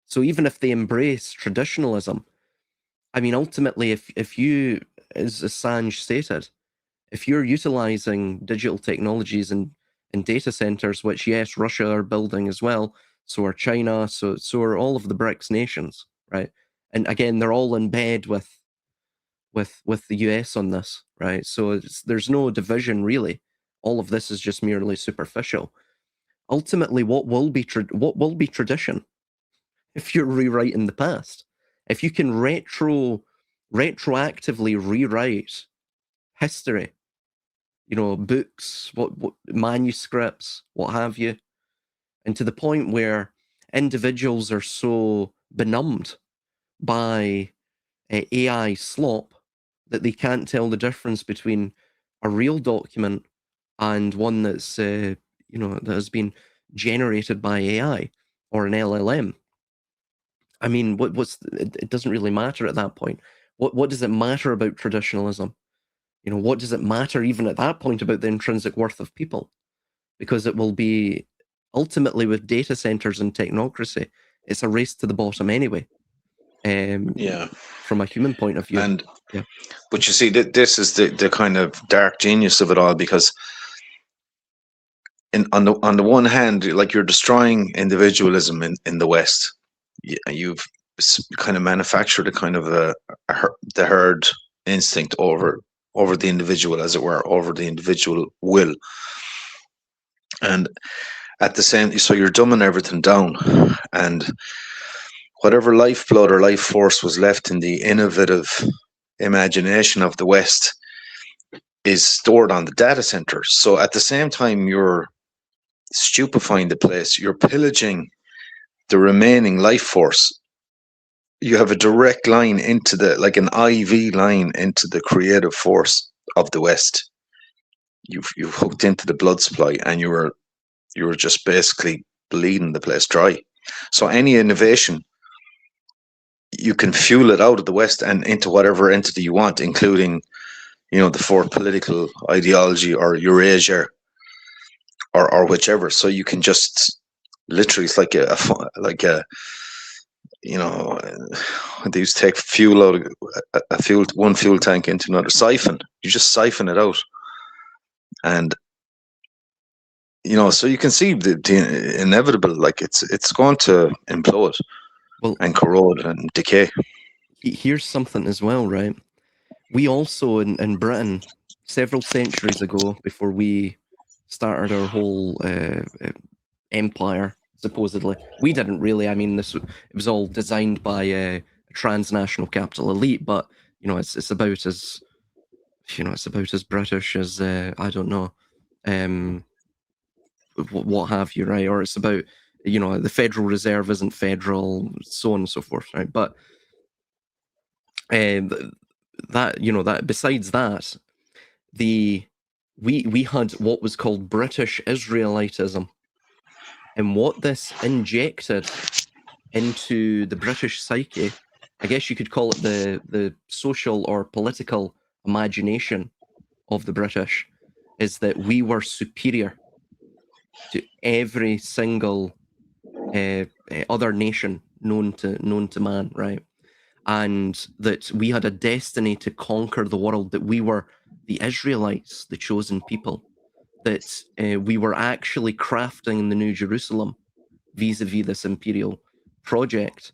So even if they embrace traditionalism, I mean, ultimately, if you, as Assange stated, if you're utilizing digital technologies in data centers, which yes, Russia are building as well, so are China, so are all of the BRICS nations, right? And again, they're all in bed with the US on this, right? So there's no division really. All of this is just merely superficial. Ultimately, what will be tradition if you're rewriting the past? If you can retroactively rewrite history, books, what manuscripts, what have you, and to the point where individuals are so benumbed by AI slop that they can't tell the difference between a real document and one that's that has been generated by AI or an LLM. I mean, it doesn't really matter at that point. What does it matter about traditionalism? What does it matter even at that point about the intrinsic worth of people? Because it will be ultimately with data centers and technocracy, it's a race to the bottom anyway. Yeah. From a human point of view. And yeah. But you see, this is the kind of dark genius of it all, because on the one hand, like, you're destroying individualism in the West. You've kind of manufactured a kind of the herd instinct over the individual, as it were, over the individual will. And at the same, so you're dumbing everything down, and whatever lifeblood or life force was left in the innovative imagination of the West is stored on the data centers. So at the same time, you're stupefying the place, you're pillaging the remaining life force. You have a direct line into like an IV line into the creative force of the West. You've hooked into the blood supply, and you were just basically bleeding the place dry. So any innovation, you can fuel it out of the West and into whatever entity you want, including, the fourth political ideology, or Eurasia, or whichever. So you can just literally, it's like they used to take fuel out of one fuel tank into another, siphon. You just siphon it out, and so you can see the inevitable. Like, it's going to implode, and corrode and decay. Here's something as well, right? We also in Britain, several centuries ago, before we started our whole empire, supposedly, we didn't really. I mean, it was all designed by a transnational capital elite, but it's about as it's about as British as I don't know, what have you, right? Or it's about the Federal Reserve isn't federal, so on and so forth, right? But that besides that, we had what was called British Israelitism, and what this injected into the British psyche, I guess you could call it the social or political imagination of the British, is that we were superior to every single other nation known to man, right? And that we had a destiny to conquer the world, that we were the Israelites, the chosen people, that we were actually crafting the New Jerusalem vis-a-vis this imperial project.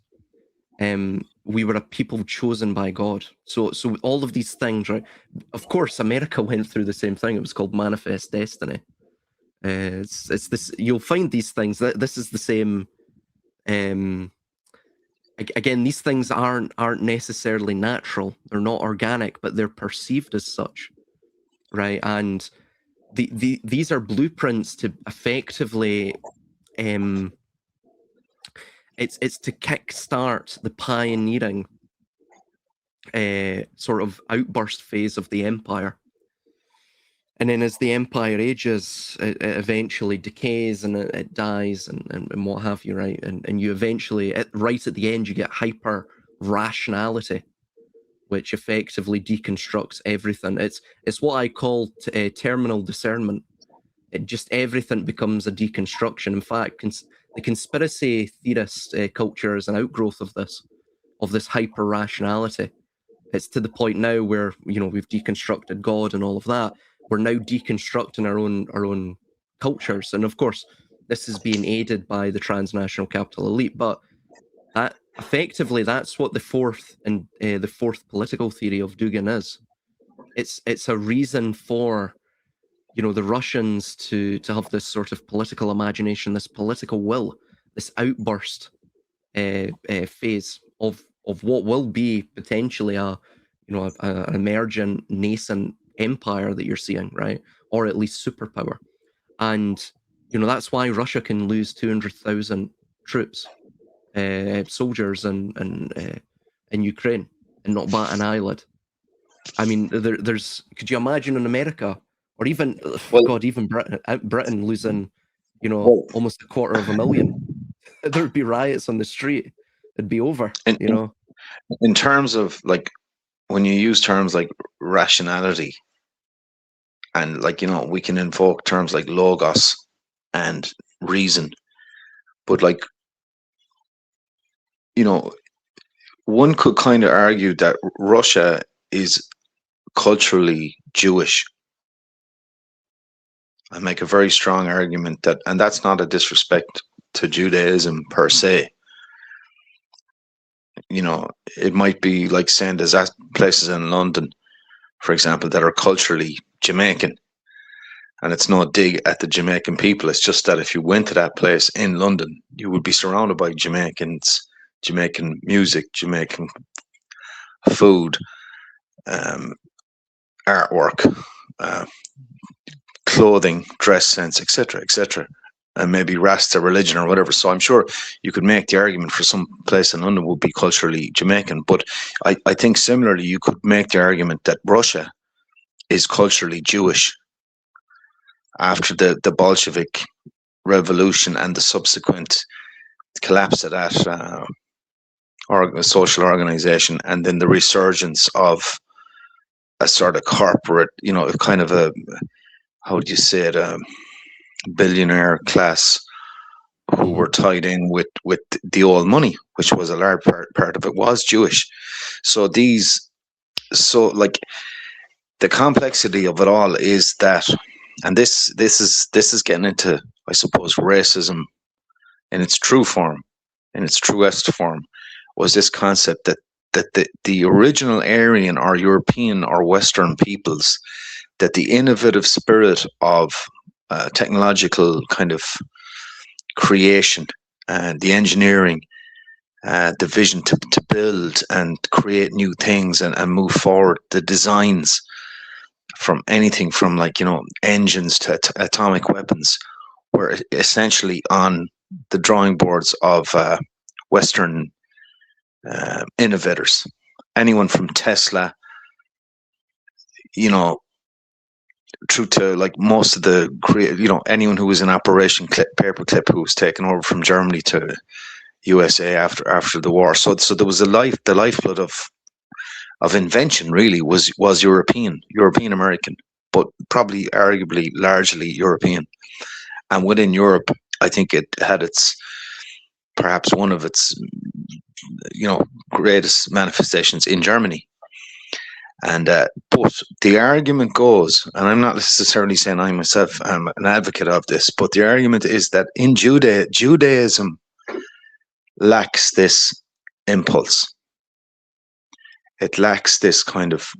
We were a people chosen by God. So all of these things, right? Of course, America went through the same thing. It was called Manifest Destiny. It's this. You'll find these things. This is the same. Again, these things aren't necessarily natural. They're not organic, but they're perceived as such, right? And these are blueprints to effectively, it's to kickstart the pioneering sort of outburst phase of the empire. And then as the empire ages, it eventually decays, and it dies, and what have you, right? And you eventually, right at the end, you get hyper rationality, which effectively deconstructs everything. It's what I call terminal discernment. It just everything becomes a deconstruction. In fact, the conspiracy theorist culture is an outgrowth of this hyper rationality. It's to the point now where we've deconstructed God and all of that. We're now deconstructing our own cultures, and of course, this is being aided by the transnational capital elite. But that effectively, that's what the fourth political theory of Dugin is. It's a reason for the Russians to have this sort of political imagination, this political will, this outburst phase of what will be potentially an emergent nascent empire that you're seeing, right? Or at least superpower. And that's why Russia can lose 200,000 troops, soldiers in Ukraine, and not bat an eyelid. I mean, could you imagine in America, or even even Britain losing almost 250,000? There'd be riots on the street. It'd be over. In terms of like, when you use terms like rationality, and like we can invoke terms like logos and reason, but like one could kind of argue that Russia is culturally Jewish. I make a very strong argument that, and that's not a disrespect to Judaism per se. It might be like saying there's places in London, for example, that are culturally Jamaican. And it's no dig at the Jamaican people. It's just that if you went to that place in London, you would be surrounded by Jamaicans, Jamaican music, Jamaican food, artwork, clothing, dress sense, etc., and maybe Rasta religion or whatever. So I'm sure you could make the argument for some place in London would be culturally Jamaican. But I think similarly, you could make the argument that Russia is culturally Jewish after the Bolshevik revolution and the subsequent collapse of that social organization, and then the resurgence of a sort of corporate, kind of a, how would you say it, billionaire class who were tied in with the old money, which was a large part of it was Jewish. So like the complexity of it all is that, and this is getting into, I suppose, racism in its true form, in its truest form, was this concept that the original Aryan or European or Western peoples, that the innovative spirit of technological kind of creation and the engineering, the vision to build and create new things and move forward, the designs from anything from engines to atomic weapons were essentially on the drawing boards of Western innovators. Anyone from Tesla, through to like most of the anyone who was in Operation Paperclip, who was taken over from Germany to USA after the war. So there was the lifeblood of invention really was European American, but probably arguably largely European. And within Europe, I think it had perhaps one of its greatest manifestations in Germany. And but the argument goes, and I'm not necessarily saying I myself am an advocate of this, but the argument is that in Judaism lacks this impulse. It lacks this kind of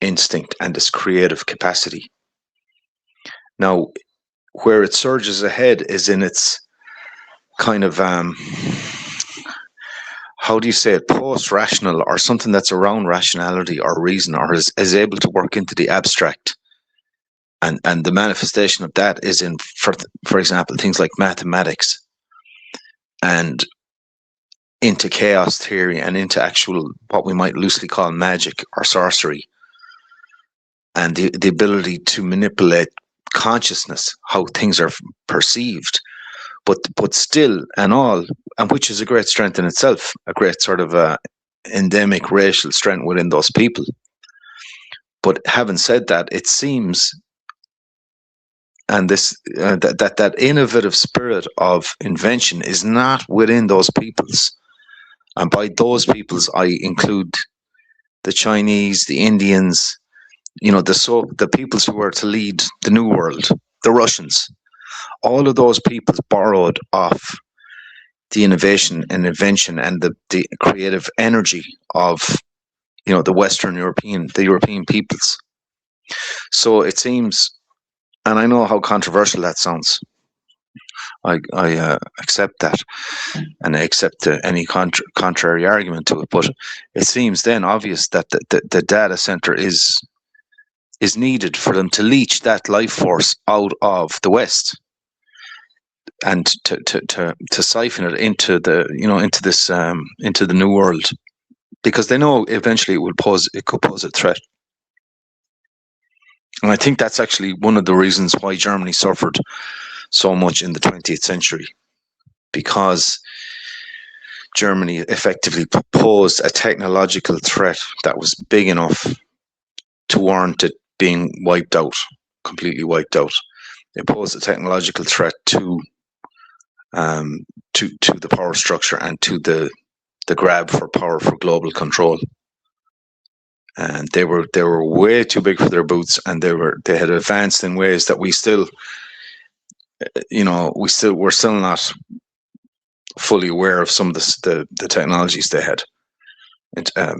instinct and this creative capacity. Now, where it surges ahead is in its kind of how do you say it, post-rational, or something that's around rationality or reason, or is able to work into the abstract. And the manifestation of that is in, for example, things like mathematics and into chaos theory and into actual, what we might loosely call magic or sorcery, and the ability to manipulate consciousness, how things are perceived. But still, and which is a great strength in itself, a great sort of endemic racial strength within those people. But having said that, it seems, and this that innovative spirit of invention is not within those peoples. And by those peoples, I include the Chinese, the Indians, the peoples who were to lead the New World, the Russians. All of those peoples borrowed off the innovation and invention and the creative energy of the European peoples. So it seems, and I know how controversial that sounds. I accept that, and I accept any contrary argument to it. But it seems then obvious that the data center is needed for them to leach that life force out of the West, and to siphon it into into the New World, because they know eventually it could pose a threat. And I think that's actually one of the reasons why Germany suffered so much in the 20th century, because Germany effectively posed a technological threat that was big enough to warrant it being wiped out, completely wiped out. It posed a technological threat to the power structure and to the grab for power for global control. And they were way too big for their boots, and they had advanced in ways that we're still not fully aware of some of the technologies they had.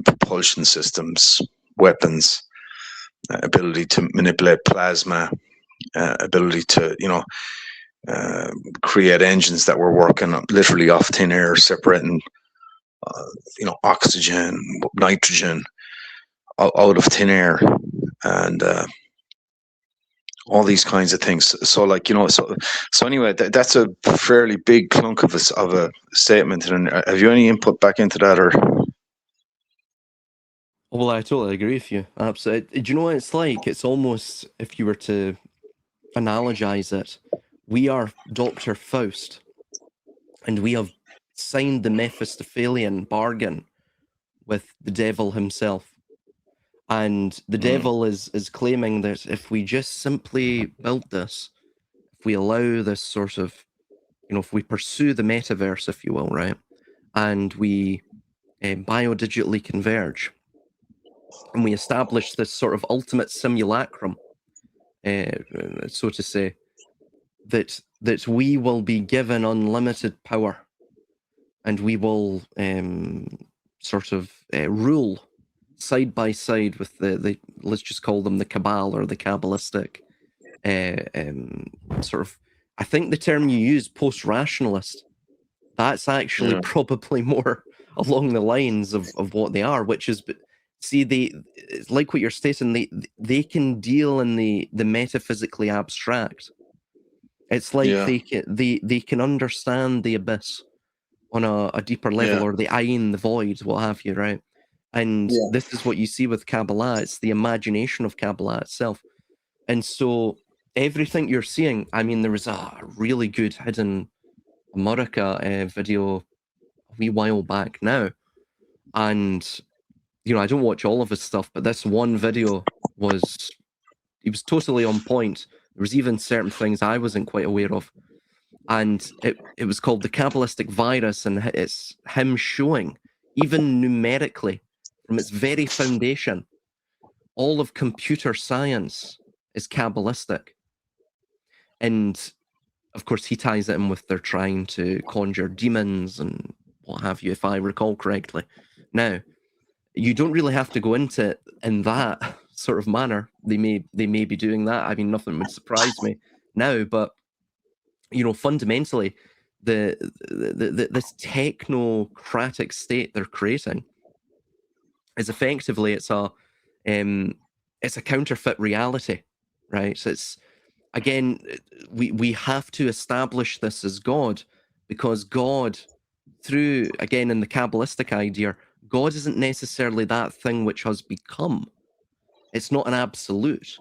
Propulsion systems, weapons, ability to manipulate plasma, ability to create engines that were working literally off thin air, separating oxygen, nitrogen out of thin air, and all these kinds of things. So anyway, that's a fairly big clunk of a statement. And have you any input back into that, or? Well, I totally agree with you. Absolutely. Do you know what it's like? It's almost, if you were to analogize it, we are Dr. Faust, and we have signed the Mephistophelian bargain with the devil himself. And the devil is claiming that if we just simply build this, if we allow this sort of, if we pursue the metaverse, if you will, right, and we biodigitally converge, and we establish this sort of ultimate simulacrum, so to say, that we will be given unlimited power, and we will sort of rule side by side with the let's just call them the Cabal or the Kabbalistic sort of. I think the term you use, post-rationalist, that's actually probably more along the lines of what they are, which is, see, it's like what you're stating, they can deal in the metaphysically abstract. It's like they can understand the abyss on a deeper level, or the ayin, the void, what have you, right? And this is what you see with Kabbalah. It's the imagination of Kabbalah itself. And so everything you're seeing, I mean, there was a really good hidden America video a wee while back now. And, I don't watch all of his stuff, but this one video was totally on point. There was even certain things I wasn't quite aware of. And it was called The Kabbalistic Virus, and it's him showing, even numerically, from its very foundation, all of computer science is Kabbalistic. And, of course, he ties it in with they're trying to conjure demons and what have you, if I recall correctly. Now, you don't really have to go into it in that sort of manner. They may be doing that. I mean, nothing would surprise me now, but fundamentally, this technocratic state they're creating is effectively it's a counterfeit reality, right? So it's, again, we have to establish this as God, because God, through, again, in the Kabbalistic idea, God isn't necessarily that thing which has become. It's not an absolute.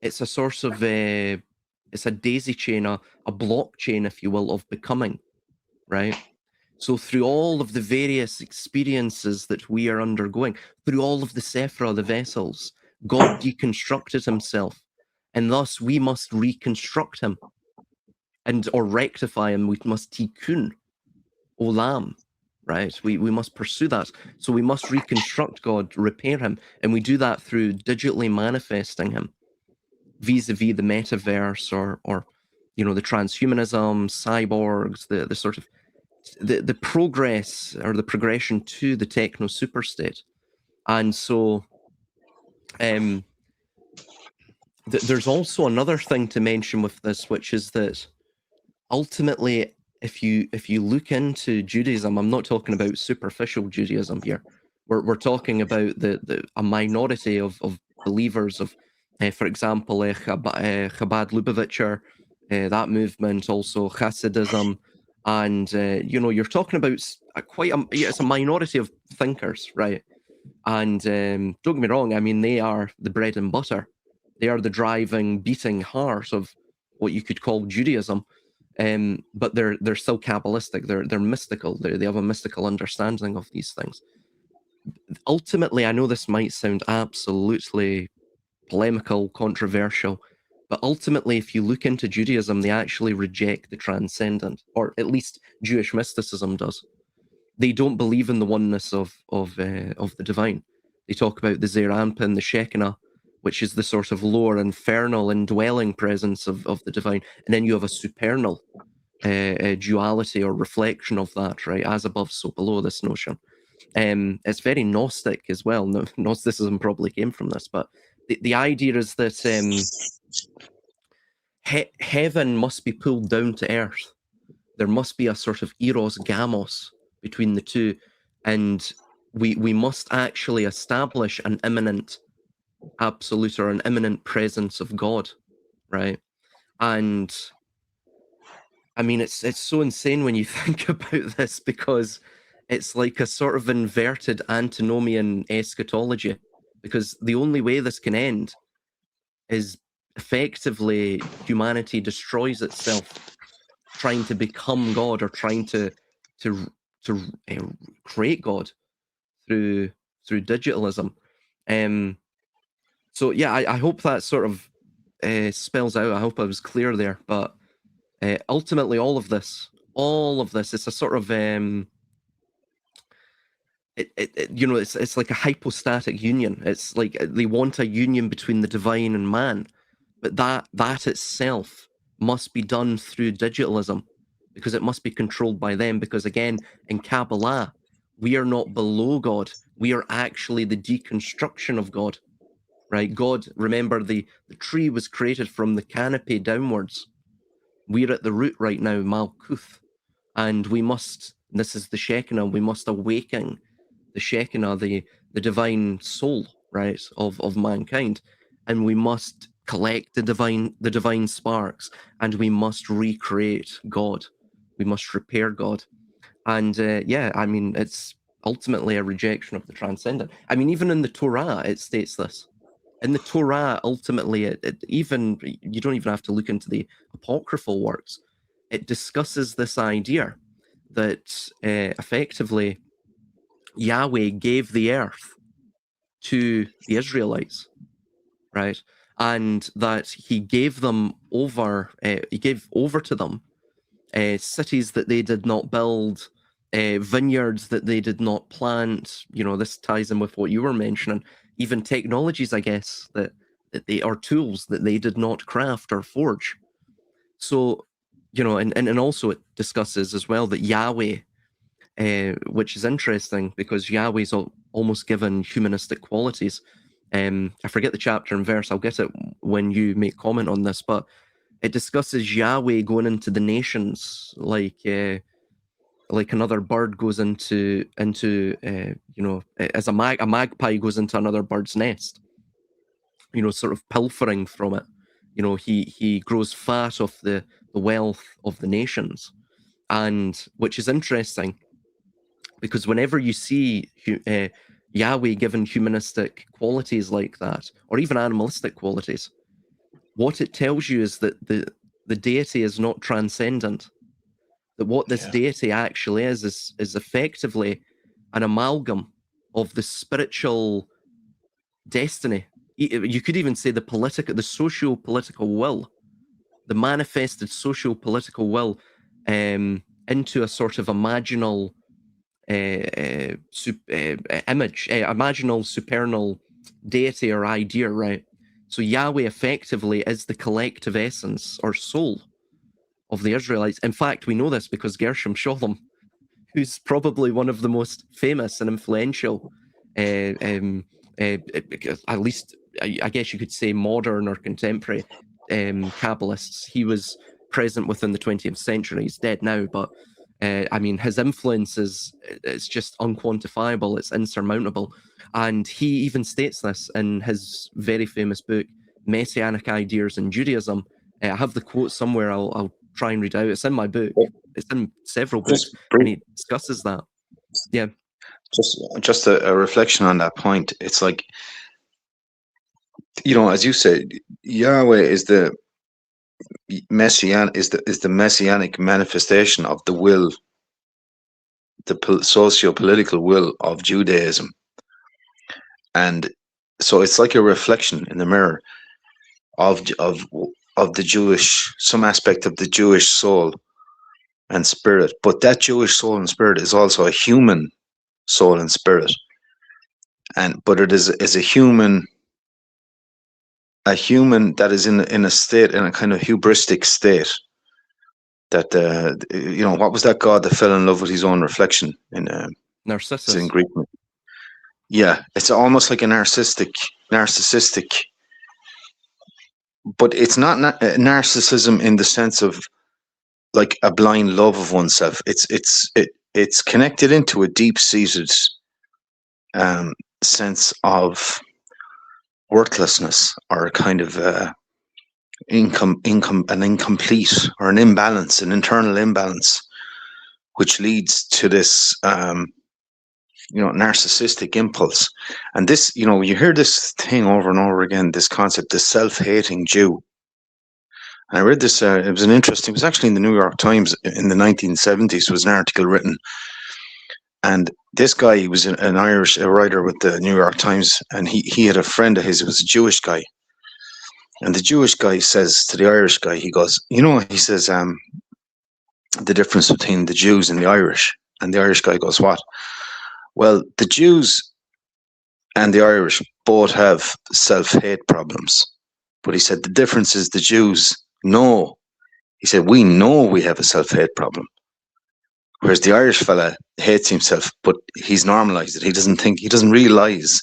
It's a source of it's a daisy chain, a blockchain, if you will, of becoming, right? So through all of the various experiences that we are undergoing, through all of the Sephra, the vessels, God deconstructed himself, and thus we must reconstruct him, or rectify him. We must tikkun, olam, right? We must pursue that. So we must reconstruct God, repair him, and we do that through digitally manifesting him, vis-a-vis the metaverse, or the transhumanism, cyborgs, the sort of the progress or the progression to the techno superstate. And so there's also another thing to mention with this, which is that ultimately, if you look into Judaism, I'm not talking about superficial Judaism here. We're talking about a minority of believers of, for example, Chabad Lubavitcher, that movement, also Hasidism, and you're talking about it's a minority of thinkers, right? And don't get me wrong, I mean, they are the bread and butter. They are the driving, beating heart of what you could call Judaism. But they're so Kabbalistic. They're mystical. They have a mystical understanding of these things. Ultimately, I know this might sound absolutely polemical, controversial, but ultimately, if you look into Judaism, they actually reject the transcendent, or at least Jewish mysticism does. They don't believe in the oneness of the divine. They talk about the Zeir Anpin, the Shekinah, which is the sort of lower infernal indwelling presence of the divine, and then you have a supernal duality or reflection of that, right? As above, so below, this notion. It's very Gnostic as well. Gnosticism probably came from this, but the idea is that heaven must be pulled down to earth. There must be a sort of eros gamos between the two, and we must actually establish an immanent absolute or an immanent presence of God, right? And I mean, it's so insane when you think about this, because it's like a sort of inverted antinomian eschatology, because the only way this can end is effectively humanity destroys itself trying to become God, or trying to create God through digitalism. So yeah, I hope that sort of spells out. I hope I was clear there, but ultimately, all of this, it's a sort of it's like a hypostatic union. It's like they want a union between the divine and man, but that itself must be done through digitalism, because it must be controlled by them. Because again, in Kabbalah, we are not below God. We are actually the deconstruction of God, right? God, remember, the tree was created from the canopy downwards. We're at the root right now, Malkuth, and we must, this is the Shekinah, we must awaken the Shekinah, the divine soul, right, of mankind, and we must collect the divine sparks, and we must recreate God. We must repair God. And yeah, I mean, it's ultimately a rejection of the transcendent. I mean, even in the Torah, it states this. In the Torah, ultimately, even you don't even have to look into the apocryphal works. It discusses this idea that effectively Yahweh gave the earth to the Israelites, right? And that he gave them over, he gave over to them cities that they did not build, vineyards that they did not plant. This ties in with what you were mentioning. Even technologies, I guess, that they are tools that they did not craft or forge. So, and also it discusses as well that Yahweh, which is interesting because Yahweh's almost given humanistic qualities. I forget the chapter and verse. I'll get it when you make comment on this, but it discusses Yahweh going into the nations like another bird goes into as a magpie goes into another bird's nest, sort of pilfering from it. He grows fat off the wealth of the nations, and which is interesting because whenever you see Yahweh given humanistic qualities like that, or even animalistic qualities, what it tells you is that the deity is not transcendent. that what this deity actually is effectively an amalgam of the spiritual destiny. You could even say the socio-political will, the manifested socio-political will, into a sort of imaginal imaginal supernal deity or idea, right? So Yahweh effectively is the collective essence or soul of the Israelites. In fact, we know this because Gershom Scholem, who's probably one of the most famous and influential, at least I guess you could say modern or contemporary Kabbalists. He was present within the 20th century. He's dead now, but I mean, his influence it's just unquantifiable. It's insurmountable. And he even states this in his very famous book, Messianic Ideas in Judaism. I have the quote somewhere. I'll try and read out. It's in my book. It's in several books, and he discusses that. Yeah. Just a reflection on that point. It's like, as you said, Yahweh is the messianic manifestation of the will, the socio-political will of Judaism. And so it's like a reflection in the mirror of the Jewish, some aspect of the Jewish soul and spirit. But that Jewish soul and spirit is also a human soul and spirit. But it is a human that is in a state, in a kind of hubristic state. That what was that God that fell in love with his own reflection in Narcissus? In Greek. Yeah, it's almost like a narcissistic, but it's not narcissism in the sense of like a blind love of oneself. It's connected into a deep-seated sense of worthlessness, or a kind of an incomplete, or an imbalance, an internal imbalance, which leads to this narcissistic impulse. And this, you hear this thing over and over again, this concept, the self-hating Jew. And I read this, it was actually in the New York Times in the 1970s, was an article written. And this guy, he was an Irish writer with the New York Times, and he had a friend of his who was a Jewish guy. And the Jewish guy says to the Irish guy, he goes, he says, the difference between the Jews and the Irish. And the Irish guy goes, what? Well, the Jews and the Irish both have self-hate problems. But he said the difference is the Jews know. He said, we know we have a self-hate problem. Whereas the Irish fella hates himself, but he's normalized it. He doesn't realize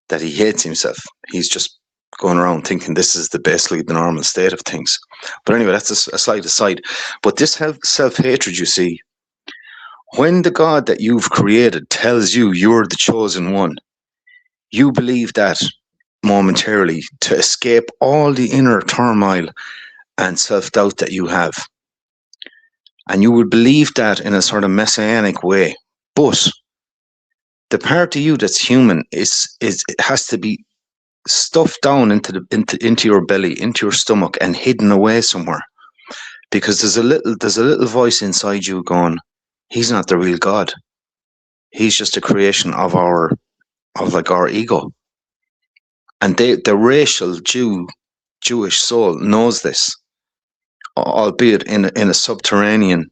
that he hates himself. He's just going around thinking this is basically the normal state of things. But anyway, that's a slight aside. But this self-hatred, you see, when the God that you've created tells you you're the chosen one, you believe that momentarily to escape all the inner turmoil and self-doubt that you have. And you would believe that in a sort of messianic way. But the part of you that's human it has to be stuffed down into your belly, into your stomach, and hidden away somewhere. Because there's a little voice inside you going, he's not the real God. He's just a creation of our ego. And the racial Jewish soul knows this, albeit in a subterranean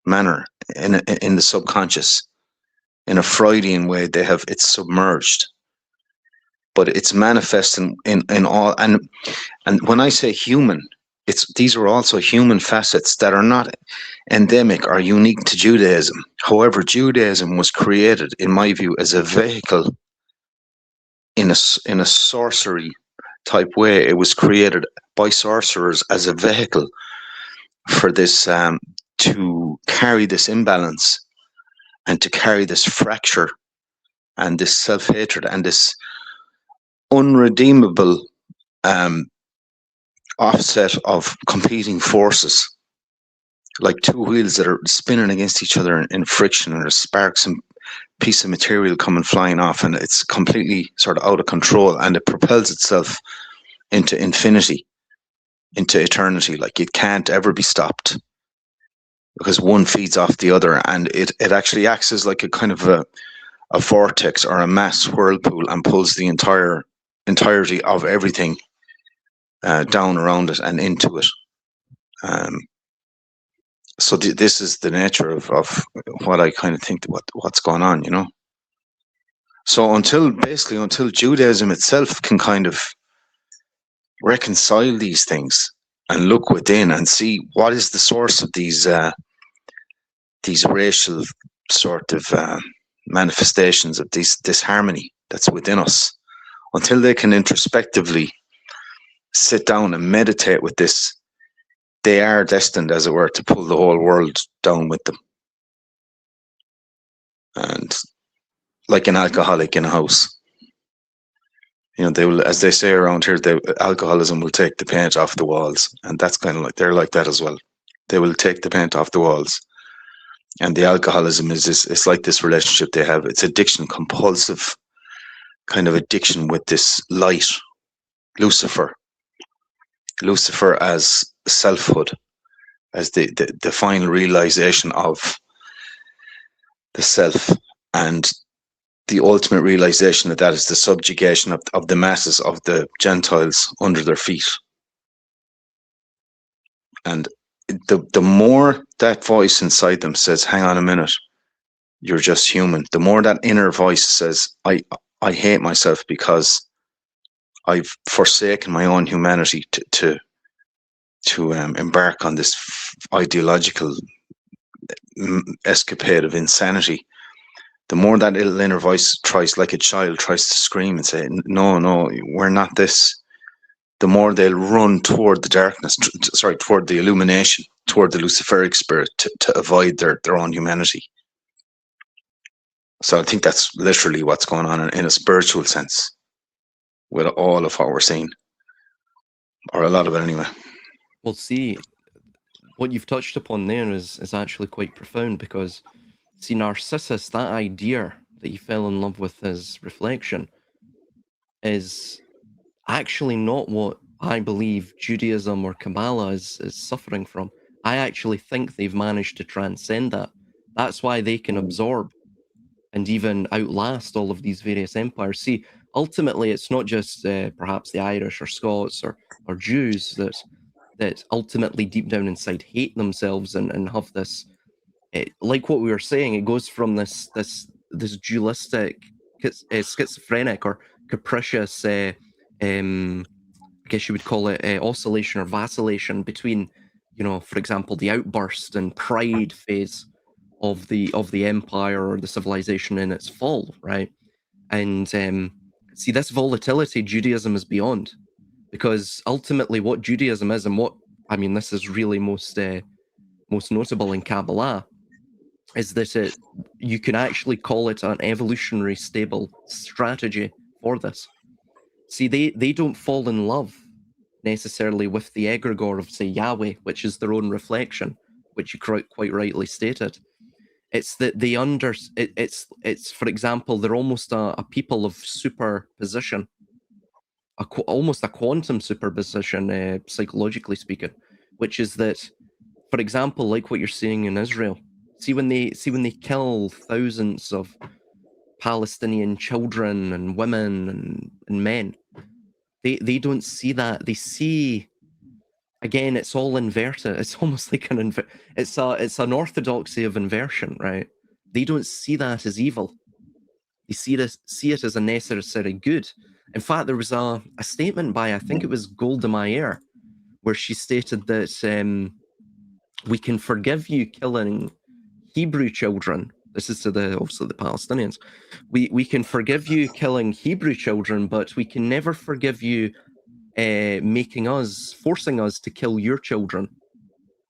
manner, in the subconscious, in a Freudian way. It's submerged, but it's manifesting in all. And when I say human, these are also human facets that are not endemic or unique to Judaism. However, Judaism was created, in my view, as a vehicle in a sorcery type way. It was created by sorcerers as a vehicle for this to carry this imbalance and to carry this fracture and this self-hatred and this unredeemable offset of competing forces, like two wheels that are spinning against each other in friction, and there's sparks and piece of material coming flying off, and it's completely sort of out of control, and it propels itself into infinity, into eternity. Like, it can't ever be stopped. because one feeds off the other, and it actually acts as like a kind of a vortex or a mass whirlpool and pulls the entirety of everything down around it and into it. So this is the nature of what I kind of think what's going on, you know. So until Judaism itself can kind of reconcile these things and look within and see what is the source of these racial sort of manifestations of this harmony that's within us, until they can introspectively sit down and meditate with this, they are destined, as it were, to pull the whole world down with them. And like an alcoholic in a house, you know, they will, as they say around here, alcoholism will take the paint off the walls, and that's kind of like, they're like that as well. They will take the paint off the walls, and the alcoholism is this. It's like this relationship they have. It's addiction, compulsive kind of addiction with this light, Lucifer as selfhood, as the final realization of the self, and the ultimate realization that is the subjugation of the masses, of the Gentiles under their feet. And the more that voice inside them says, hang on a minute, you're just human, the more that inner voice says, I hate myself because I've forsaken my own humanity to embark on this ideological escapade of insanity. The more that little inner voice tries, like a child, tries to scream and say, no, we're not this, the more they'll run toward the darkness, toward the illumination, toward the Luciferic spirit to avoid their own humanity. So I think that's literally what's going on in a spiritual sense with all of what we're seeing, or a lot of it anyway. Well, see, what you've touched upon there is actually quite profound, because see, Narcissus, that idea that he fell in love with his reflection, is actually not what I believe Judaism or Kabbalah is suffering from. I actually think they've managed to transcend that. That's why they can absorb and even outlast all of these various empires. See, ultimately, it's not just perhaps the Irish or Scots or Jews that ultimately deep down inside hate themselves and have this, like what we were saying, it goes from this dualistic, schizophrenic or capricious, I guess you would call it oscillation or vacillation between, you know, for example, the outburst and pride phase of the empire or the civilization in its fall, right? And see, this volatility Judaism is beyond, because ultimately what Judaism is, and what, I mean, this is really most notable in Kabbalah, is that you can actually call it an evolutionary stable strategy for this. See, they don't fall in love necessarily with the egregore of, say, Yahweh, which is their own reflection, which you quite rightly stated. It's that they it's for example, they're almost a people of superposition, almost a quantum superposition, psychologically speaking, which is that, for example, like what you're seeing in Israel. See when they kill thousands of Palestinian children and women and men, they don't see that. They see, again, it's all inverted. It's almost like it's an orthodoxy of inversion, right? They don't see that as evil. They see it as a necessary good. In fact, there was a statement by, I think it was Golda Meir, where she stated that we can forgive you killing Hebrew children. This is to obviously the Palestinians. We can forgive you killing Hebrew children, but we can never forgive you forcing us to kill your children.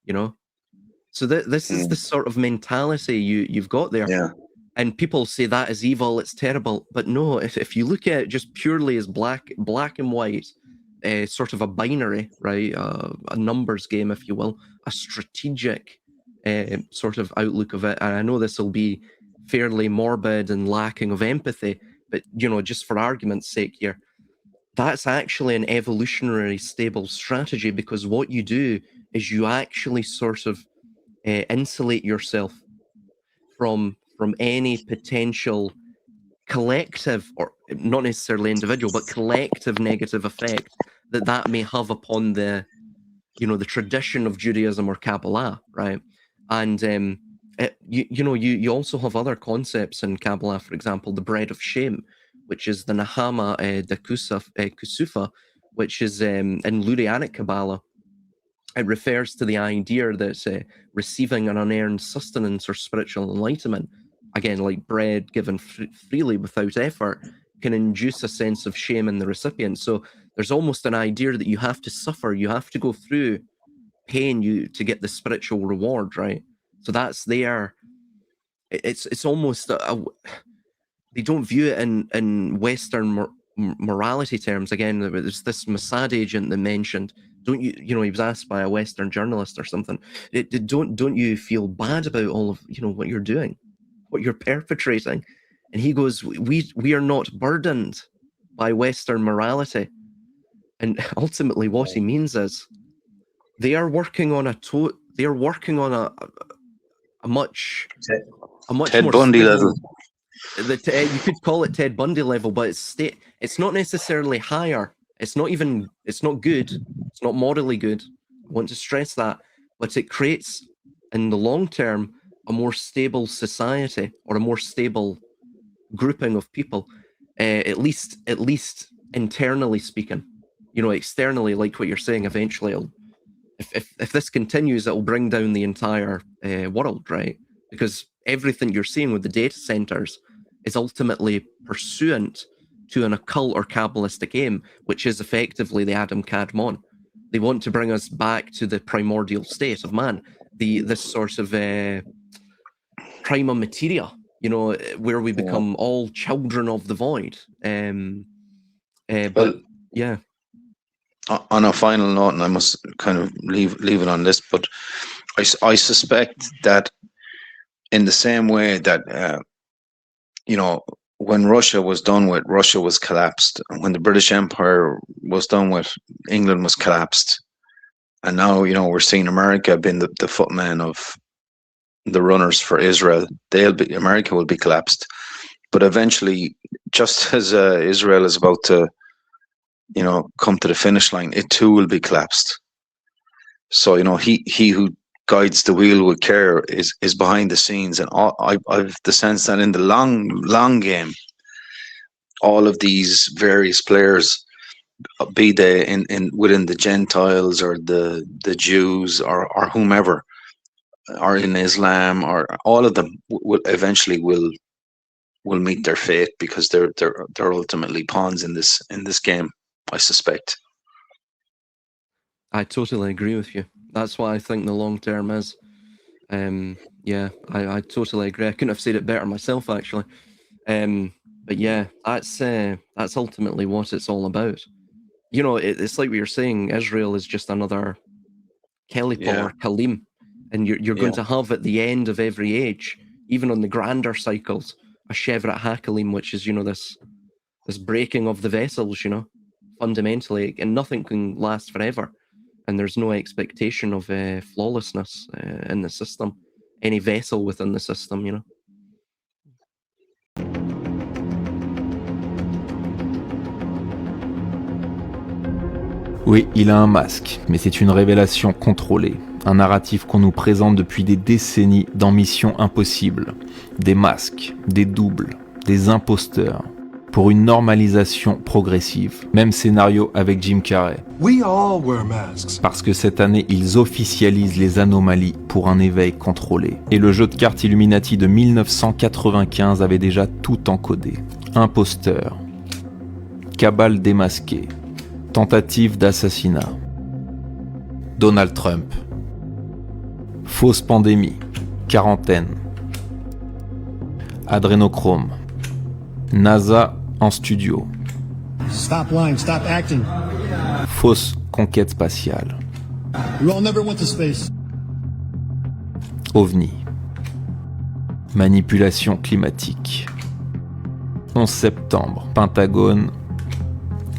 You know, so this is the sort of mentality you've got there. Yeah. And people say that is evil, it's terrible. But no, if you look at it just purely as black and white, sort of a binary, right, a numbers game, if you will, a strategic sort of outlook of it. And I know this will be fairly morbid and lacking of empathy, but, you know, just for argument's sake here, that's actually an evolutionary stable strategy, because what you do is you actually sort of insulate yourself from any potential collective, or not necessarily individual, but collective negative effect that may have upon the tradition of Judaism or Kabbalah, right? And you also have other concepts in Kabbalah, for example, the bread of shame, which is the Nahama de Kusufa, which is in Lurianic Kabbalah. It refers to the idea that receiving an unearned sustenance or spiritual enlightenment, again, like bread given freely without effort, can induce a sense of shame in the recipient. So there's almost an idea that you have to suffer, you have to go through pain to get the spiritual reward, right? So that's there. It's almost they don't view it in Western morality terms. Again, there's this Mossad agent that mentioned, don't you, he was asked by a Western journalist or something, don't you feel bad about all of, what you're doing, what you're perpetrating? And he goes, we are not burdened by Western morality. And ultimately what he means is they are working on a much Ted more Bundy stable level. You could call it Ted Bundy level, but it's not necessarily higher. It's not good. It's not morally good. I want to stress that. But it creates, in the long term, a more stable society, or a more stable grouping of people, at least internally speaking. Externally, like what you're saying, eventually if this continues, it'll bring down the entire world, right? Because everything you're seeing with the data centers is ultimately pursuant to an occult or Kabbalistic aim, which is effectively the Adam Kadmon. They want to bring us back to the primordial state of man, this sort of prima materia, where we become all children of the void. But yeah. On a final note, and I must kind of leave it on this, but I suspect that in the same way that when Russia was done with, Russia was collapsed, and when the British Empire was done with, England was collapsed, and now we're seeing America being the footman of the runners for Israel. America will be collapsed, but eventually, just as Israel is about to come to the finish line, it too will be collapsed. So he who guides the wheel with care is behind the scenes, and I've the sense that in the long game, all of these various players, be they in within the Gentiles or the Jews or whomever, or in Islam, or all of them will eventually meet their fate, because they're ultimately pawns in this game, I suspect. I totally agree with you. That's what I think the long term is. Yeah, I totally agree. I couldn't have said it better myself, actually. But yeah, that's ultimately what it's all about. It's like we were saying, Israel is just another Kelipol or Kalim, and you're going to have at the end of every age, even on the grander cycles, a Shevrat HaKalim, which is this breaking of the vessels, fundamentally, and nothing can last forever. And there's no expectation of flawlessness in the system, any vessel within the system, Oui, il a un masque, mais c'est une révélation contrôlée. Un narratif qu'on nous présente depuis des décennies dans Mission Impossible. Des masques, des doubles, des imposteurs. Pour une normalisation progressive. Même scénario avec Jim Carrey. We all wear masks. Parce que cette année, ils officialisent les anomalies pour un éveil contrôlé. Et le jeu de cartes Illuminati de 1995 avait déjà tout encodé. Imposteur. Cabale démasquée. Tentative d'assassinat. Donald Trump. Fausse pandémie. Quarantaine. Adrénochrome. NASA en studio. Stop lying, stop acting. Fausse conquête spatiale. We all never went to space. OVNI. Manipulation climatique. 11 septembre, Pentagone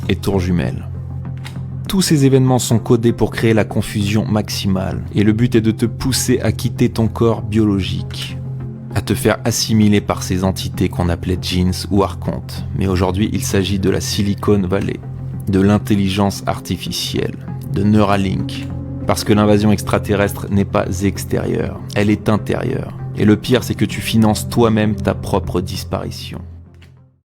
et Tour Jumelle. Tous ces événements sont codés pour créer la confusion maximale, et le but est de te pousser à quitter ton corps biologique, à te faire assimiler par ces entités qu'on appelait jeans ou archontes. Mais aujourd'hui, il s'agit de la Silicon Valley, de l'intelligence artificielle, de Neuralink, parce que l'invasion extraterrestre n'est pas extérieure, elle est intérieure. Et le pire, c'est que tu finances toi-même ta propre disparition.